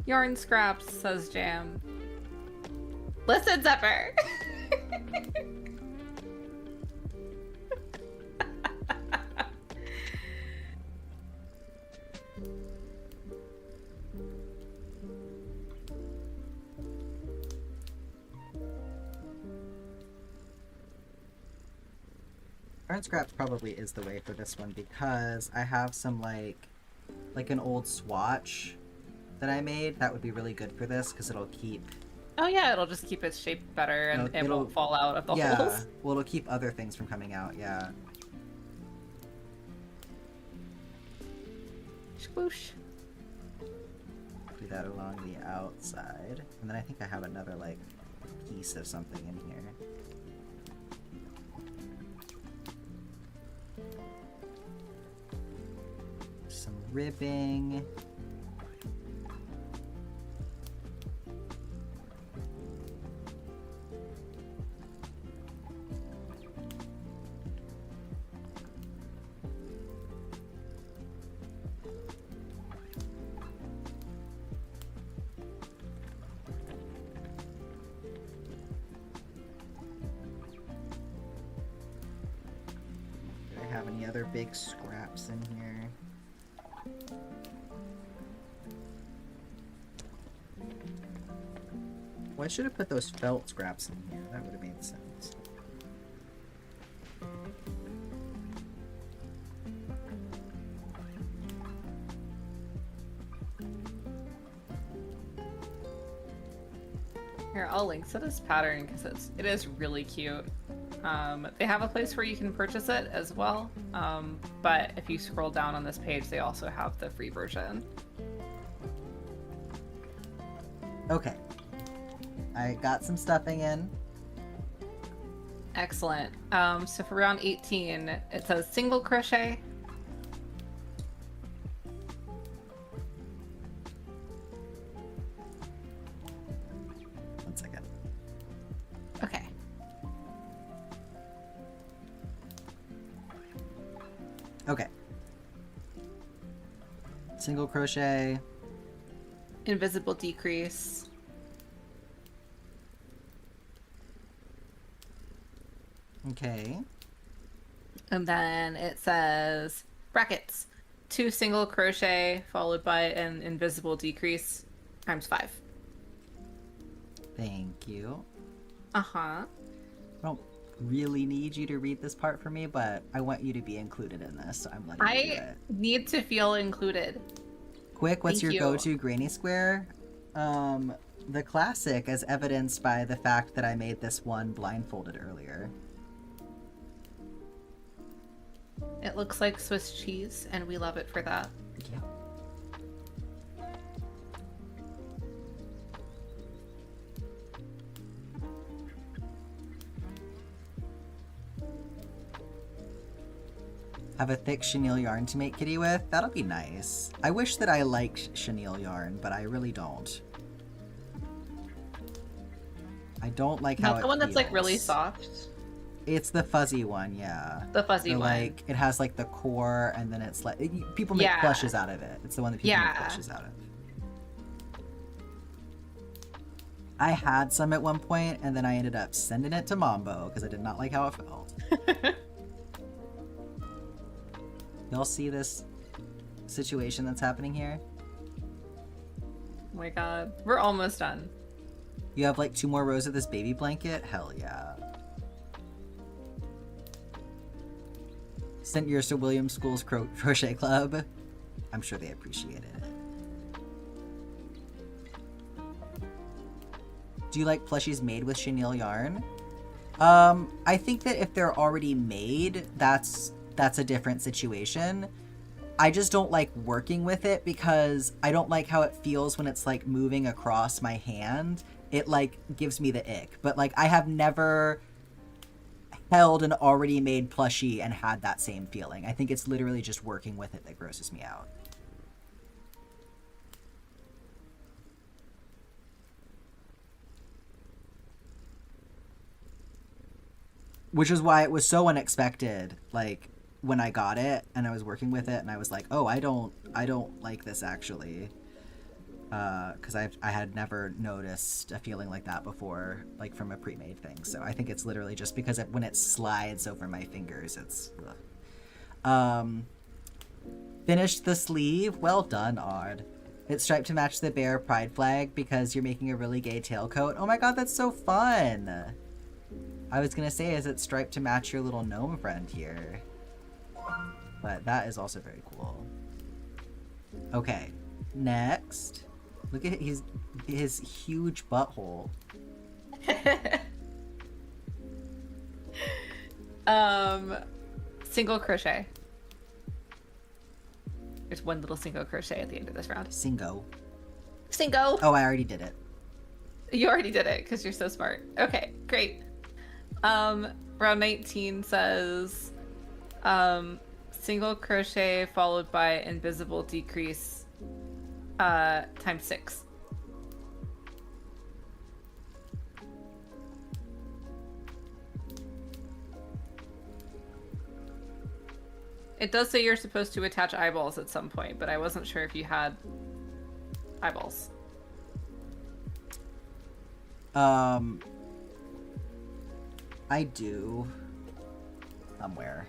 Yarn scraps, says Jam. Listen, Zephyr! Yarn scraps probably is the way for this one because I have some like an old swatch that I made that would be really good for this because it'll keep. Oh yeah, it'll just keep its shape better and it won't fall out of the holes. Well, it'll keep other things from coming out, yeah. Swoosh. Do that along the outside. And then I think I have another, like, piece of something in here. Some ribbing. Other big scraps in here. Well, I should have put those felt scraps in here. That would have made sense. Here, I'll link to this pattern because it is really cute. They have a place where you can purchase it as well, but if you scroll down on this page, they also have the free version. Okay. I got some stuffing in. Excellent. So for round 18, it says single crochet. One second. Okay. Okay. Single crochet. Invisible decrease. Okay. And then it says brackets. 2 single crochet followed by an invisible decrease times 5. Thank you. Uh-huh. I don't really need you to read this part for me, but I want you to be included in this, so I'm letting you do I it. need to feel included. Quick, what's Thank your you. go-to granny square? The classic, as evidenced by the fact that I made this one blindfolded earlier. It looks like Swiss cheese, and we love it for that. Yeah. Have a thick chenille yarn to make kitty with? That'll be nice. I wish that I liked chenille yarn, but I really don't. I don't like how Not it the one that's like really feels. soft. It's the fuzzy one, yeah. The fuzzy So, one. like, it has like the core, and then it's like people make Yeah. plushes out of it. It's the one that people make Yeah. plushes out of. I had some at one point, and then I ended up sending it to Mambo because I did not like how it felt. Y'all see this situation that's happening here? Oh my god. We're almost done. You have like 2 more rows of this baby blanket? Hell yeah. Sent yours to William School's Crochet Club. I'm sure they appreciated it. Do you like plushies made with chenille yarn? I think that if they're already made, that's a different situation. I just don't like working with it because I don't like how it feels when it's like moving across my hand. It like gives me the ick. But like I have never held an already made plushie and had that same feeling. I think it's literally just working with it that grosses me out. Which is why it was so unexpected, like, when I got it and I was working with it and I was like, oh, I don't like this actually. Because I had never noticed a feeling like that before, like from a pre-made thing. So I think it's literally just because when it slides over my fingers, it's... Ugh. Finished the sleeve? Well done, Ard. It's striped to match the bear pride flag because you're making a really gay tailcoat. Oh my god, that's so fun! I was gonna say, is it striped to match your little gnome friend here? But that is also very cool. Okay, next. Look at his huge butthole. Single crochet. There's one little single crochet at the end of this round. Singo. Single! Oh, I already did it. You already did it because you're so smart. Okay, great. Round 19 says single crochet followed by invisible decrease times 6. It does say you're supposed to attach eyeballs at some point, but I wasn't sure if you had eyeballs. I do. Somewhere.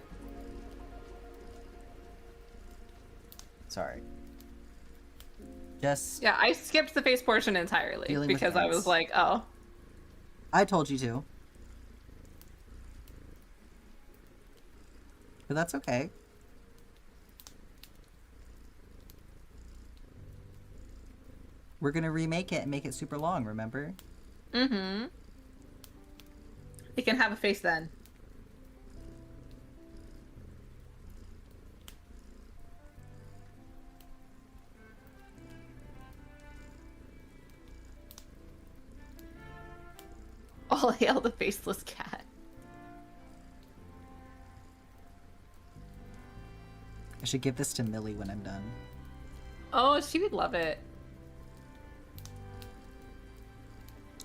Sorry. Just... Yeah, I skipped the face portion entirely Dealing with because I ants. was like, oh. I told you to. But that's okay. We're gonna remake it and make it super long, remember? Mm-hmm. It can have a face then. All hail the faceless cat. I should give this to Millie when I'm done. Oh, she would love it.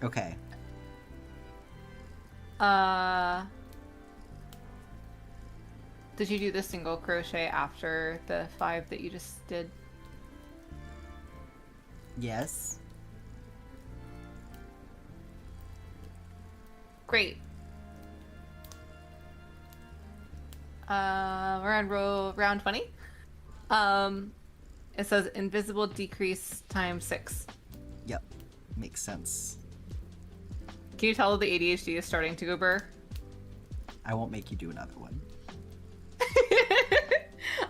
Okay. Did you do the single crochet after the 5 that you just did? Yes. Great. We're on round 20. It says invisible decrease times 6. Yep. Makes sense. Can you tell the ADHD is starting to go burr? I won't make you do another one.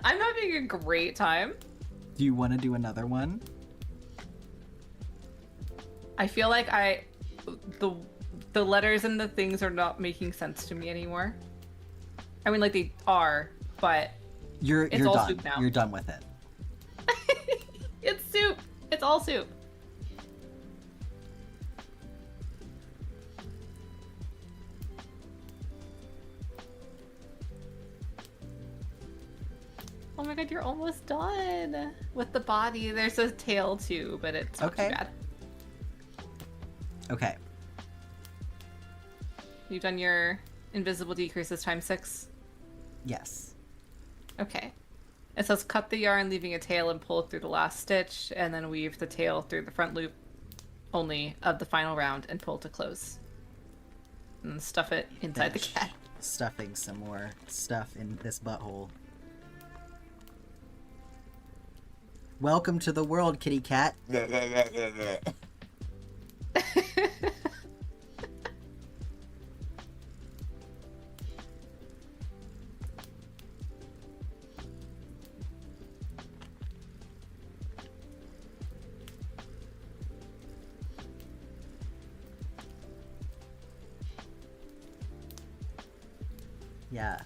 I'm having a great time. Do you want to do another one? I feel like the letters and the things are not making sense to me anymore. I mean, like they are, but You're all done. soup now. You're done with it. It's soup. It's all soup. Oh my god, you're almost done with the body. There's a tail too, but it's not Okay. too bad. Okay. You've done your invisible decreases times 6. Yes. Okay. It says cut the yarn, leaving a tail and pull through the last stitch, and then weave the tail through the front loop only of the final round and pull to close. And stuff it inside the Finish cat. stuffing some more stuff in this butthole. Welcome to the world, kitty cat. Yeah.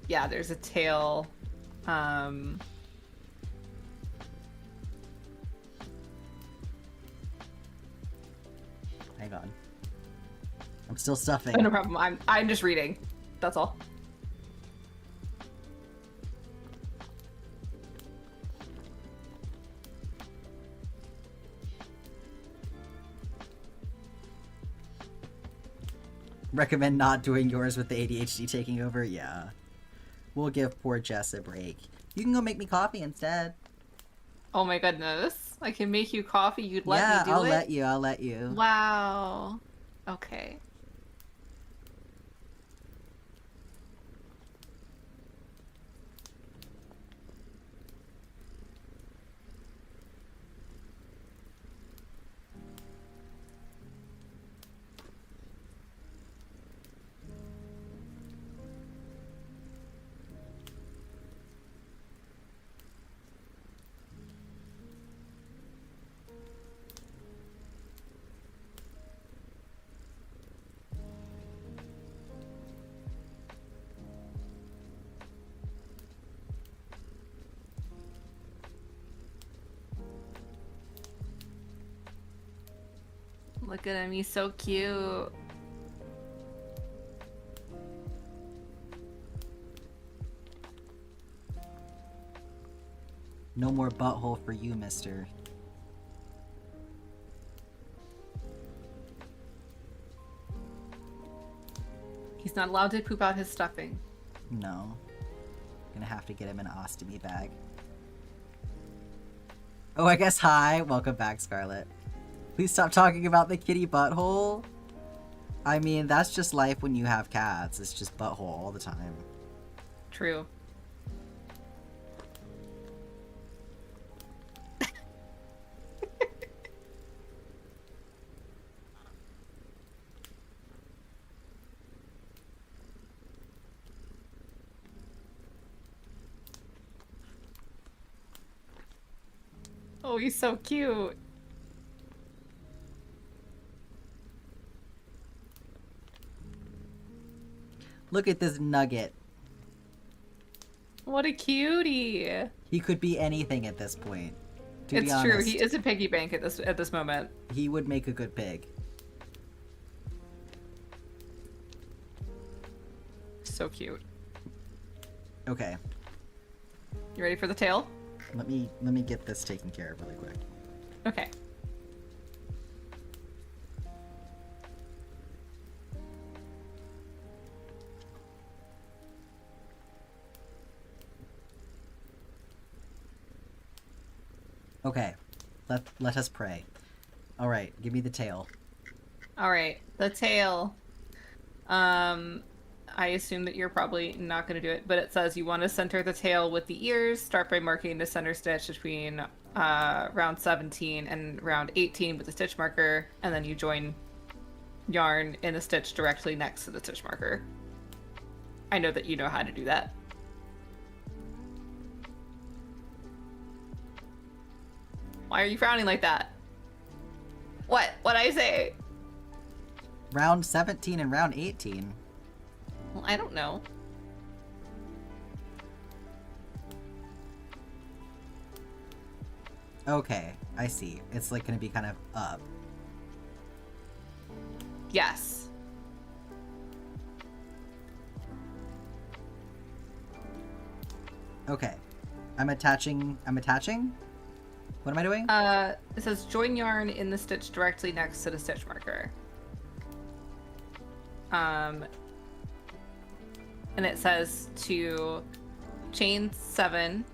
Yeah, there's a tail. Hang on. I'm still stuffing. No problem. I'm just reading. That's all. Recommend not doing yours with the ADHD taking over? Yeah. We'll give poor Jess a break. You can go make me coffee instead. Oh my goodness. I can make you coffee. You'd let Yeah, me do I'll it? let you. I'll let you. Wow. Okay. Look at him. He's so cute. No more butthole for you, mister. He's not allowed to poop out his stuffing. No. Gonna have to get him an ostomy bag. Oh, I guess hi. Welcome back, Scarlet. Please stop talking about the kitty butthole. I mean, that's just life when you have cats. It's just butthole all the time. True. Oh, he's so cute. Look at this nugget. What a cutie. He could be anything at this point. To be It's honest, true. He is a piggy bank at this moment. he would make a good pig. So cute. Okay, You ready for the tail? let me get this taken care of really quick. Okay. Okay, let us pray. All right, give me the tail. All right. The tail. I assume that you're probably not going to do it, but it says you want to center the tail with the ears. Start by marking the center stitch between round 17 and round 18 with the stitch marker, and then you join yarn in a stitch directly next to the stitch marker. I know that you know how to do that. Why are you frowning like that? What'd I say? Round 17 and round 18. Well, I don't know. Okay, I see. It's like gonna be kind of up. Yes. Okay. I'm attaching. What am I doing? It says join yarn in the stitch directly next to the stitch marker. And it says to chain 7.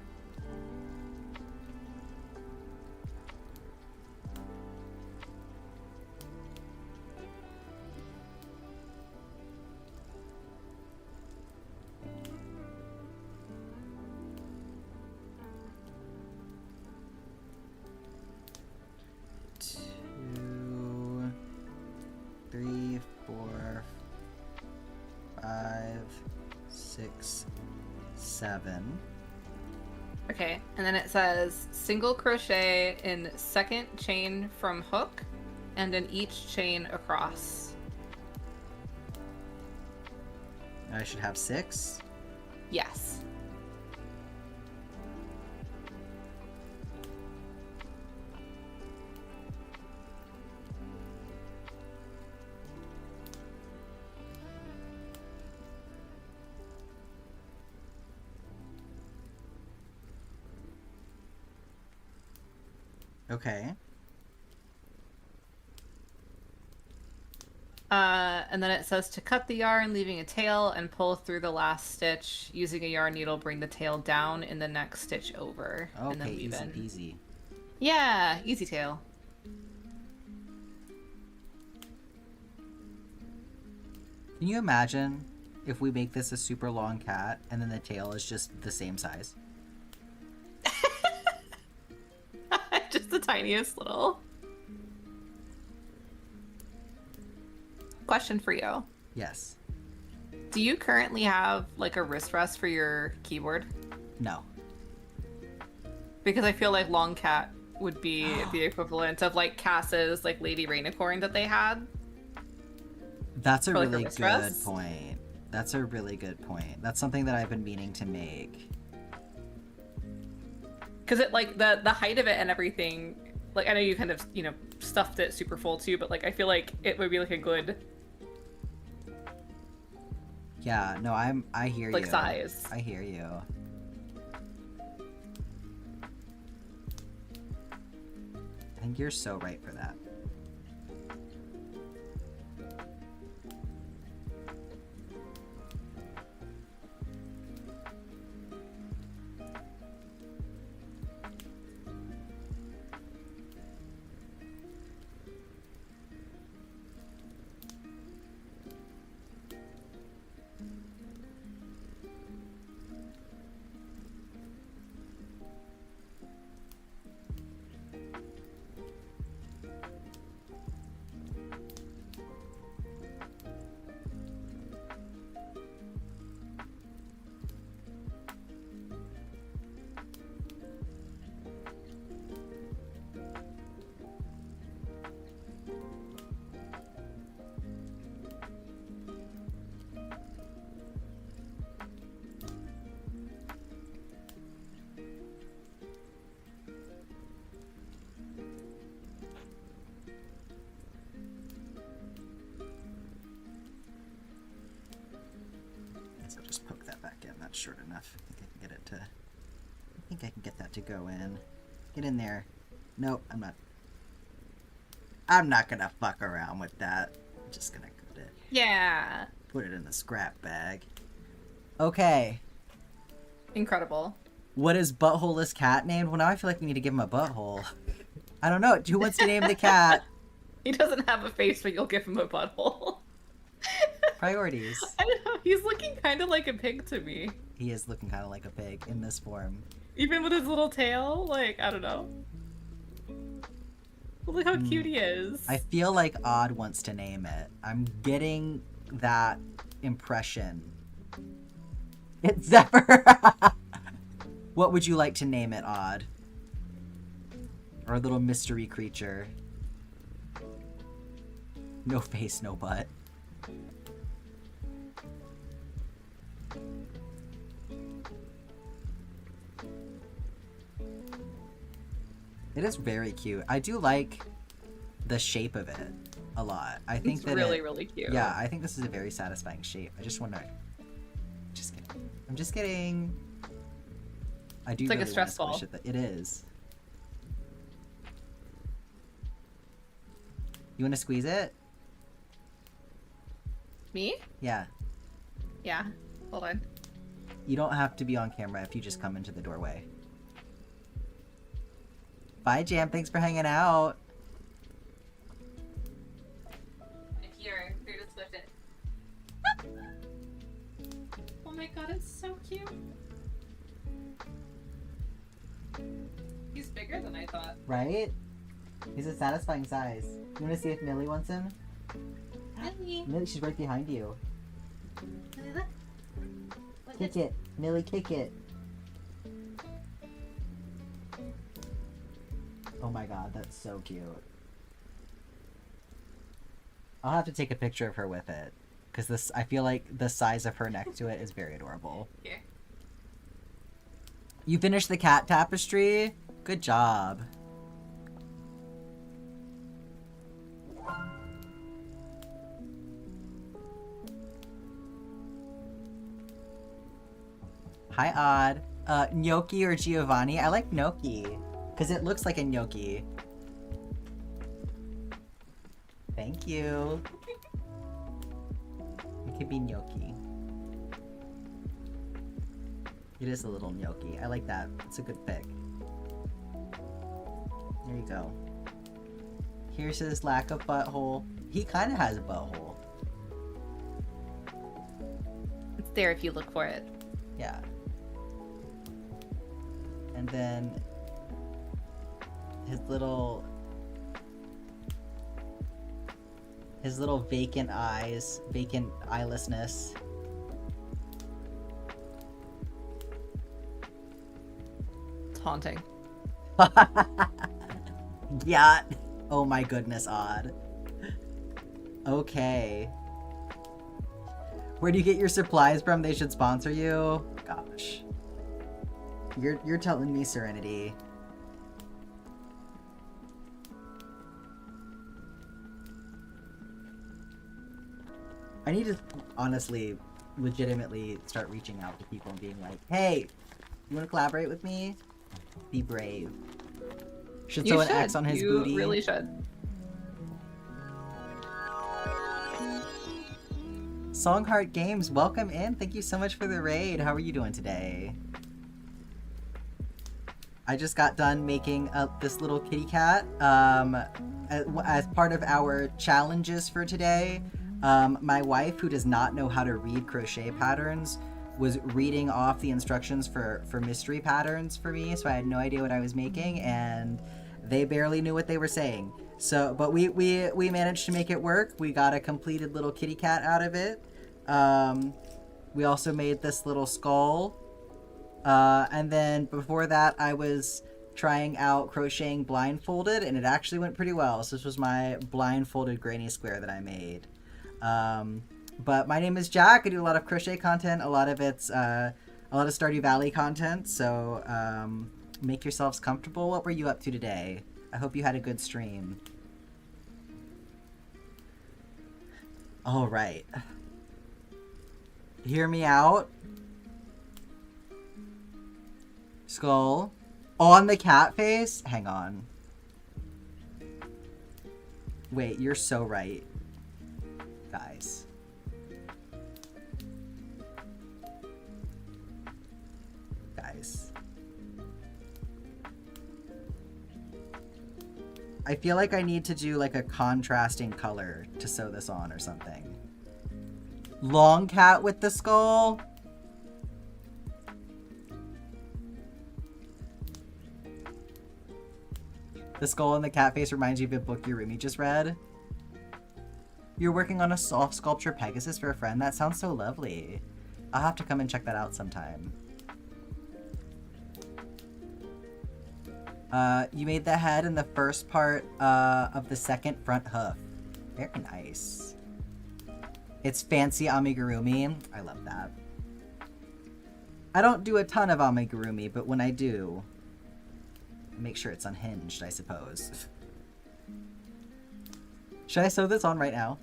Two, 3, 4, 5, 6, 7. Okay, and then it says single crochet in second chain from hook and in each chain across. I should have 6. Yes. Okay. And then it says to cut the yarn, leaving a tail, and pull through the last stitch. Using a yarn needle, bring the tail down in the next stitch over. And then Okay, weave easy in. peasy. Yeah, easy tail. Can you imagine if we make this a super long cat and then the tail is just the same size? Just the tiniest little. Question for you. Yes. Do you currently have like a wrist rest for your keyboard? No. Because I feel like long cat would be the equivalent of like Cass's like Lady Rainicorn that they had. That's a For, like, a really wrist good rest? point. That's a really good point. That's something that I've been meaning to make. Because it like the height of it and everything, like I know you kind of, you know, stuffed it super full too, but like I feel like it would be like a good Yeah, no, I hear like you. size. I hear you. I think you're so right for that. That's short enough. I think I can get it to... I think I can get that to go in. Get in there. Nope, I'm not. I'm not gonna fuck around with that. I'm just gonna cut it. Yeah. Put it in the scrap bag. Okay. Incredible. What is Buttholeless Cat named? Well, now I feel like we need to give him a butthole. I don't know. Who wants to name the cat? He doesn't have a face, but you'll give him a butthole. Priorities. I don't know. He's looking kind of like a pig to me. He is looking kind of like a pig in this form. Even with his little tail, like, I don't know. Look how cute he is. I feel like Odd wants to name it. I'm getting that impression. It's Zephyr! What would you like to name it, Odd? Our little mystery creature. No face, no butt. It is very cute. I do like the shape of it a lot. I think it's that really, really cute. Yeah, I think this is a very satisfying shape. I just want to... Just kidding. I'm just kidding. I do It's like really a stress want to ball. squish it. It is. You want to squeeze it? Me? Yeah. Yeah. Hold on. You don't have to be on camera if you just come into the doorway. Bye, Jam. Thanks for hanging out. I'm here. Here to squish it. Oh my god, it's so cute. He's bigger than I thought. Right? He's a satisfying size. You want to see if Millie wants him? Millie. Millie, she's right behind you. Millie, look. Look Kick it. Millie, kick it. Oh my god, that's so cute. I'll have to take a picture of her with it. Because this, I feel like the size of her next to it is very adorable. Here. You finished the cat tapestry? Good job. Hi, Odd. Gnocchi or Giovanni? I like gnocchi. Because it looks like a gnocchi. Thank you. It could be gnocchi. It is a little gnocchi. I like that. It's a good pick. There you go. Here's his lack of butthole. He kind of has a butthole. It's there if you look for it. Yeah. And then his little vacant eyes, vacant eyelessness. It's haunting. Yeah. Oh my goodness, Odd. Okay. Where do you get your supplies from? They should sponsor you. Gosh. You're telling me, Serenity. I need to honestly, legitimately start reaching out to people and being like, hey, you want to collaborate with me? Be brave. Should sew an X on his booty. You really should. Songheart Games, welcome in. Thank you so much for the raid. How are you doing today? I just got done making this little kitty cat as part of our challenges for today. My wife, who does not know how to read crochet patterns, was reading off the instructions for mystery patterns for me, so I had no idea what I was making, and they barely knew what they were saying. So, but we managed to make it work. We got a completed little kitty cat out of it. We also made this little skull. And then before that, I was trying out crocheting blindfolded, and it actually went pretty well. So this was my blindfolded granny square that I made. But my name is Jack. I do a lot of crochet content. A lot of it's a lot of Stardew Valley content. So make yourselves comfortable. What were you up to today? I hope you had a good stream. All right. Hear me out. Skull. On the cat face? Hang on. Wait, you're so right. Guys. Guys. I feel like I need to do like a contrasting color to sew this on or something. Long cat with the skull? The skull and the cat face reminds you of a book Yurumi just read. You're working on a soft sculpture Pegasus for a friend? That sounds so lovely. I'll have to come and check that out sometime. You made the head in the first part of the second front hoof. Very nice. It's fancy amigurumi. I love that. I don't do a ton of amigurumi, but when I do, make sure it's unhinged, I suppose. Should I sew this on right now?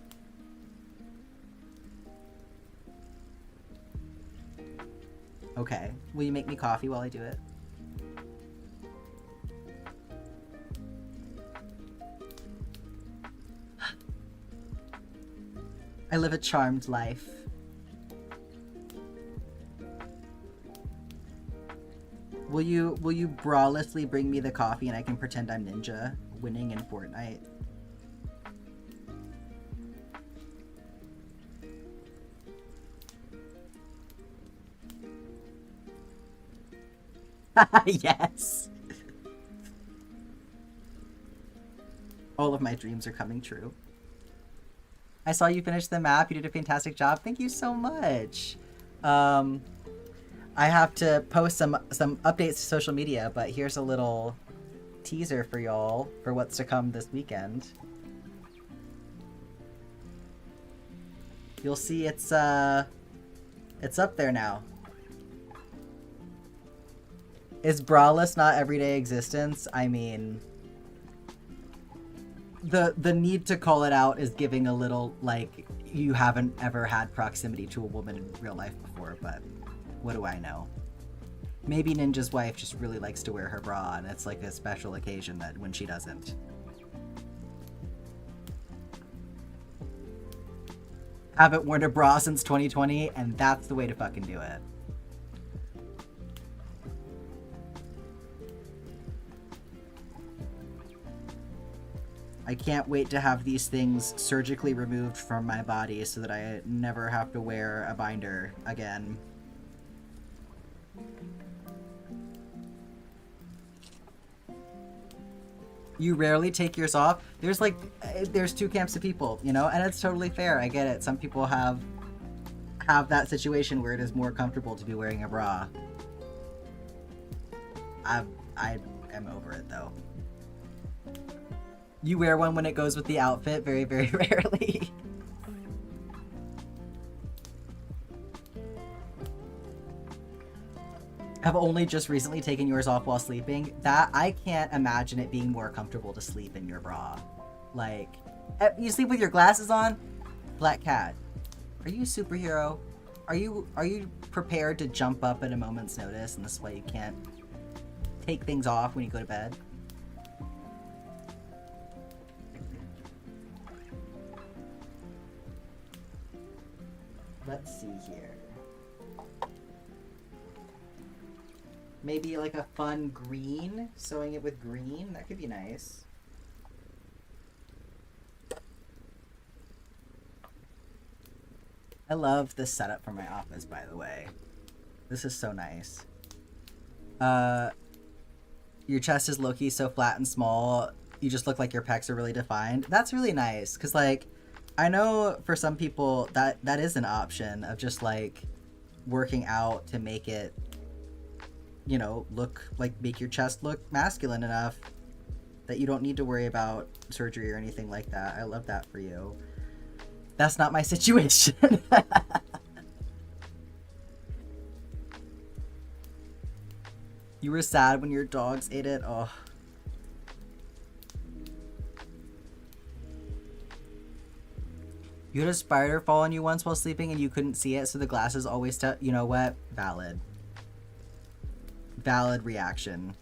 Okay. Will you make me coffee while I do it? I live a charmed life. Will you bralessly bring me the coffee and I can pretend I'm Ninja winning in Fortnite? Yes! All of my dreams are coming true. I saw you finish the map. You did a fantastic job. Thank you so much. I have to post some updates to social media, but here's a little teaser for y'all for what's to come this weekend. You'll see it's up there now. Is braless not everyday existence? I mean, the need to call it out is giving a little, like, you haven't ever had proximity to a woman in real life before, but what do I know? Maybe Ninja's wife just really likes to wear her bra, and it's like a special occasion that when she doesn't. Haven't worn a bra since 2020, and that's the way to fucking do it. I can't wait to have these things surgically removed from my body so that I never have to wear a binder again. You rarely take yours off. There's two camps of people, you know, and it's totally fair. I get it. Some people have that situation where it is more comfortable to be wearing a bra. I am over it though. You wear one when it goes with the outfit, very, very rarely. Have only just recently taken yours off while sleeping. That, I can't imagine it being more comfortable to sleep in your bra. Like, you sleep with your glasses on? Black Cat, are you a superhero? Are you prepared to jump up at a moment's notice, and this way you can't take things off when you go to bed? Let's see here. Maybe like a fun green, sewing it with green. That could be nice. I love this setup for my office, by the way. This is so nice. Your chest is low-key so flat and small. You just look like your pecs are really defined. That's really nice, because like, I know for some people that is an option of just like working out to make it, you know, make your chest look masculine enough that you don't need to worry about surgery or anything like that. I love that for you. That's not my situation. You were sad when your dogs ate it? Oh. You had a spider fall on you once while sleeping and you couldn't see it, so the glasses always you know what? Valid. valid reaction.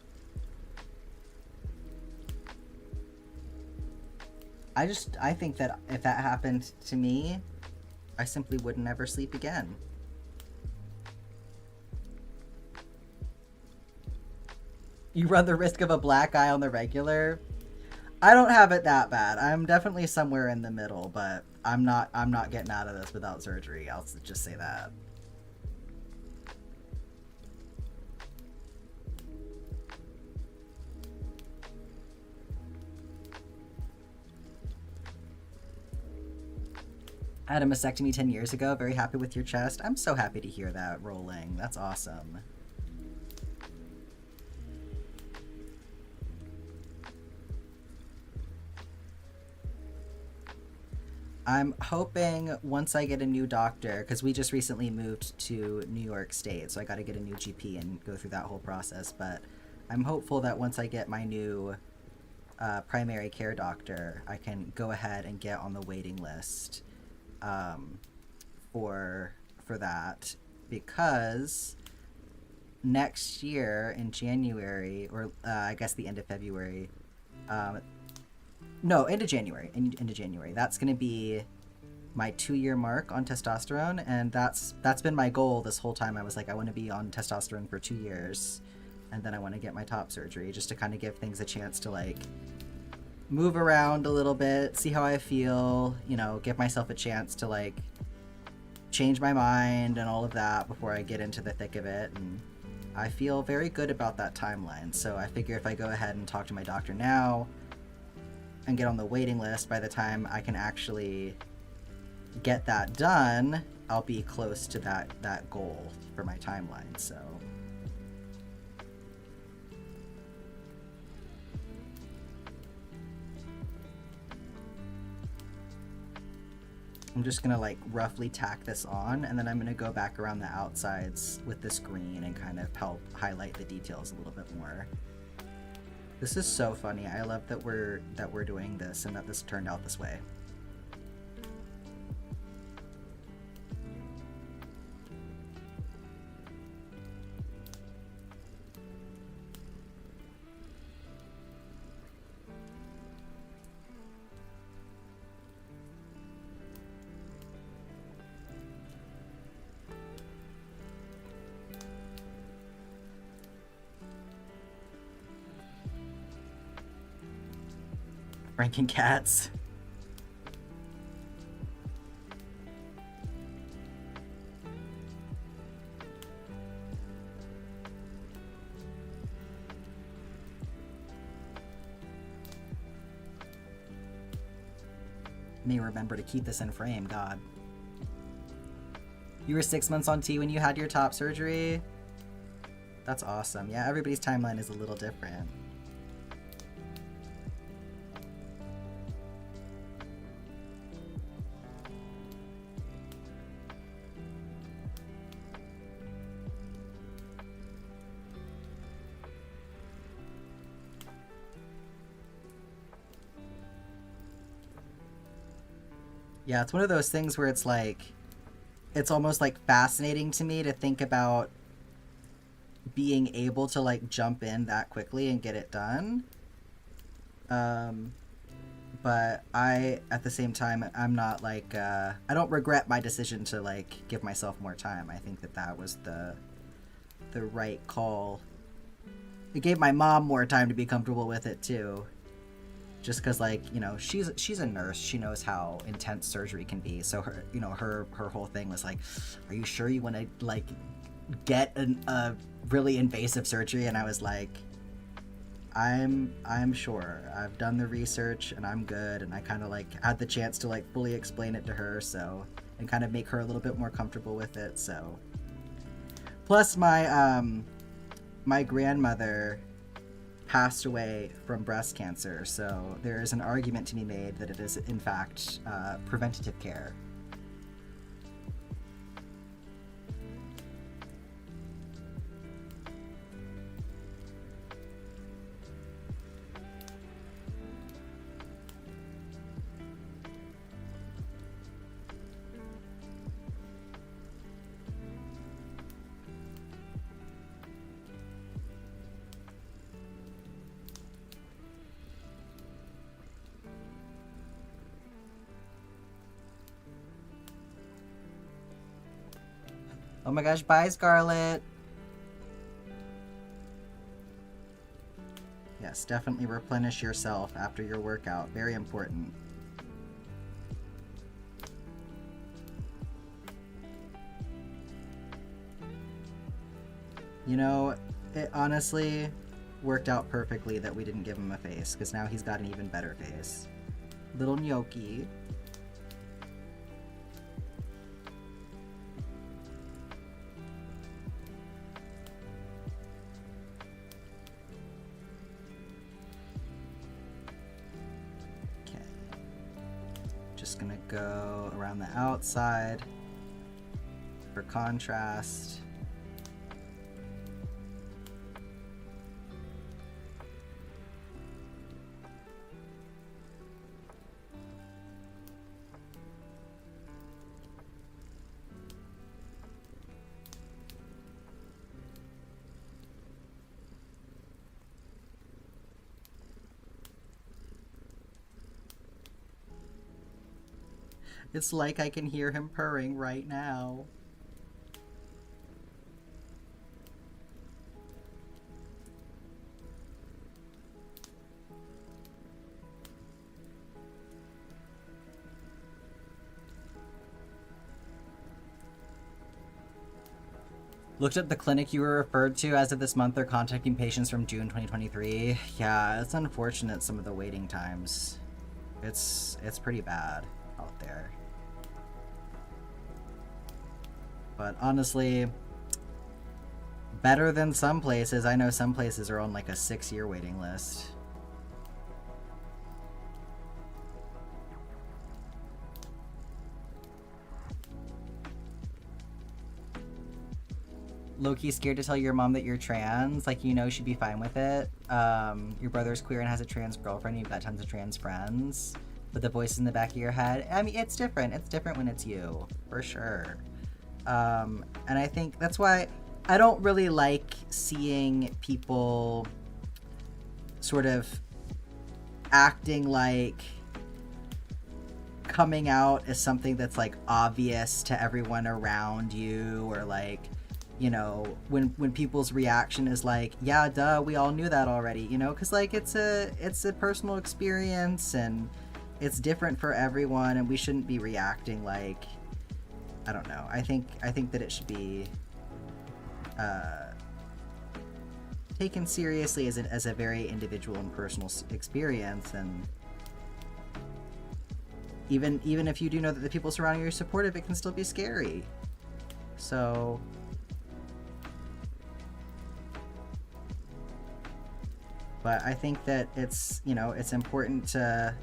I think that if that happened to me, I simply would never sleep again. You run the risk of a black eye on the regular. I don't have it that bad. I'm definitely somewhere in the middle, but I'm not getting out of this without surgery. I'll just say that. I had a mastectomy 10 years ago. Very happy with your chest. I'm so happy to hear that, Rolling. That's awesome. I'm hoping once I get a new doctor, because we just recently moved to New York State, so I got to get a new GP and go through that whole process. But I'm hopeful that once I get my new primary care doctor, I can go ahead and get on the waiting list for that, because next year in January, or I guess the end of February, no, end of January, that's going to be my 2-year mark on testosterone, and that's been my goal this whole time. I was like, I want to be on testosterone for 2 years, and then I want to get my top surgery, just to kind of give things a chance to, like, move around a little bit, see how I feel, you know, give myself a chance to, like, change my mind and all of that before I get into the thick of it. And I feel very good about that timeline, so I figure if I go ahead and talk to my doctor now and get on the waiting list, by the time I can actually get that done, I'll be close to that goal for my timeline. So I'm just gonna, like, roughly tack this on, and then I'm gonna go back around the outsides with this green and kind of help highlight the details a little bit more. This is so funny. I love that we're doing this and that this turned out this way. Ranking cats. May remember to keep this in frame, God. You were 6 months on T when you had your top surgery? That's awesome. Yeah, everybody's timeline is a little different. Yeah, it's one of those things where it's like, it's almost like fascinating to me to think about being able to, like, jump in that quickly and get it done. But at the same time, I'm not like, I don't regret my decision to, like, give myself more time. I think that was the right call. It gave my mom more time to be comfortable with it too. Just because, like, you know, she's a nurse. She knows how intense surgery can be. So her, you know, her whole thing was like, are you sure you want to, like, get a really invasive surgery? And I was like, I'm sure. I've done the research and I'm good. And I kind of, like, had the chance to, like, fully explain it to her, so, and kind of make her a little bit more comfortable with it. So plus my my grandmother passed away from breast cancer, so there is an argument to be made that it is in fact preventative care. Oh my gosh, bye, Scarlet. Yes, definitely replenish yourself after your workout. Very important. You know, it honestly worked out perfectly that we didn't give him a face, because now he's got an even better face. Little gnocchi. Okay. Just gonna go around the outside for contrast. It's like I can hear him purring right now. Looked at the clinic you were referred to. As of this month, they're contacting patients from June 2023. Yeah, it's unfortunate, some of the waiting times. It's pretty bad out there. But honestly, better than some places. I know some places are on like a 6-year waiting list. Low-key scared to tell your mom that you're trans. Like, you know she'd be fine with it. Your brother's queer and has a trans girlfriend. You've got tons of trans friends. But the voice in the back of your head, I mean, it's different. It's different when it's you, for sure. And I think that's why I don't really like seeing people sort of acting like coming out is something that's like obvious to everyone around you, or like, you know, when people's reaction is like, yeah, duh, we all knew that already, you know, because like it's a personal experience and it's different for everyone, and we shouldn't be reacting like, I don't know. I think that it should be taken seriously as a very individual and personal experience, and even if you do know that the people surrounding you are supportive, it can still be scary. So but I think that it's, you know, it's important to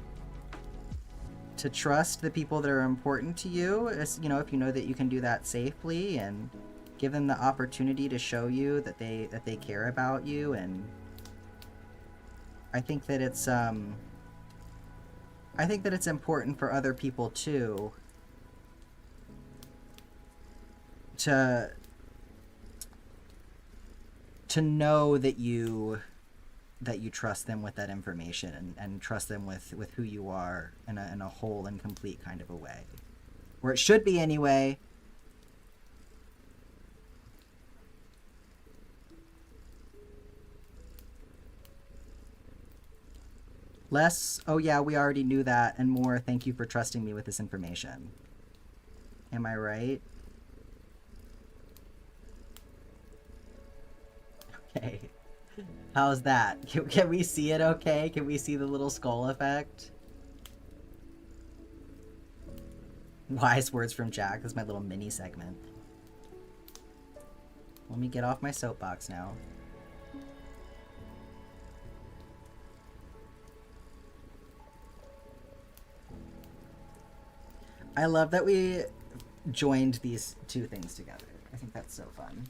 trust the people that are important to you, as, you know, if you know that you can do that safely, and give them the opportunity to show you that they care about you. And I think that it's important for other people too to know that you trust them with that information, and trust them with who you are in a whole and complete kind of a way, or it should be anyway. Less, oh yeah, we already knew that, and more, thank you for trusting me with this information. Am I right? Okay. How's that? Can we see it okay? Can we see the little skull effect? Wise words from Jack. That's my little mini segment. Let me get off my soapbox now. I love that we joined these two things together. I think that's so fun.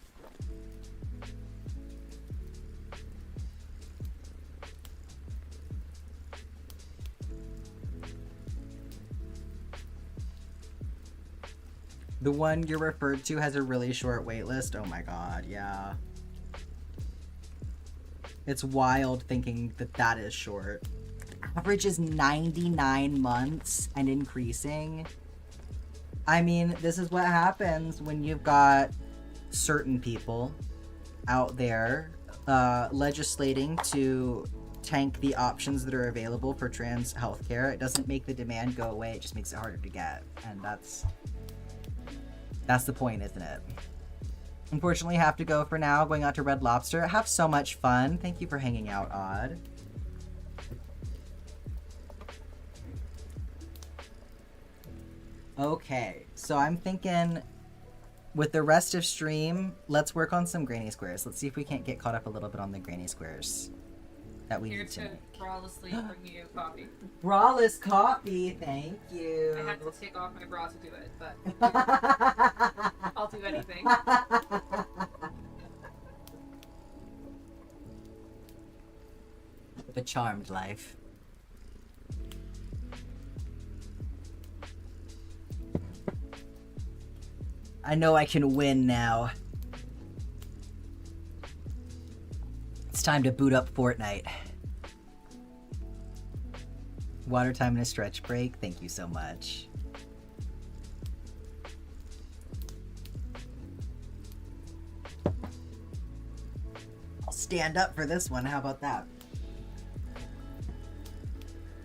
The one you're referred to has a really short wait list. Oh my god, yeah. It's wild thinking that that is short. Average is 99 months and increasing. I mean, this is what happens when you've got certain people out there legislating to tank the options that are available for trans healthcare. It doesn't make the demand go away, it just makes it harder to get. And that's the point, isn't it? Unfortunately, have to go for now. Going out to Red Lobster. Have so much fun. Thank you for hanging out, Odd. Okay, so I'm thinking with the rest of stream, let's work on some granny squares. Let's see if we can't get caught up a little bit on the granny squares that we Here need to make. bralessly bring you coffee. Braless coffee, thank you. I had to take off my bra to do it, but I'll do anything. The charmed life. I know I can win now. It's time to boot up Fortnite. Water time and a stretch break. Thank you so much. I'll stand up for this one. How about that?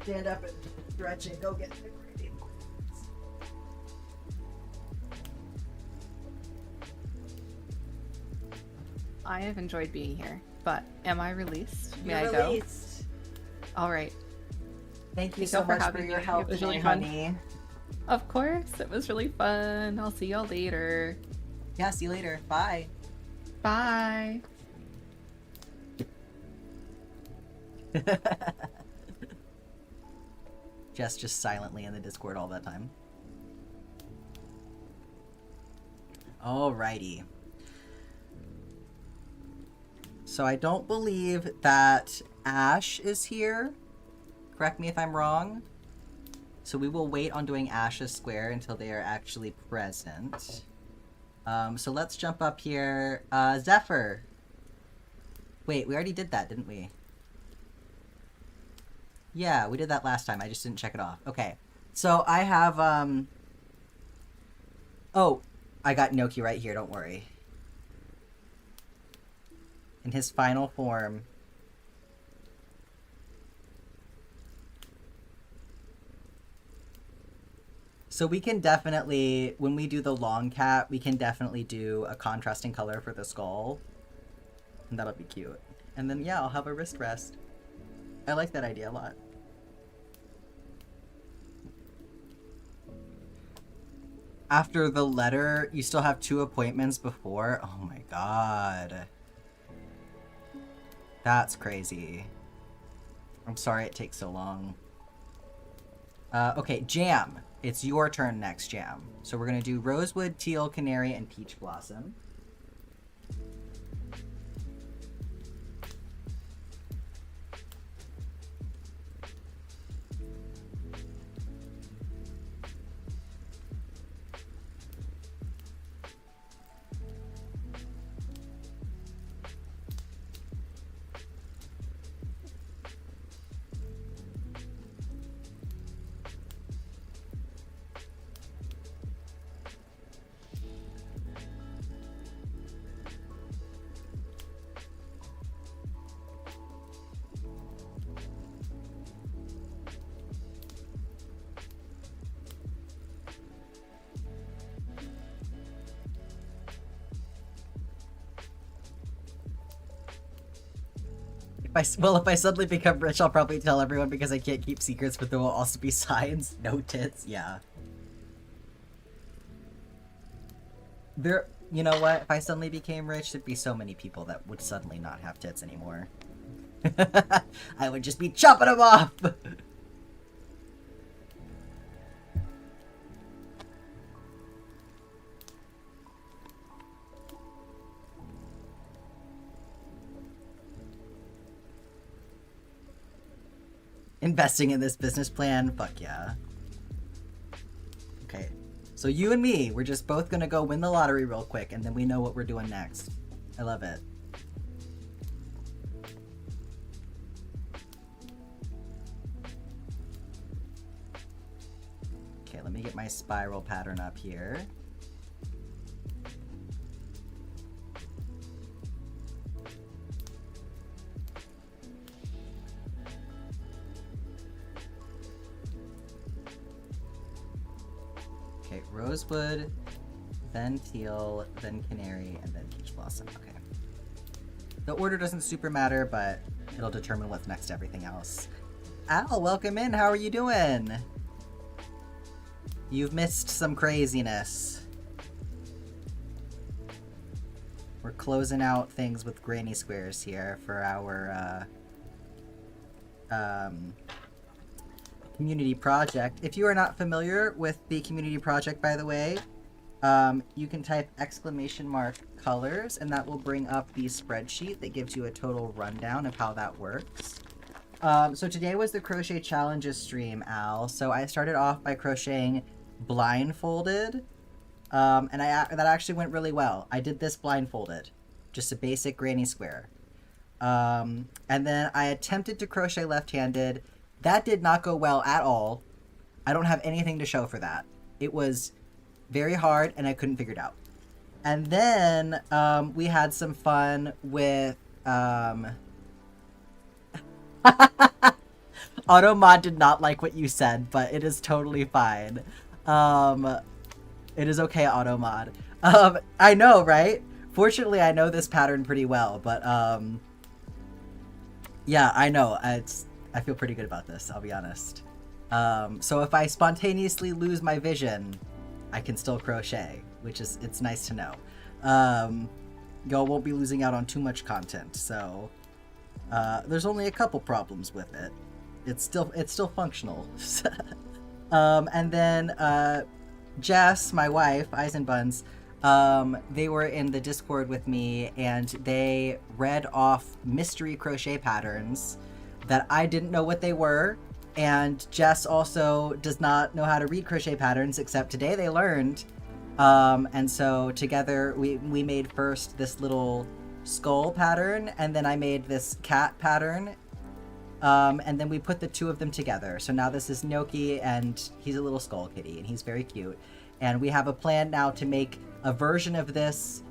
Stand up and stretch and go get the gravy. I have enjoyed being here, but am I released? May You're I go? released. All right. Thank you Thank so you for much for having your me. help, It was really my fun. honey. Of course, it was really fun. I'll see y'all later. Yeah, see you later. Bye. Bye. Jess just silently in the Discord all that time. Alrighty. So I don't believe that Ash is here. Correct me if I'm wrong. So we will wait on doing Ash's square until they are actually present. So let's jump up here. Zephyr. Wait, we already did that, didn't we? Yeah, we did that last time. I just didn't check it off. Okay. So I have, Oh, I got Noki right here, don't worry. In his final form. So we can definitely, when we do the long cat, we can definitely do a contrasting color for the skull. And that'll be cute. And then, yeah, I'll have a wrist rest. I like that idea a lot. After the letter, you still have 2 appointments before? Oh my god. That's crazy. I'm sorry it takes so long. Okay, Jam. It's your turn next, Jam. So we're gonna do Rosewood, Teal, Canary, and Peach Blossom. If I suddenly become rich, I'll probably tell everyone because I can't keep secrets, but there will also be signs. No tits, yeah. You know what? If I suddenly became rich, there'd be so many people that would suddenly not have tits anymore. I would just be chopping them off! Investing in this business plan? Fuck yeah. Okay. So you and me, we're just both gonna go win the lottery real quick, and then we know what we're doing next. I love it. Okay, let me get my spiral pattern up here. Okay, rosewood, then teal, then canary, and then peach blossom. Okay. The order doesn't super matter, but it'll determine what's next to everything else. Al, welcome in. How are you doing? You've missed some craziness. We're closing out things with granny squares here for our community project. If you are not familiar with the community project, by the way, you can type !colors, and that will bring up the spreadsheet that gives you a total rundown of how that works. So today was the Crochet Challenges stream, Al. So I started off by crocheting blindfolded, and that actually went really well. I did this blindfolded, just a basic granny square. And then I attempted to crochet left-handed. That did not go well at all. I don't have anything to show for that. It was very hard, and I couldn't figure it out. And then we had some fun with... Automod did not like what you said, but it is totally fine. It is okay, Automod. I know, right? Fortunately, I know this pattern pretty well, but yeah, I know. I feel pretty good about this, I'll be honest. So if I spontaneously lose my vision, I can still crochet, which is, it's nice to know. Y'all won't be losing out on too much content, so there's only a couple problems with it. It's still functional. And then Jess, my wife, Eisenbuns, they were in the Discord with me, and they read off mystery crochet patterns that I didn't know what they were, and Jess also does not know how to read crochet patterns, except today they learned. And so together we made first this little skull pattern, and then I made this cat pattern, and then we put the two of them together. So now this is Gnocchi, and he's a little skull kitty, and he's very cute. And we have a plan now to make a version of this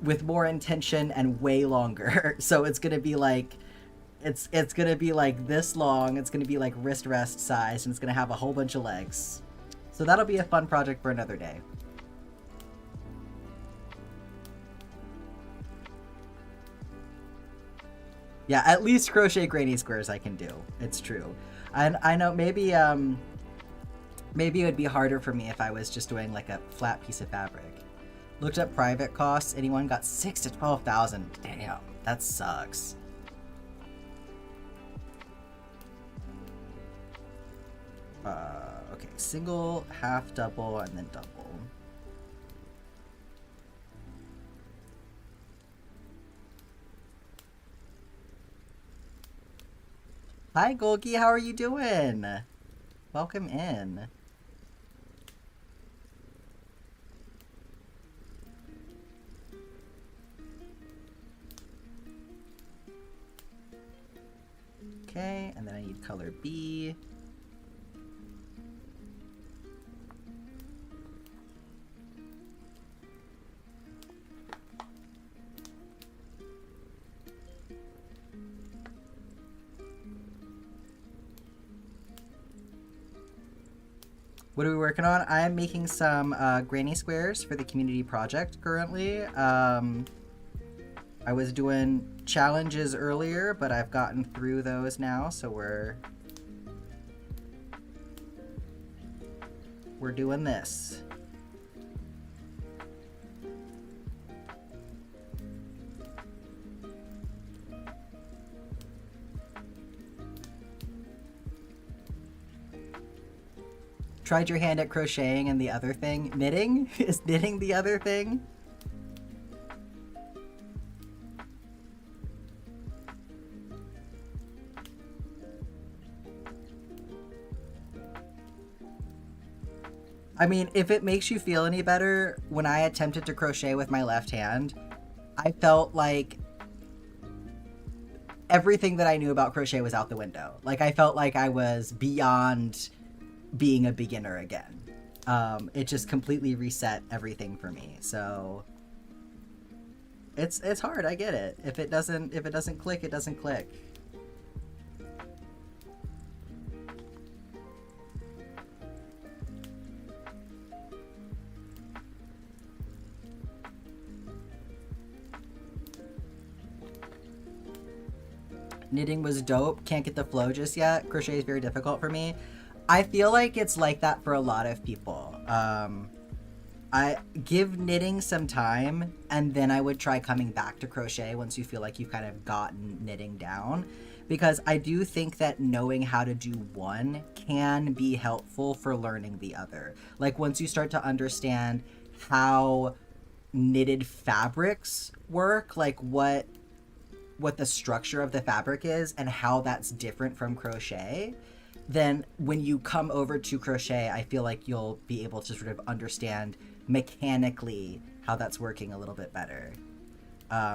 with more intention and way longer. So it's gonna be like, it's gonna be like this long. It's gonna be like wrist rest size, and it's gonna have a whole bunch of legs. So that'll be a fun project for another day. Yeah, at least crochet granny squares I can do. It's true. And I know maybe maybe it would be harder for me if I was just doing like a flat piece of fabric. Looked up private costs. Anyone got 6,000 to 12,000. Damn, that sucks. Okay, single, half, double, and then double. Hi, Golgi, how are you doing? Welcome in. Okay, and then I need color B. What are we working on? I am making some granny squares for the community project currently. I was doing challenges earlier, but I've gotten through those now, so we're doing this. Tried your hand at crocheting and the other thing? Knitting? Is knitting the other thing? I mean, if it makes you feel any better, when I attempted to crochet with my left hand, I felt like everything that I knew about crochet was out the window. Like, I felt like I was beyond being a beginner again. It just completely reset everything for me. So it's hard, I get it. If it doesn't click, it doesn't click. Knitting was dope. Can't get the flow just yet. Crochet is very difficult for me. I feel like it's like that for a lot of people. I give knitting some time, and then I would try coming back to crochet once you feel like you've kind of gotten knitting down. Because I do think that knowing how to do one can be helpful for learning the other. Like once you start to understand how knitted fabrics work, like what the structure of the fabric is and how that's different from crochet, then when you come over to crochet, I feel like you'll be able to sort of understand mechanically how that's working a little bit better.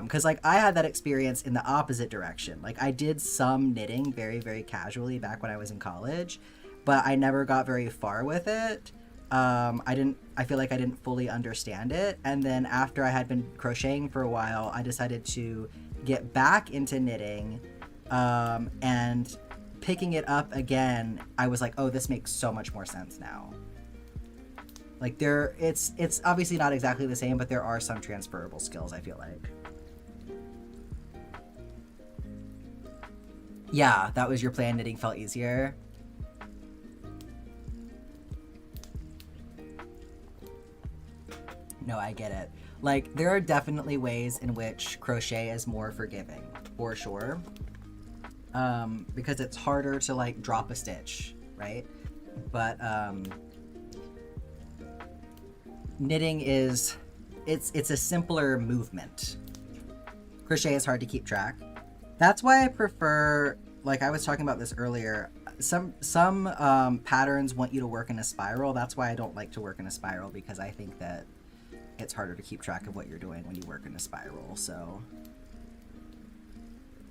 Because like I had that experience in the opposite direction. Like I did some knitting very, very casually back when I was in college, but I never got very far with it. I feel like I didn't fully understand it. And then after I had been crocheting for a while, I decided to get back into knitting, and picking it up again, I was like, oh, this makes so much more sense now. Like it's obviously not exactly the same, but there are some transferable skills, I feel like. Yeah, that was your plan. Knitting felt easier. No, I get it. Like, there are definitely ways in which crochet is more forgiving, for sure. Because it's harder to, like, drop a stitch, right? But, knitting is... It's a simpler movement. Crochet is hard to keep track. That's why I prefer... Like, I was talking about this earlier. Some patterns want you to work in a spiral. That's why I don't like to work in a spiral, because I think that it's harder to keep track of what you're doing when you work in a spiral, so...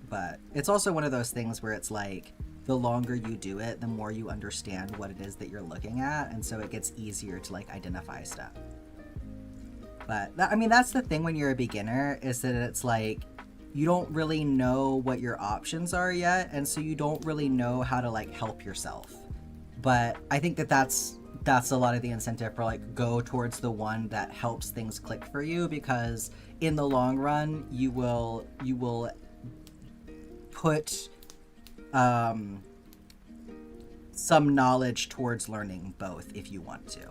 But it's also one of those things where it's like, the longer you do it, the more you understand what it is that you're looking at, and so it gets easier to, like, identify stuff. But, I mean, that's the thing when you're a beginner, is that it's like, you don't really know what your options are yet, and so you don't really know how to, like, help yourself. But I think that that's a lot of the incentive for, like, go towards the one that helps things click for you, because in the long run you will put some knowledge towards learning both if you want to.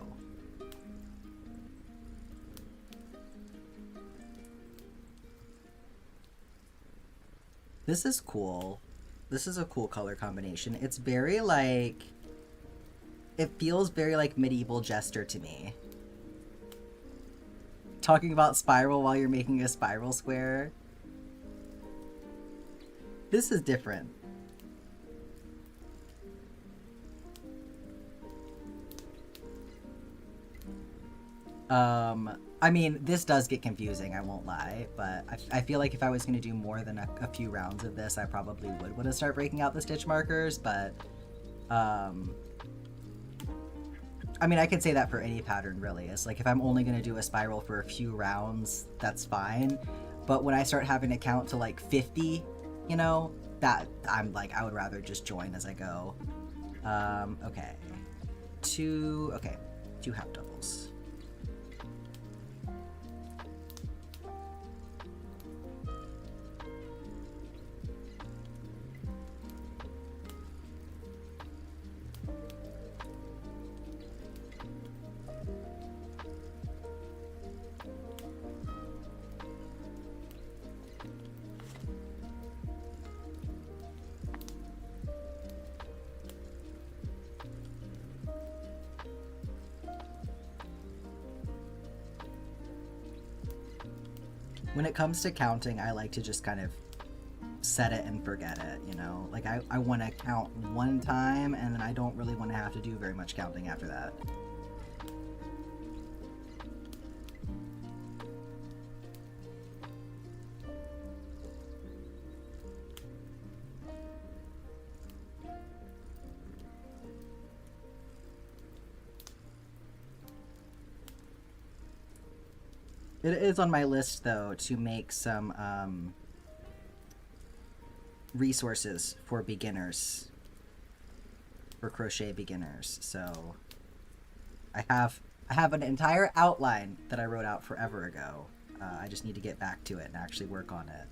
This is cool. This is a cool color combination. It's very like... It feels very like medieval jester to me. Talking about spiral while you're making a spiral square. This is different. I mean, this does get confusing, I won't lie, but I feel like if I was going to do more than a few rounds of this, I probably would want to start breaking out the stitch markers, but, I mean, I can say that for any pattern, really. It's like, if I'm only going to do a spiral for a few rounds, that's fine, but when I start having to count to, like, 50, you know, that, I'm like, I would rather just join as I go. Okay. Two half doubles. When it comes to counting, I like to just kind of set it and forget it, you know? Like, I want to count one time, and then I don't really want to have to do very much counting after that. It is on my list, though, to make some resources for beginners, for crochet beginners. So I have an entire outline that I wrote out forever ago. I just need to get back to it and actually work on it.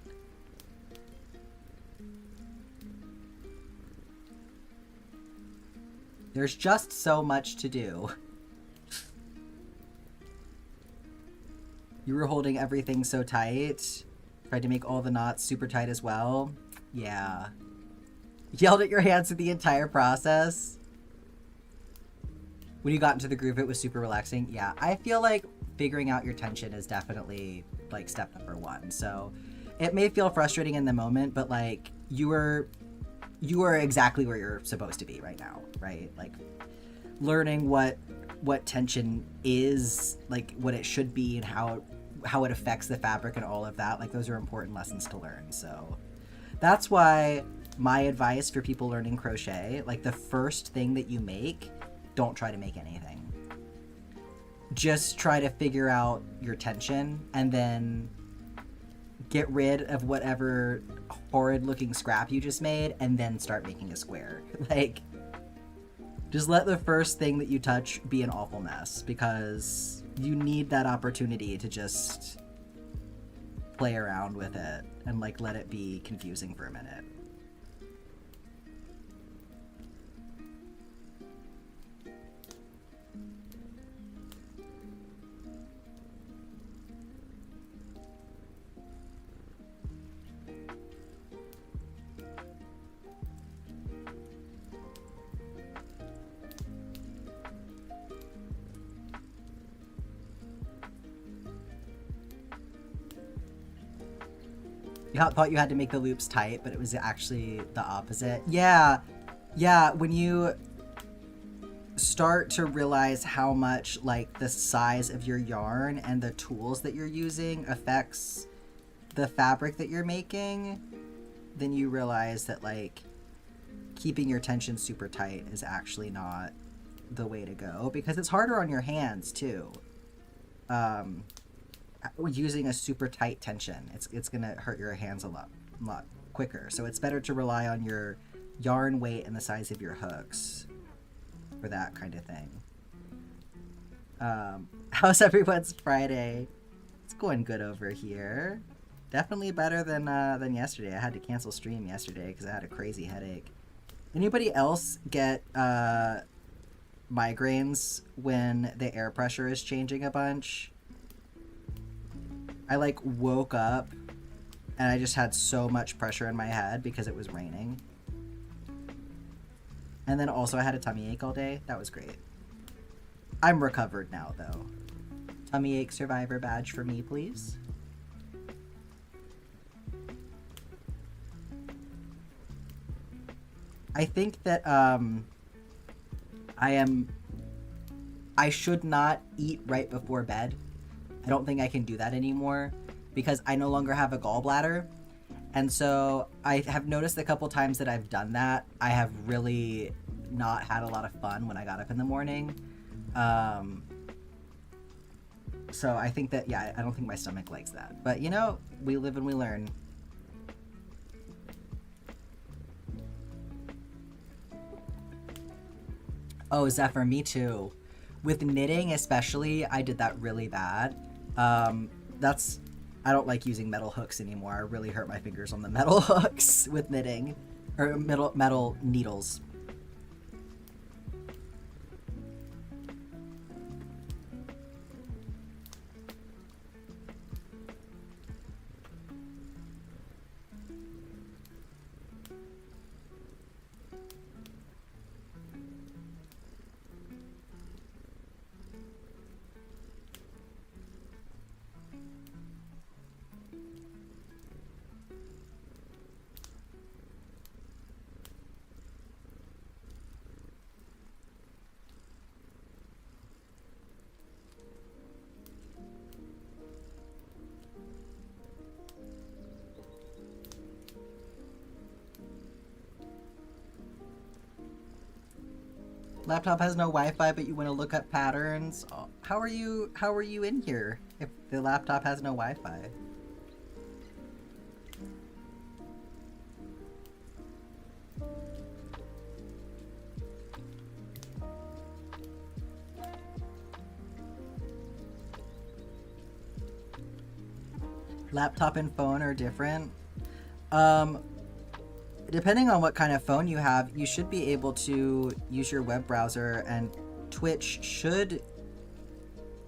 There's just so much to do. You were holding everything so tight. Tried to make all the knots super tight as well. Yeah. Yelled at your hands through the entire process. When you got into the groove, it was super relaxing. Yeah, I feel like figuring out your tension is definitely like step number one. So it may feel frustrating in the moment, but like you are exactly where you're supposed to be right now, right? Like learning what tension is, like what it should be, and how it affects the fabric and all of that. Like those are important lessons to learn. So that's why my advice for people learning crochet, like the first thing that you make, don't try to make anything. Just try to figure out your tension and then get rid of whatever horrid looking scrap you just made and then start making a square. Like, just let the first thing that you touch be an awful mess, because you need that opportunity to just play around with it and like let it be confusing for a minute. You thought you had to make the loops tight, but it was actually the opposite. Yeah, when you start to realize how much like the size of your yarn and the tools that you're using affects the fabric that you're making, then you realize that like keeping your tension super tight is actually not the way to go, because it's harder on your hands too. Using a super tight tension, it's gonna hurt your hands a lot quicker. So it's better to rely on your yarn weight and the size of your hooks for that kind of thing. How's everyone's Friday? It's going good over here. Definitely better than yesterday. I had to cancel stream yesterday because I had a crazy headache. Anybody else get migraines when the air pressure is changing a bunch? I like woke up and I just had so much pressure in my head because it was raining. And then also I had a tummy ache all day. That was great. I'm recovered now though. Tummy ache survivor badge for me, please. I think that I should not eat right before bed. I don't think I can do that anymore because I no longer have a gallbladder. And so I have noticed a couple times that I've done that, I have really not had a lot of fun when I got up in the morning. So I think that, yeah, I don't think my stomach likes that. But, you know, we live and we learn. Oh, Zephyr, me too. With knitting especially, I did that really bad. I don't like using metal hooks anymore. I really hurt my fingers on the metal hooks with knitting, or metal needles. Laptop has no Wi-Fi, but you want to look up patterns. Oh, how are you in here if the laptop has no Wi-Fi? Laptop and phone are different. depending on what kind of phone you have, you should be able to use your web browser, and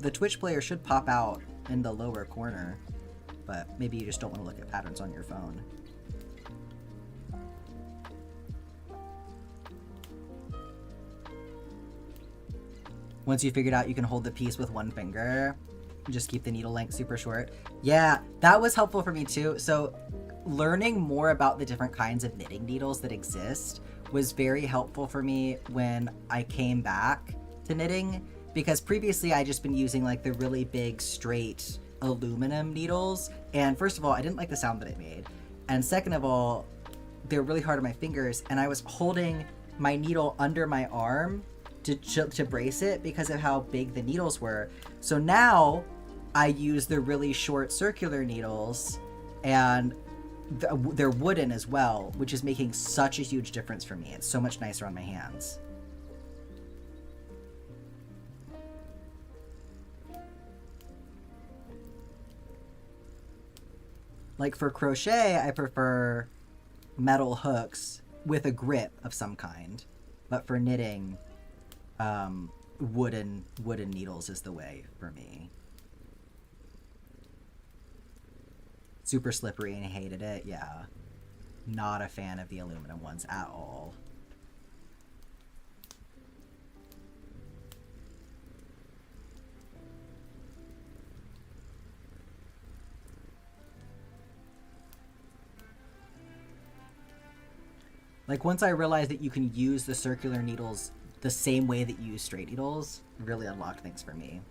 the Twitch player should pop out in the lower corner, but maybe you just don't want to look at patterns on your phone. Once you figured out you can hold the piece with one finger, just keep the needle length super short. Yeah, that was helpful for me too. So learning more about the different kinds of knitting needles that exist was very helpful for me when I came back to knitting, because previously I just been using like the really big straight aluminum needles, and first of all I didn't like the sound that it made, and second of all they're really hard on my fingers, and I was holding my needle under my arm to brace it because of how big the needles were. So now I use the really short circular needles, and they're wooden as well, which is making such a huge difference for me. It's so much nicer on my hands. Like for crochet, I prefer metal hooks with a grip of some kind, but for knitting, wooden needles is the way for me. Super slippery and I hated it. Yeah, not a fan of the aluminum ones at all. Like once I realized that you can use the circular needles the same way that you use straight needles, really unlocked things for me.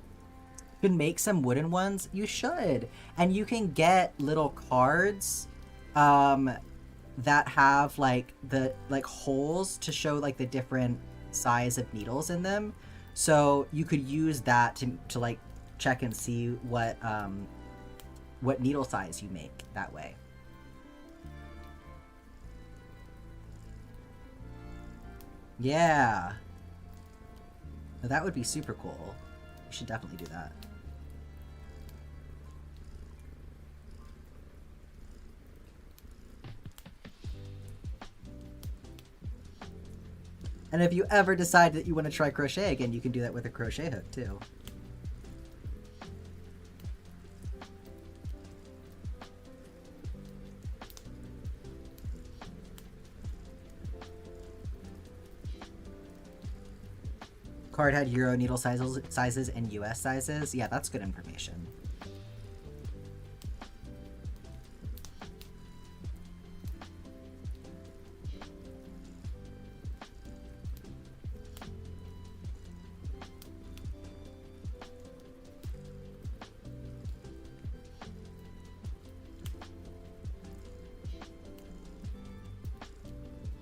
You can make some wooden ones, you should. And you can get little cards that have like the holes to show like the different size of needles in them. So you could use that to like check and see what needle size you make that way. Yeah. That would be super cool. You should definitely do that. And if you ever decide that you want to try crochet again, you can do that with a crochet hook too. Card had Euro needle sizes and US sizes. Yeah, that's good information.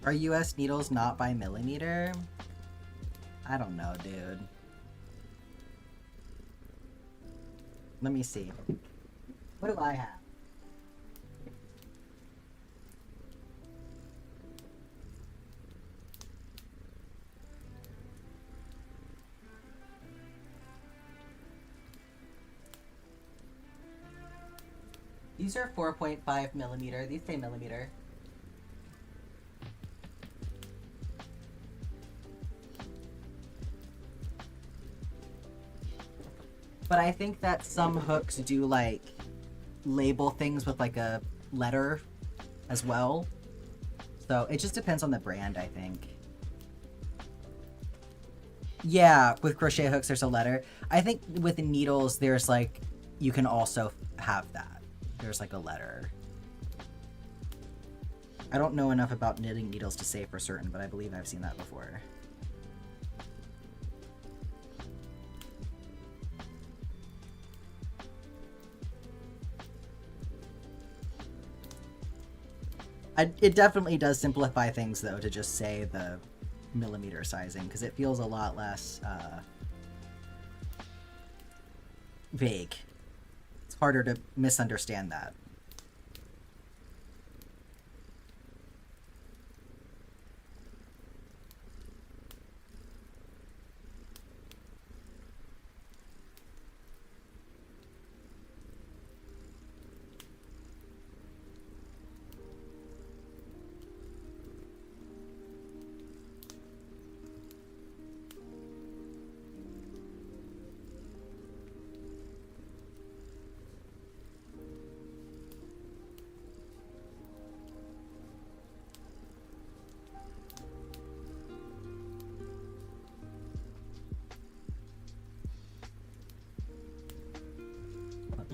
Are US needles not by millimeter? I don't know, dude. Let me see. What do I have? These are 4.5 millimeter. These say millimeter. But I think that some hooks do like label things with like a letter as well. So it just depends on the brand, I think. Yeah, with crochet hooks there's a letter. I think with needles there's like, you can also have that. There's like a letter. I don't know enough about knitting needles to say for certain, but I believe I've seen that before. It definitely does simplify things, though, to just say the millimeter sizing, because it feels a lot less vague. It's harder to misunderstand that.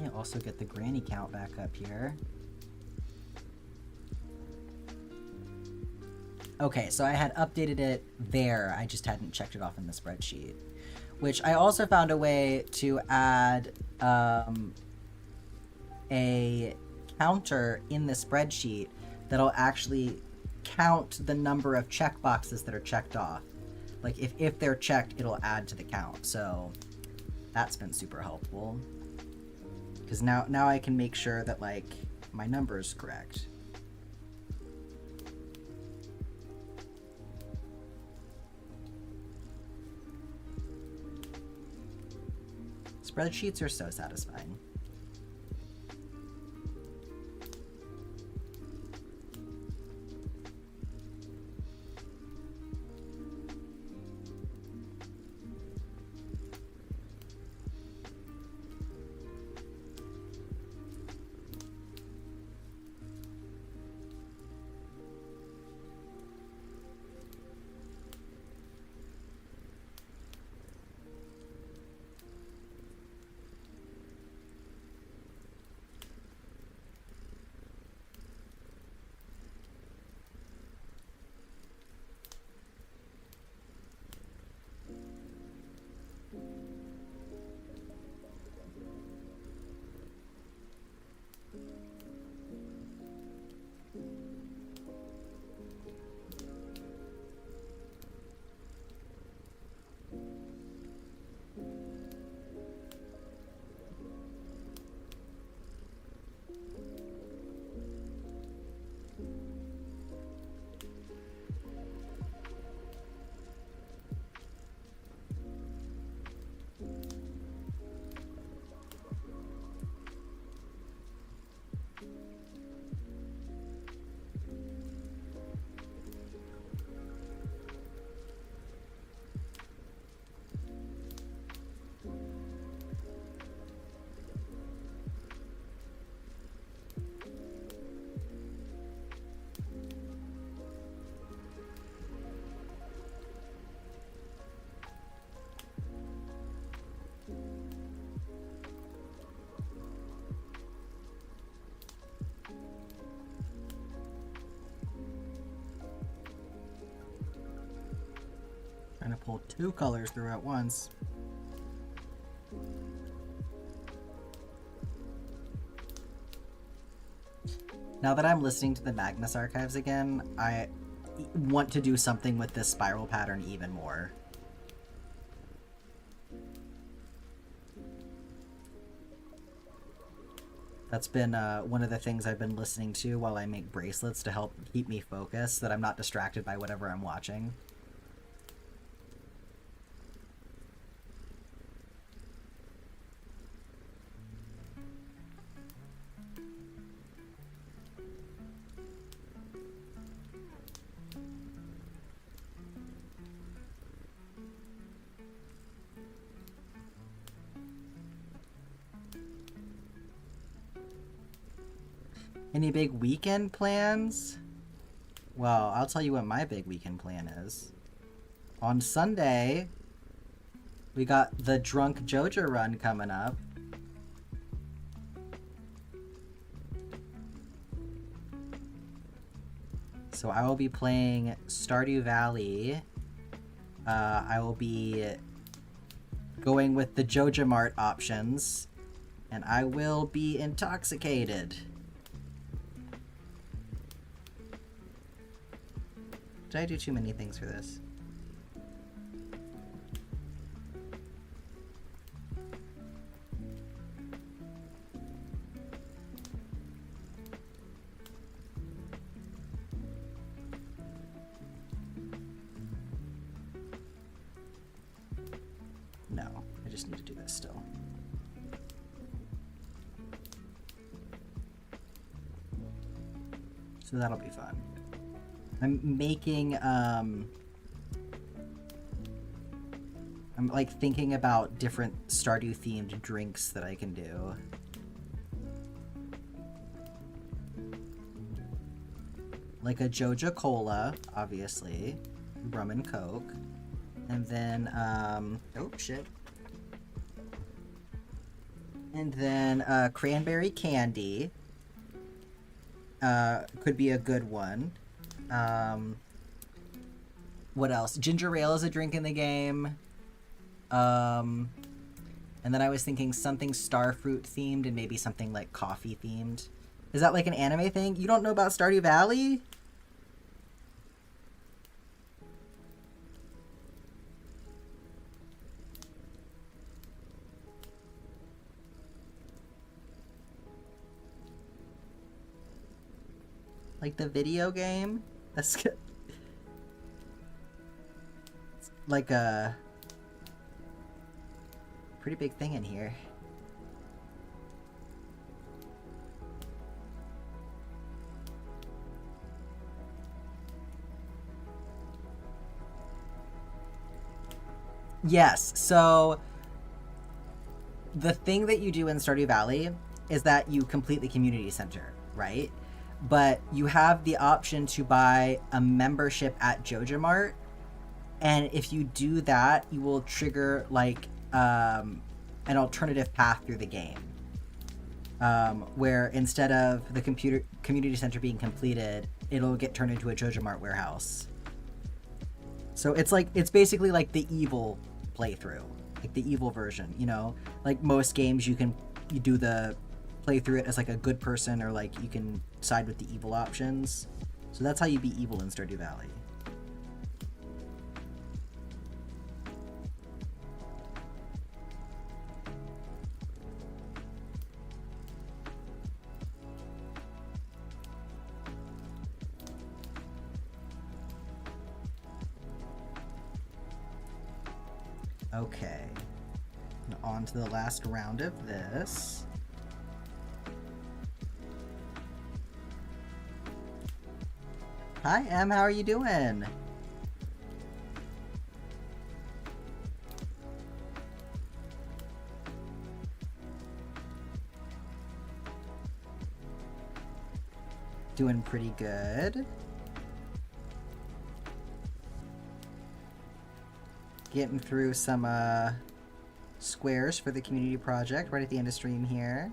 Okay, also get the granny count back up here. Okay, so I had updated it there, I just hadn't checked it off in the spreadsheet. Which I also found a way to add a counter in the spreadsheet that'll actually count the number of checkboxes that are checked off. Like, if they're checked, it'll add to the count, so that's been super helpful. Because now I can make sure that, like, my number is correct. Spreadsheets are so satisfying. Trying to pull two colors through at once. Now that I'm listening to the Magnus archives again, I want to do something with this spiral pattern even more. That's been one of the things I've been listening to while I make bracelets to help keep me focused, so that I'm not distracted by whatever I'm watching. Any big weekend plans? Well, I'll tell you what my big weekend plan is. On Sunday, we got the Drunk Joja run coming up. So I will be playing Stardew Valley. I will be going with the Joja Mart options. And I will be intoxicated. Did I do too many things for this? No, I just need to do this still. So that'll be fun. I'm making, I'm like thinking about different Stardew themed drinks that I can do. Like a Joja Cola, obviously, rum and Coke, and then, oh shit. And then cranberry candy could be a good one. What else? Ginger ale is a drink in the game. And then I was thinking something starfruit themed and maybe something like coffee themed. Is that like an anime thing? You don't know about Stardew Valley? Like the video game? That's good. It's like a pretty big thing in here. Yes, so the thing that you do in Stardew Valley is that you complete the community center, right? But you have the option to buy a membership at Joja Mart, and if you do that, you will trigger like an alternative path through the game, where instead of the community center being completed, it'll get turned into a Joja Mart warehouse. So it's basically like the evil playthrough, like the evil version, you know? Like most games you do the play through it as like a good person, or like you can side with the evil options. So that's how you beat evil in Stardew Valley. Okay, and on to the last round of this. Hi, Em, how are you doing? Doing pretty good. Getting through some squares for the community project right at the end of stream here.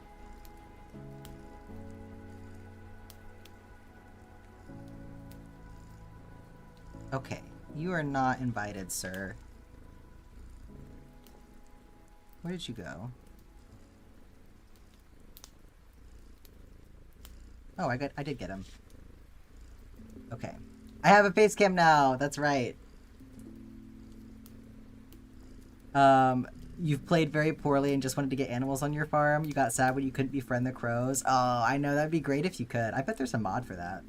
Okay, you are not invited, sir. Where did you go? Oh, I did get him. Okay. I have a face cam now, that's right. You've played very poorly and just wanted to get animals on your farm. You got sad when you couldn't befriend the crows. Oh, I know, that'd be great if you could. I bet there's a mod for that.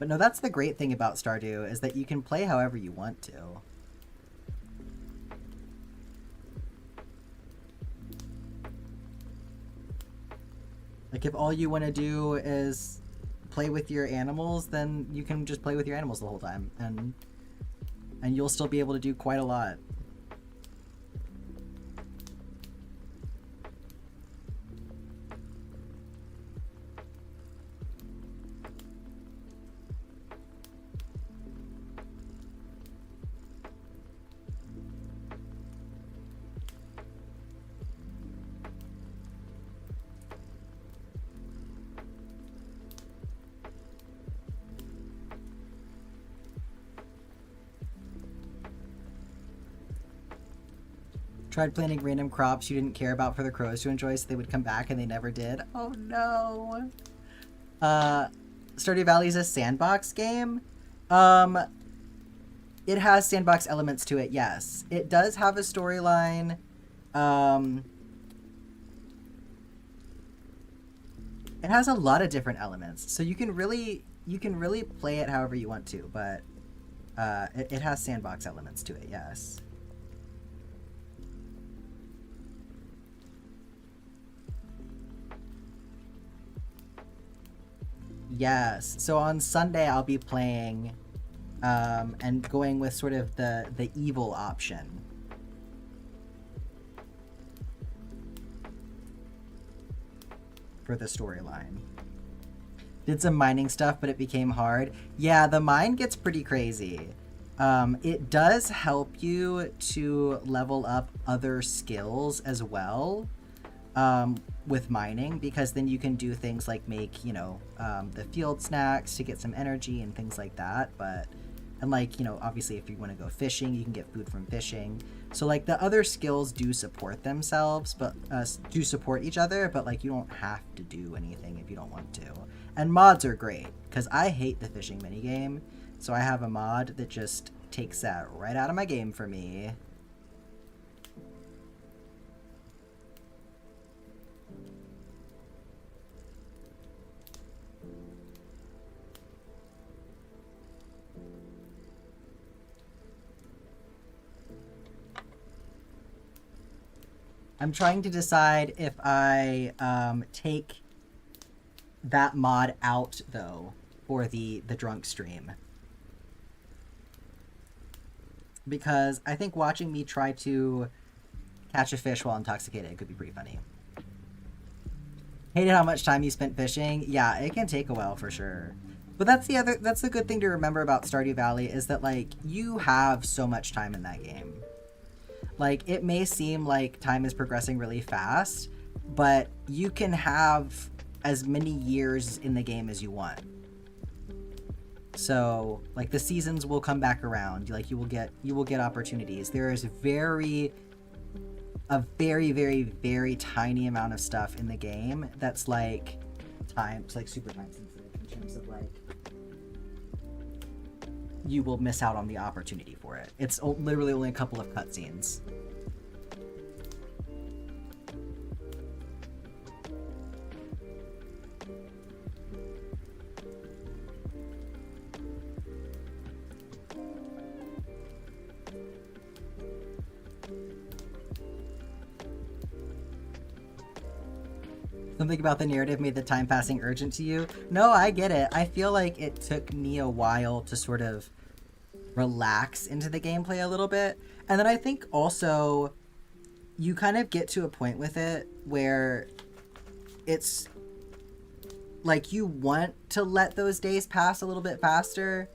But no, that's the great thing about Stardew, is that you can play however you want to. Like, if all you want to do is play with your animals, then you can just play with your animals the whole time, and you'll still be able to do quite a lot. Tried planting random crops you didn't care about for the crows to enjoy so they would come back, and they never did. Oh no. Stardew Valley is a sandbox game. It has sandbox elements to it, yes. It does have a storyline. It has a lot of different elements, so you can really play it however you want to, but it has sandbox elements to it, yes. Yes. So on Sunday I'll be playing and going with sort of the evil option. For the storyline. Did some mining stuff, but it became hard. Yeah, the mine gets pretty crazy. It does help you to level up other skills as well, with mining, because then you can do things like make, you know, the field snacks to get some energy and things like that. But, and like, you know, obviously if you want to go fishing, you can get food from fishing. So like the other skills do support themselves, but do support each other, but like you don't have to do anything if you don't want to. And mods are great, because I hate the fishing minigame. So I have a mod that just takes that right out of my game for me. I'm trying to decide if I take that mod out, though, for the drunk stream. Because I think watching me try to catch a fish while intoxicated could be pretty funny. Hated how much time you spent fishing. Yeah, it can take a while for sure. But that's the good thing to remember about Stardew Valley, is that like you have so much time in that game. Like it may seem like time is progressing really fast, but you can have as many years in the game as you want. So like the seasons will come back around. Like you will get opportunities. There is a very very tiny amount of stuff in the game that's like it's like super time sensitive in terms of like you will miss out on the opportunity for it. It's literally only a couple of cutscenes. Something about the narrative made the time passing urgent to you. No, I get it. I feel like it took me a while to sort of relax into the gameplay a little bit. And then I think also you kind of get to a point with it where it's like you want to let those days pass a little bit faster,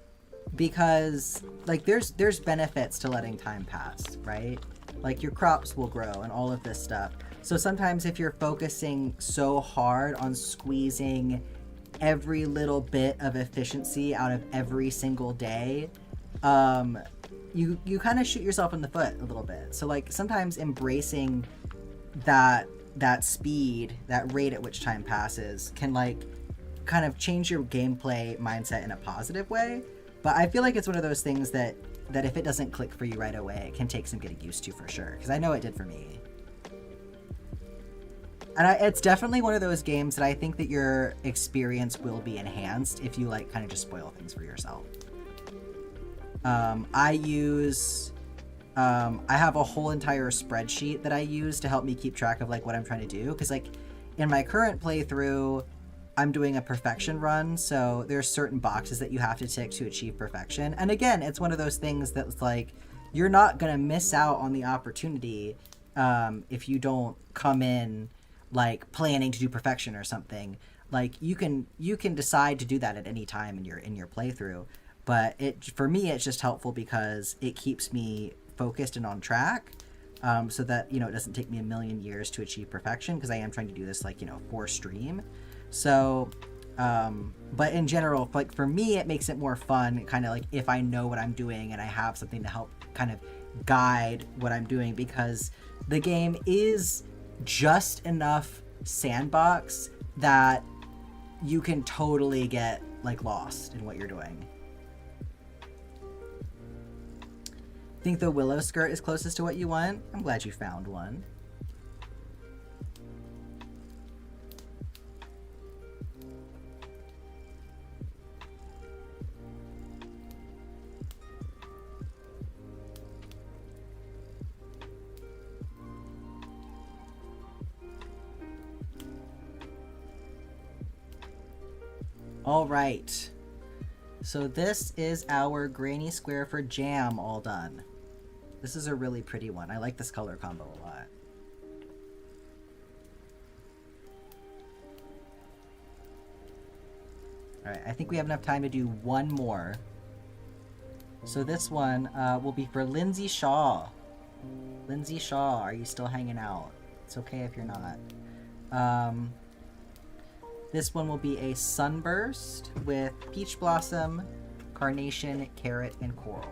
because like there's benefits to letting time pass, right? Like your crops will grow and all of this stuff. So sometimes if you're focusing so hard on squeezing every little bit of efficiency out of every single day, you kind of shoot yourself in the foot a little bit. So like sometimes embracing that speed, that rate at which time passes, can like kind of change your gameplay mindset in a positive way. But I feel like it's one of those things that if it doesn't click for you right away, it can take some getting used to for sure. Because I know it did for me. And it's definitely one of those games that I think that your experience will be enhanced if you like kind of just spoil things for yourself. I have a whole entire spreadsheet that I use to help me keep track of like what I'm trying to do. Because like in my current playthrough, I'm doing a perfection run, so there's certain boxes that you have to tick to achieve perfection. And again, it's one of those things that's like, you're not gonna miss out on the opportunity if you don't come in like planning to do perfection or something. Like you can decide to do that at any time in your playthrough. But for me, it's just helpful because it keeps me focused and on track, so that, you know, it doesn't take me a million years to achieve perfection, because I am trying to do this like, you know, for stream. So, but in general, like for me, it makes it more fun, kind of like if I know what I'm doing and I have something to help kind of guide what I'm doing, because the game is just enough sandbox that you can totally get like lost in what you're doing. Think the willow skirt is closest to what you want? I'm glad you found one. All right, so this is our granny square for jam all done. This is a really pretty one. I like this color combo a lot. All right, I think we have enough time to do one more. So this one will be for Lindsay Shaw. Lindsay Shaw, are you still hanging out? It's okay if you're not. This one will be a sunburst with peach blossom, carnation, carrot, and coral.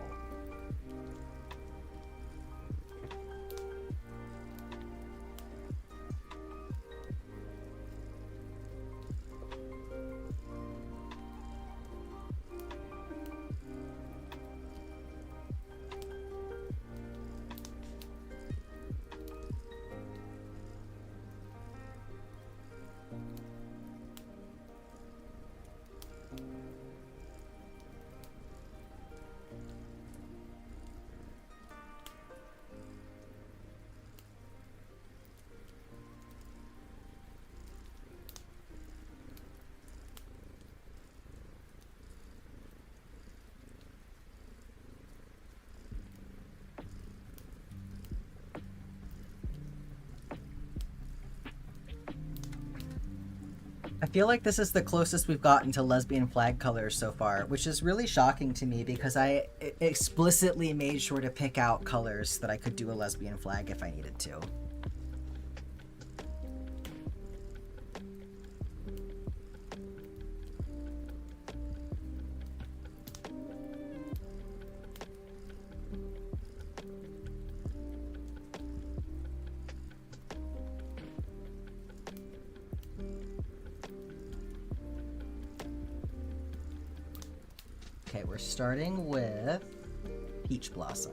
I feel like this is the closest we've gotten to lesbian flag colors so far, which is really shocking to me because I explicitly made sure to pick out colors that I could do a lesbian flag if I needed to. Okay, we're starting with Peach Blossom.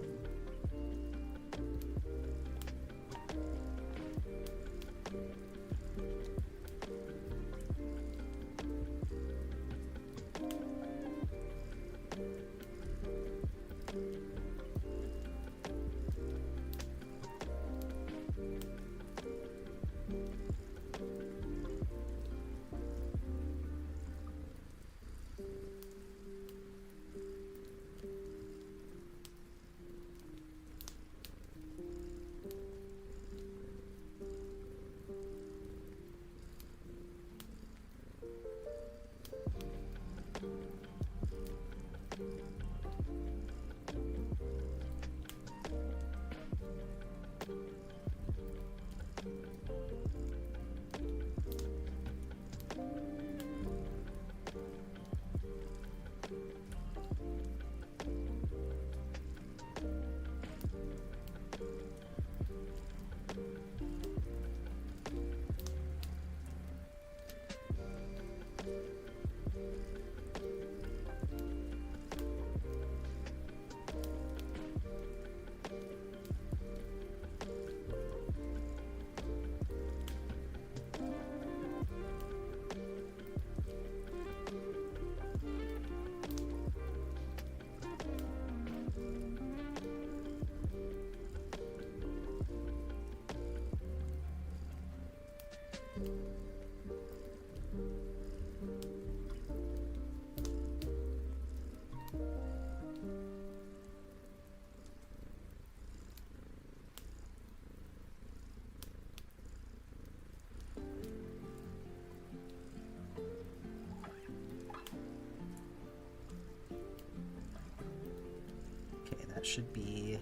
That should be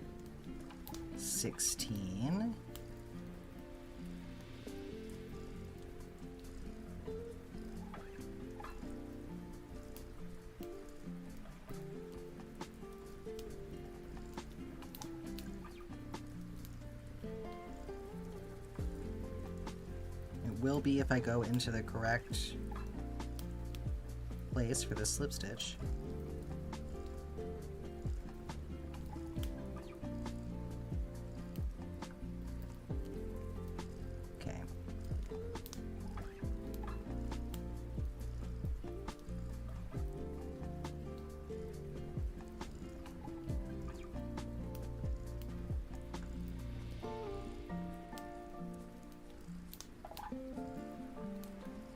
16. It will be if I go into the correct place for the slip stitch.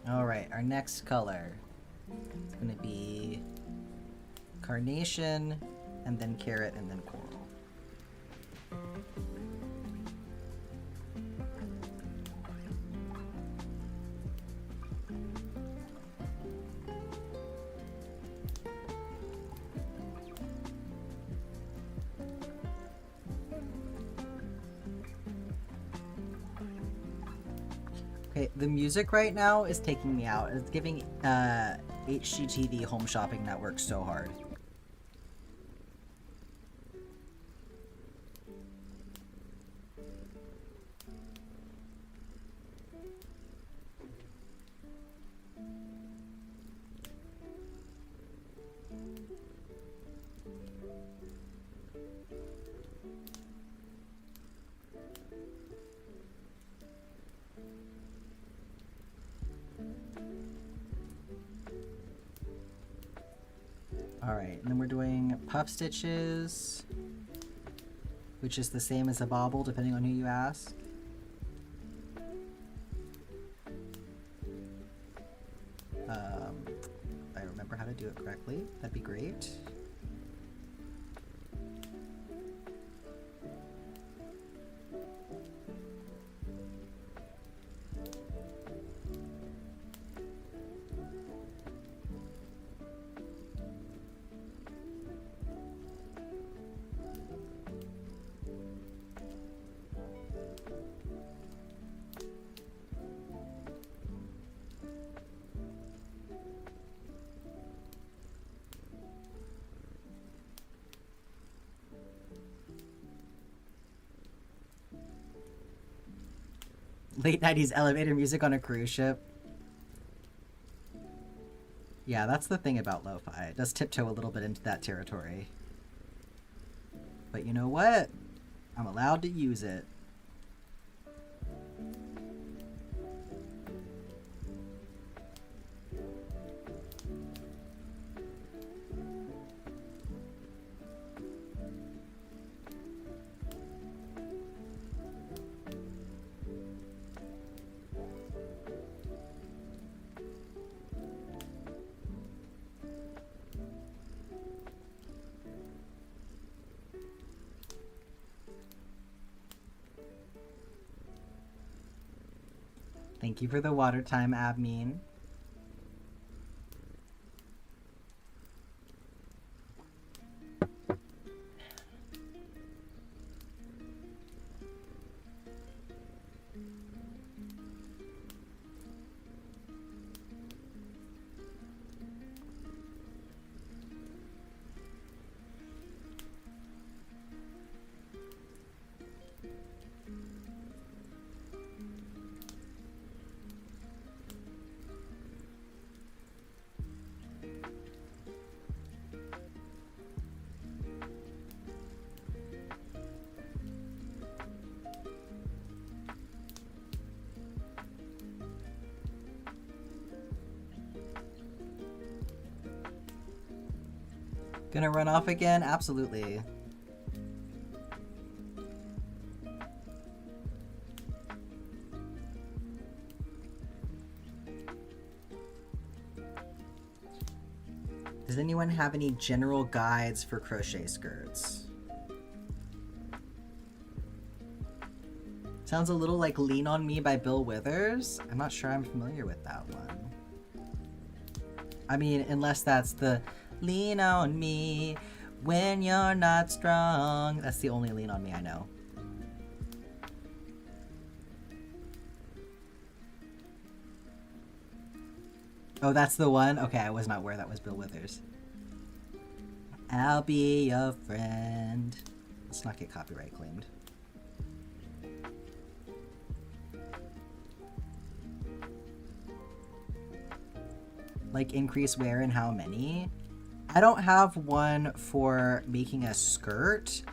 Alright, our next color is going to be carnation, and then carrot, and then coral. Okay, the music right now is taking me out. It's giving HGTV Home Shopping Network so hard. Alright, and then we're doing puff stitches, which is the same as a bobble depending on who you ask. If I remember how to do it correctly, that'd be great. Late 90s elevator music on a cruise ship. Yeah, that's the thing about lo-fi. It does tiptoe a little bit into that territory. But you know what? I'm allowed to use it. Thank you for the water time, Abmeen. Gonna run off again? Absolutely. Does anyone have any general guides for crochet skirts? Sounds a little like Lean on Me by Bill Withers. I'm not sure I'm familiar with that one. I mean, unless that's the Lean on me when you're not strong. That's the only Lean on Me I know. Oh, that's the one? Okay, I was not aware that was Bill Withers. I'll be your friend. Let's not get copyright claimed. Like increase where and how many? I don't have one for making a skirt,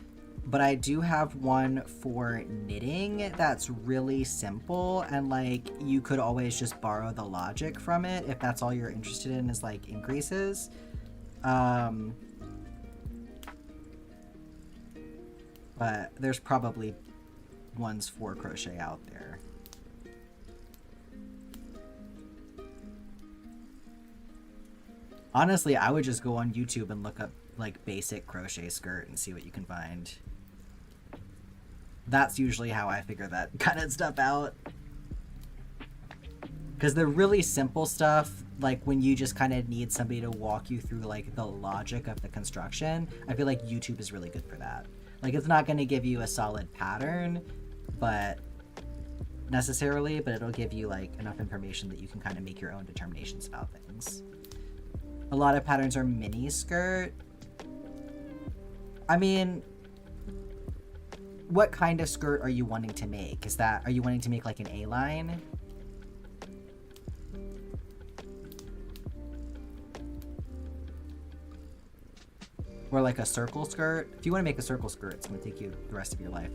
but I do have one for knitting that's really simple, and like you could always just borrow the logic from it if that's all you're interested in is like increases. But there's probably ones for crochet out there. Honestly, I would just go on YouTube and look up like basic crochet skirt and see what you can find. That's usually how I figure that kind of stuff out. Because the really simple stuff, like when you just kind of need somebody to walk you through like the logic of the construction, I feel like YouTube is really good for that. Like it's not going to give you a solid pattern, but necessarily, but it'll give you like enough information that you can kind of make your own determinations about things. A lot of patterns are mini skirt. I mean, what kind of skirt are you wanting to make? Are you wanting to make like an A-line? Or like a circle skirt? If you want to make a circle skirt, it's going to take you the rest of your life.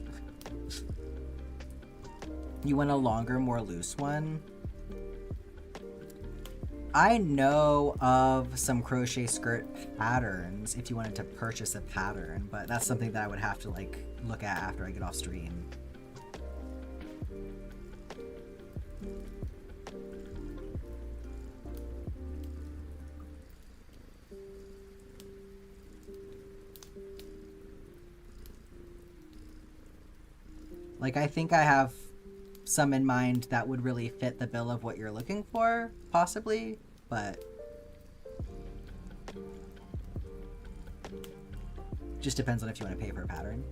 You want a longer, more loose one? I know of some crochet skirt patterns if you wanted to purchase a pattern, but that's something that I would have to like look at after I get off stream. Like, I think I have some in mind that would really fit the bill of what you're looking for, possibly, but just depends on if you want to pay for a pattern.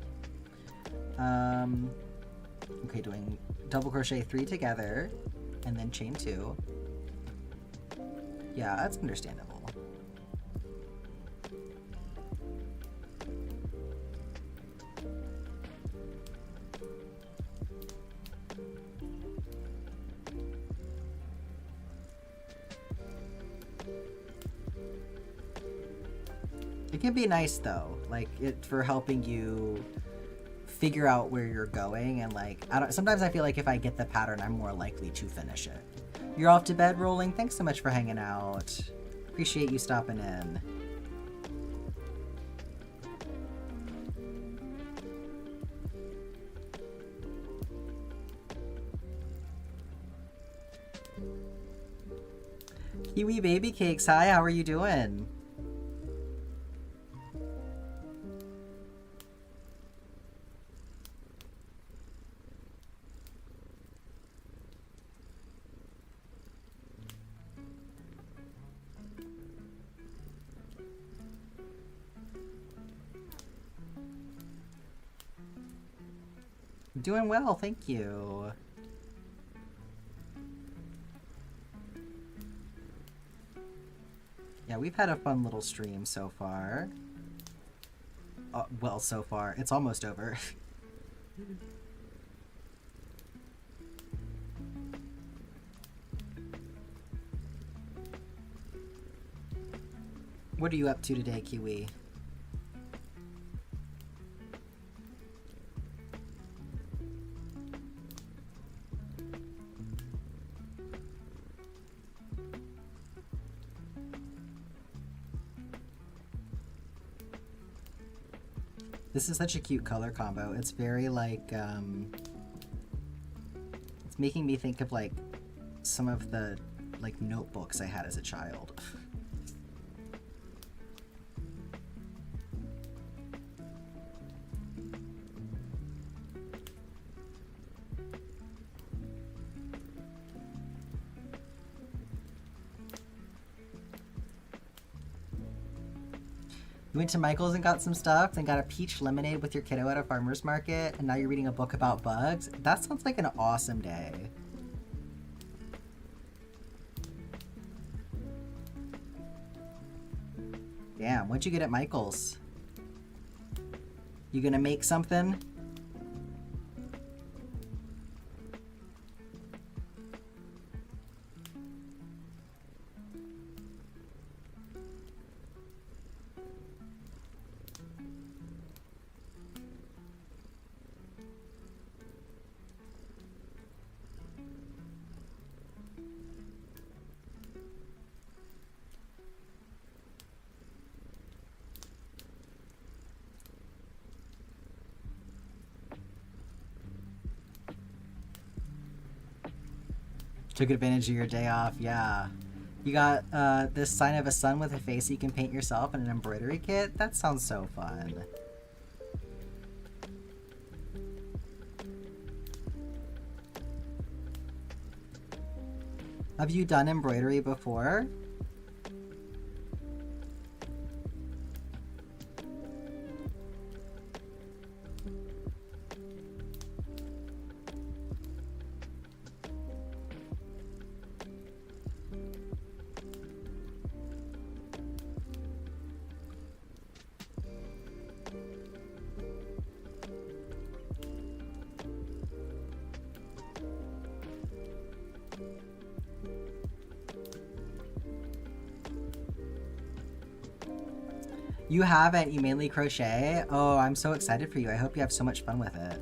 Okay, doing double crochet 3 together and then chain 2. Yeah, that's understandable. It can be nice though, like for helping you figure out where you're going, and like sometimes I feel like if I get the pattern, I'm more likely to finish it. You're off to bed, Rolling. Thanks so much for hanging out. Appreciate you stopping in. Kiwi Baby Cakes, hi, how are you doing? Doing well, thank you. Yeah, we've had a fun little stream so far. Well, so far. It's almost over. What are you up to today, Kiwi? This is such a cute color combo. It's very like, it's making me think of like some of the like notebooks I had as a child. You went to Michael's and got some stuff, then got a peach lemonade with your kiddo at a farmer's market, and now you're reading a book about bugs? That sounds like an awesome day. Damn, what'd you get at Michael's? You gonna make something? Took advantage of your day off, yeah. You got this sign of a sun with a face you can paint yourself and an embroidery kit? That sounds so fun. Have you done embroidery before? You haven't. You mainly crochet? Oh, I'm so excited for you. I hope you have so much fun with it.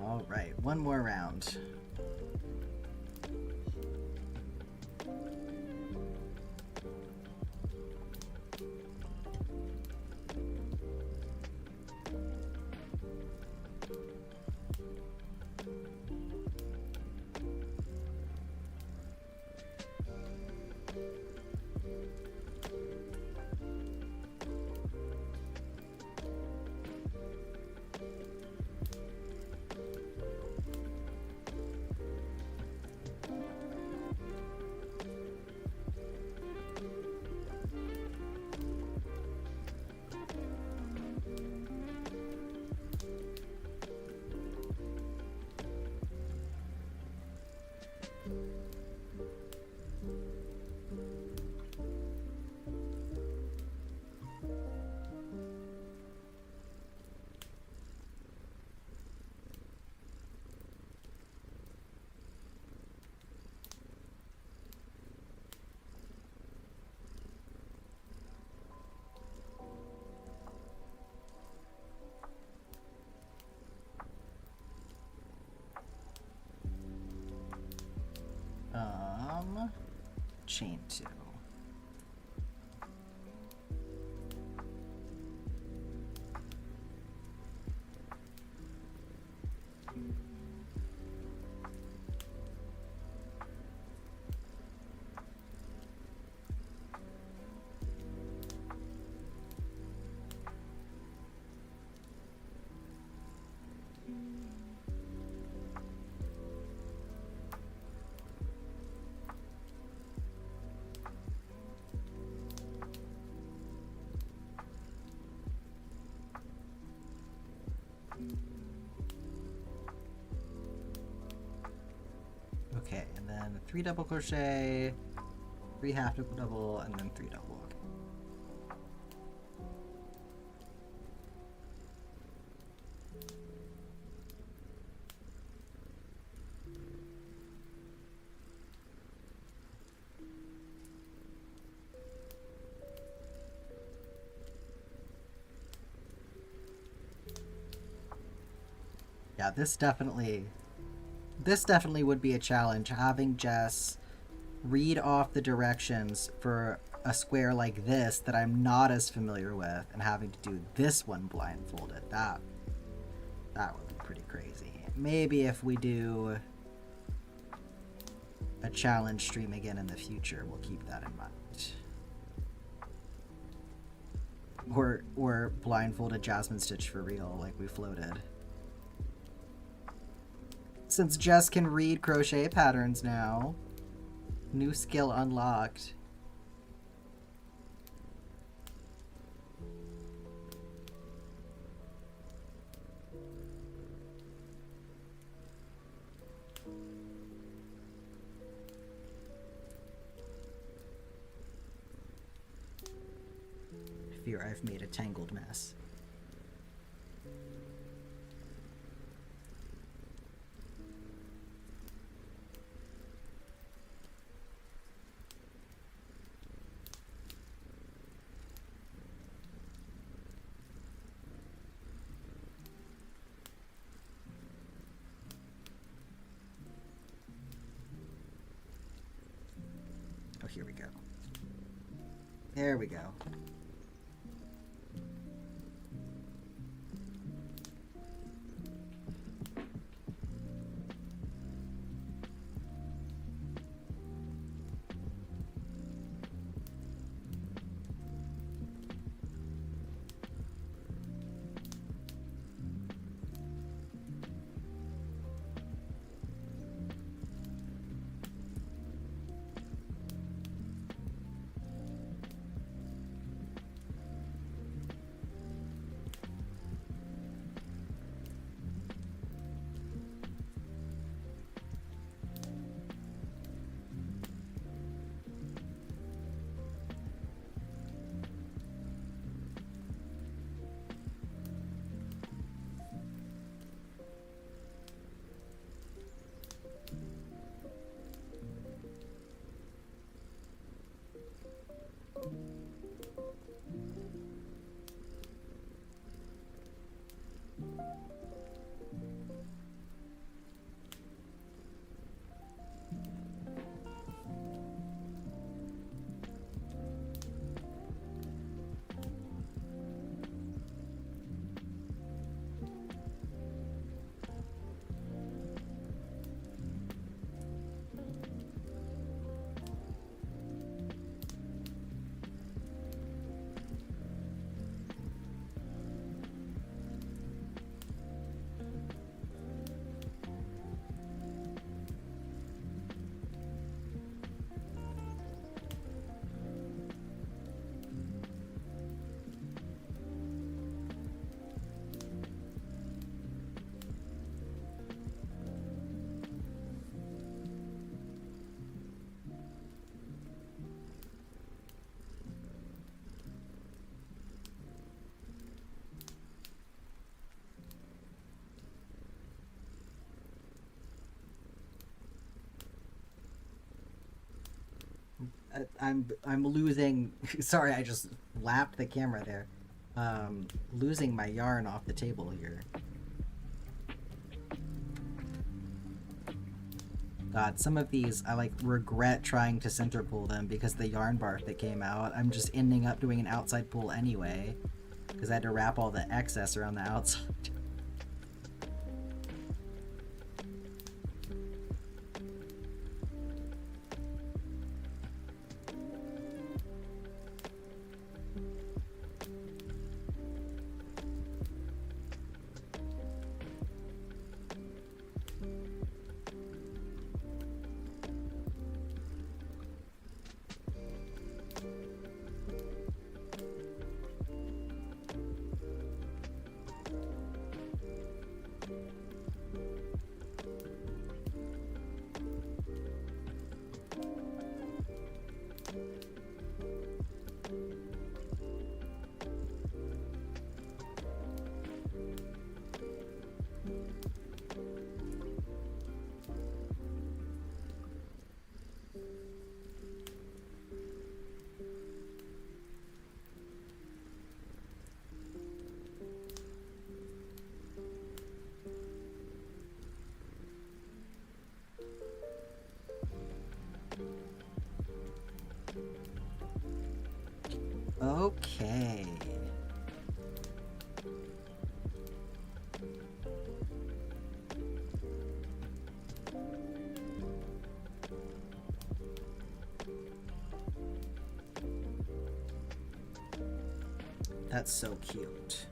All right, one more round. Chain 2. Okay, and then 3 double crochet, 3 half double, and then 3 double. Yeah, this definitely would be a challenge, having Jess read off the directions for a square like this that I'm not as familiar with and having to do this one blindfolded. That would be pretty crazy. Maybe if we do a challenge stream again in the future, we'll keep that in mind. Or blindfolded Jasmine Stitch for real, like we floated. Since Jess can read crochet patterns now. New skill unlocked. I fear I've made a tangled mess. Oh, here we go. There we go. I'm losing. Sorry, I just lapped the camera there. Losing my yarn off the table here. God, some of these I like regret trying to center pull them because the yarn bark that came out. I'm just ending up doing an outside pull anyway because I had to wrap all the excess around the outside. Okay. That's so cute.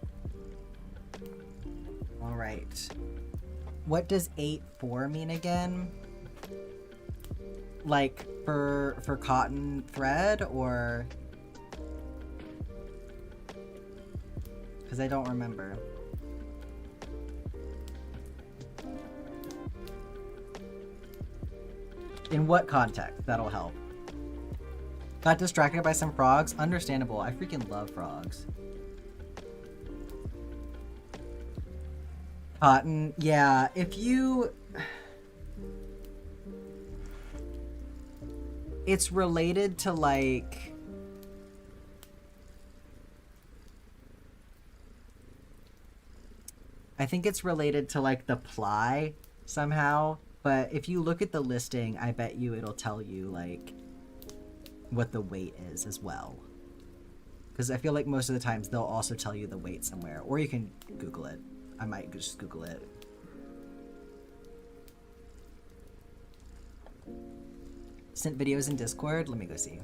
All right. What does 8-4 mean again? Like for cotton thread or? Because I don't remember. In what context? That'll help. Got distracted by some frogs? Understandable. I freaking love frogs. Cotton, yeah. If you... It's related to, like... I think it's related to, like, the ply somehow. But if you look at the listing, I bet you it'll tell you, like, what the weight is as well. Because I feel like most of the times they'll also tell you the weight somewhere. Or you can Google it. I might just Google it. Sent videos in Discord? Let me go see.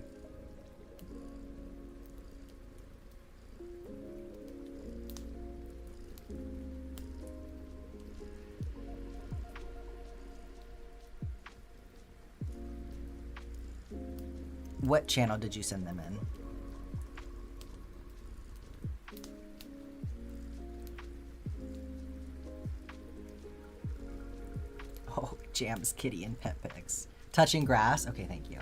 What channel did you send them in? Oh, Jams, Kitty, and Pet Pics. Touching grass? Okay, thank you.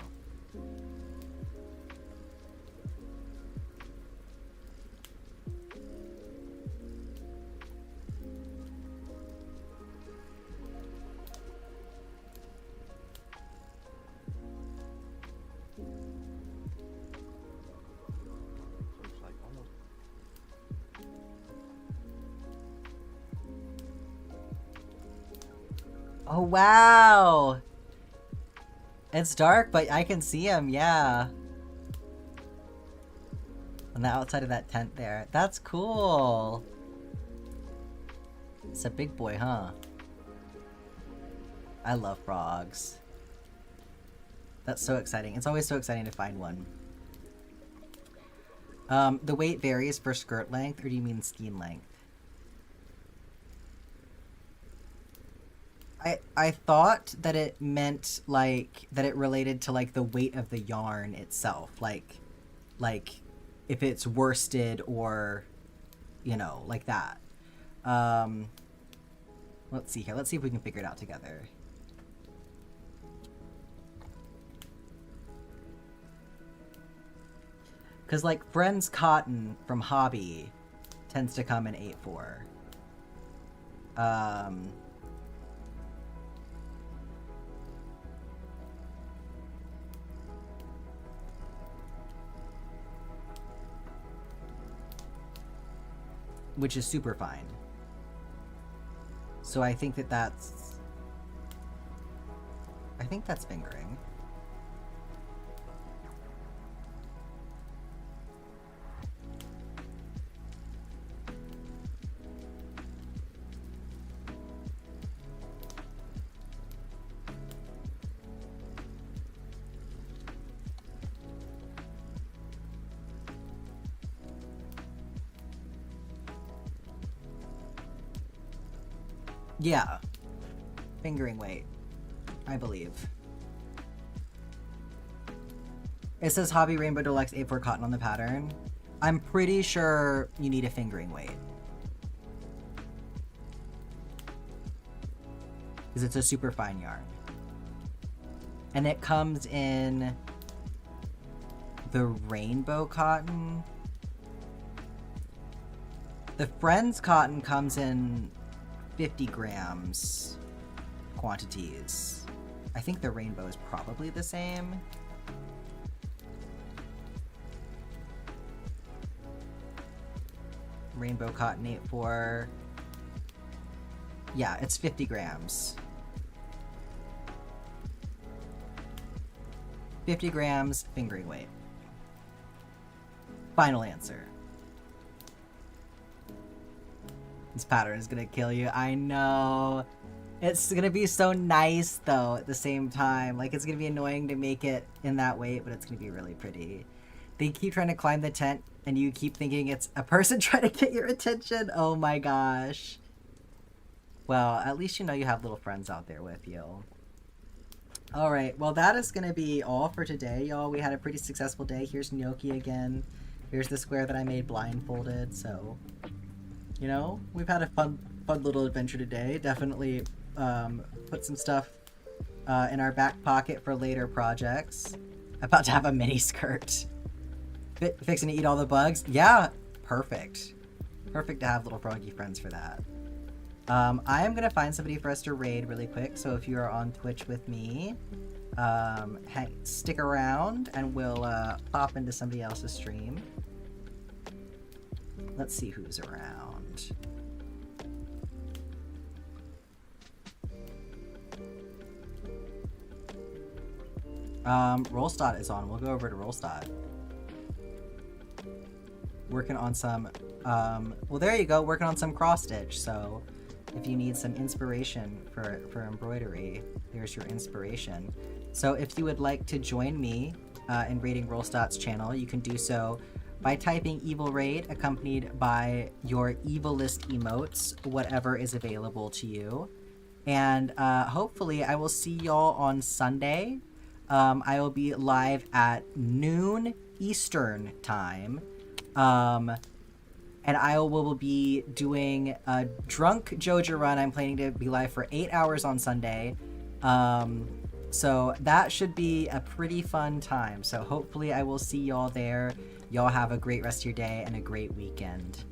Oh, wow! It's dark, but I can see him, yeah. On the outside of that tent there. That's cool! It's a big boy, huh? I love frogs. That's so exciting. It's always so exciting to find one. The weight varies for skirt length, or do you mean skein length? I thought that it meant, like, that it related to, like, the weight of the yarn itself. Like, if it's worsted or, you know, like that. Let's see here. Let's see if we can figure it out together. Because, like, Friends Cotton from Hobby tends to come in 8-4. which is super fine. So I think that's fingering. Yeah. Fingering weight, I believe. It says Hobby Rainbow Deluxe A4 cotton on the pattern. I'm pretty sure you need a fingering weight. Because it's a super fine yarn. And it comes in the rainbow cotton. The Friends cotton comes in 50 grams quantities. I think the rainbow is probably the same. Rainbow cotton 8-4. Yeah, it's 50 grams. 50 grams fingering weight. Final answer. This pattern is gonna kill you. I know. It's gonna be so nice though at the same time. Like, it's gonna be annoying to make it in that weight, but it's gonna be really pretty. They keep trying to climb the tent and you keep thinking it's a person trying to get your attention. Oh my gosh. Well, at least you know you have little friends out there with you. Alright, well that is gonna be all for today, y'all. We had a pretty successful day. Here's gnocchi again. Here's the square that I made blindfolded, so... You know, we've had a fun little adventure today. Definitely put some stuff in our back pocket for later projects. About to have a mini skirt. Fixing to eat all the bugs? Yeah, perfect. Perfect to have little froggy friends for that. I am going to find somebody for us to raid really quick, so if you are on Twitch with me, stick around and we'll pop into somebody else's stream. Let's see who's around. Rollstad is on. We'll go over to Rollstad. Working on some, well, there you go. Working on some cross stitch. So if you need some inspiration for embroidery, there's your inspiration. So if you would like to join me in raiding Rollstad's channel, you can do so by typing Evil Raid accompanied by your evilest emotes, whatever is available to you. And hopefully I will see y'all on Sunday. I will be live at noon Eastern time. And I will be doing a drunk Joja run. I'm planning to be live for 8 hours on Sunday. So that should be a pretty fun time. So hopefully I will see y'all there. Y'all have a great rest of your day and a great weekend.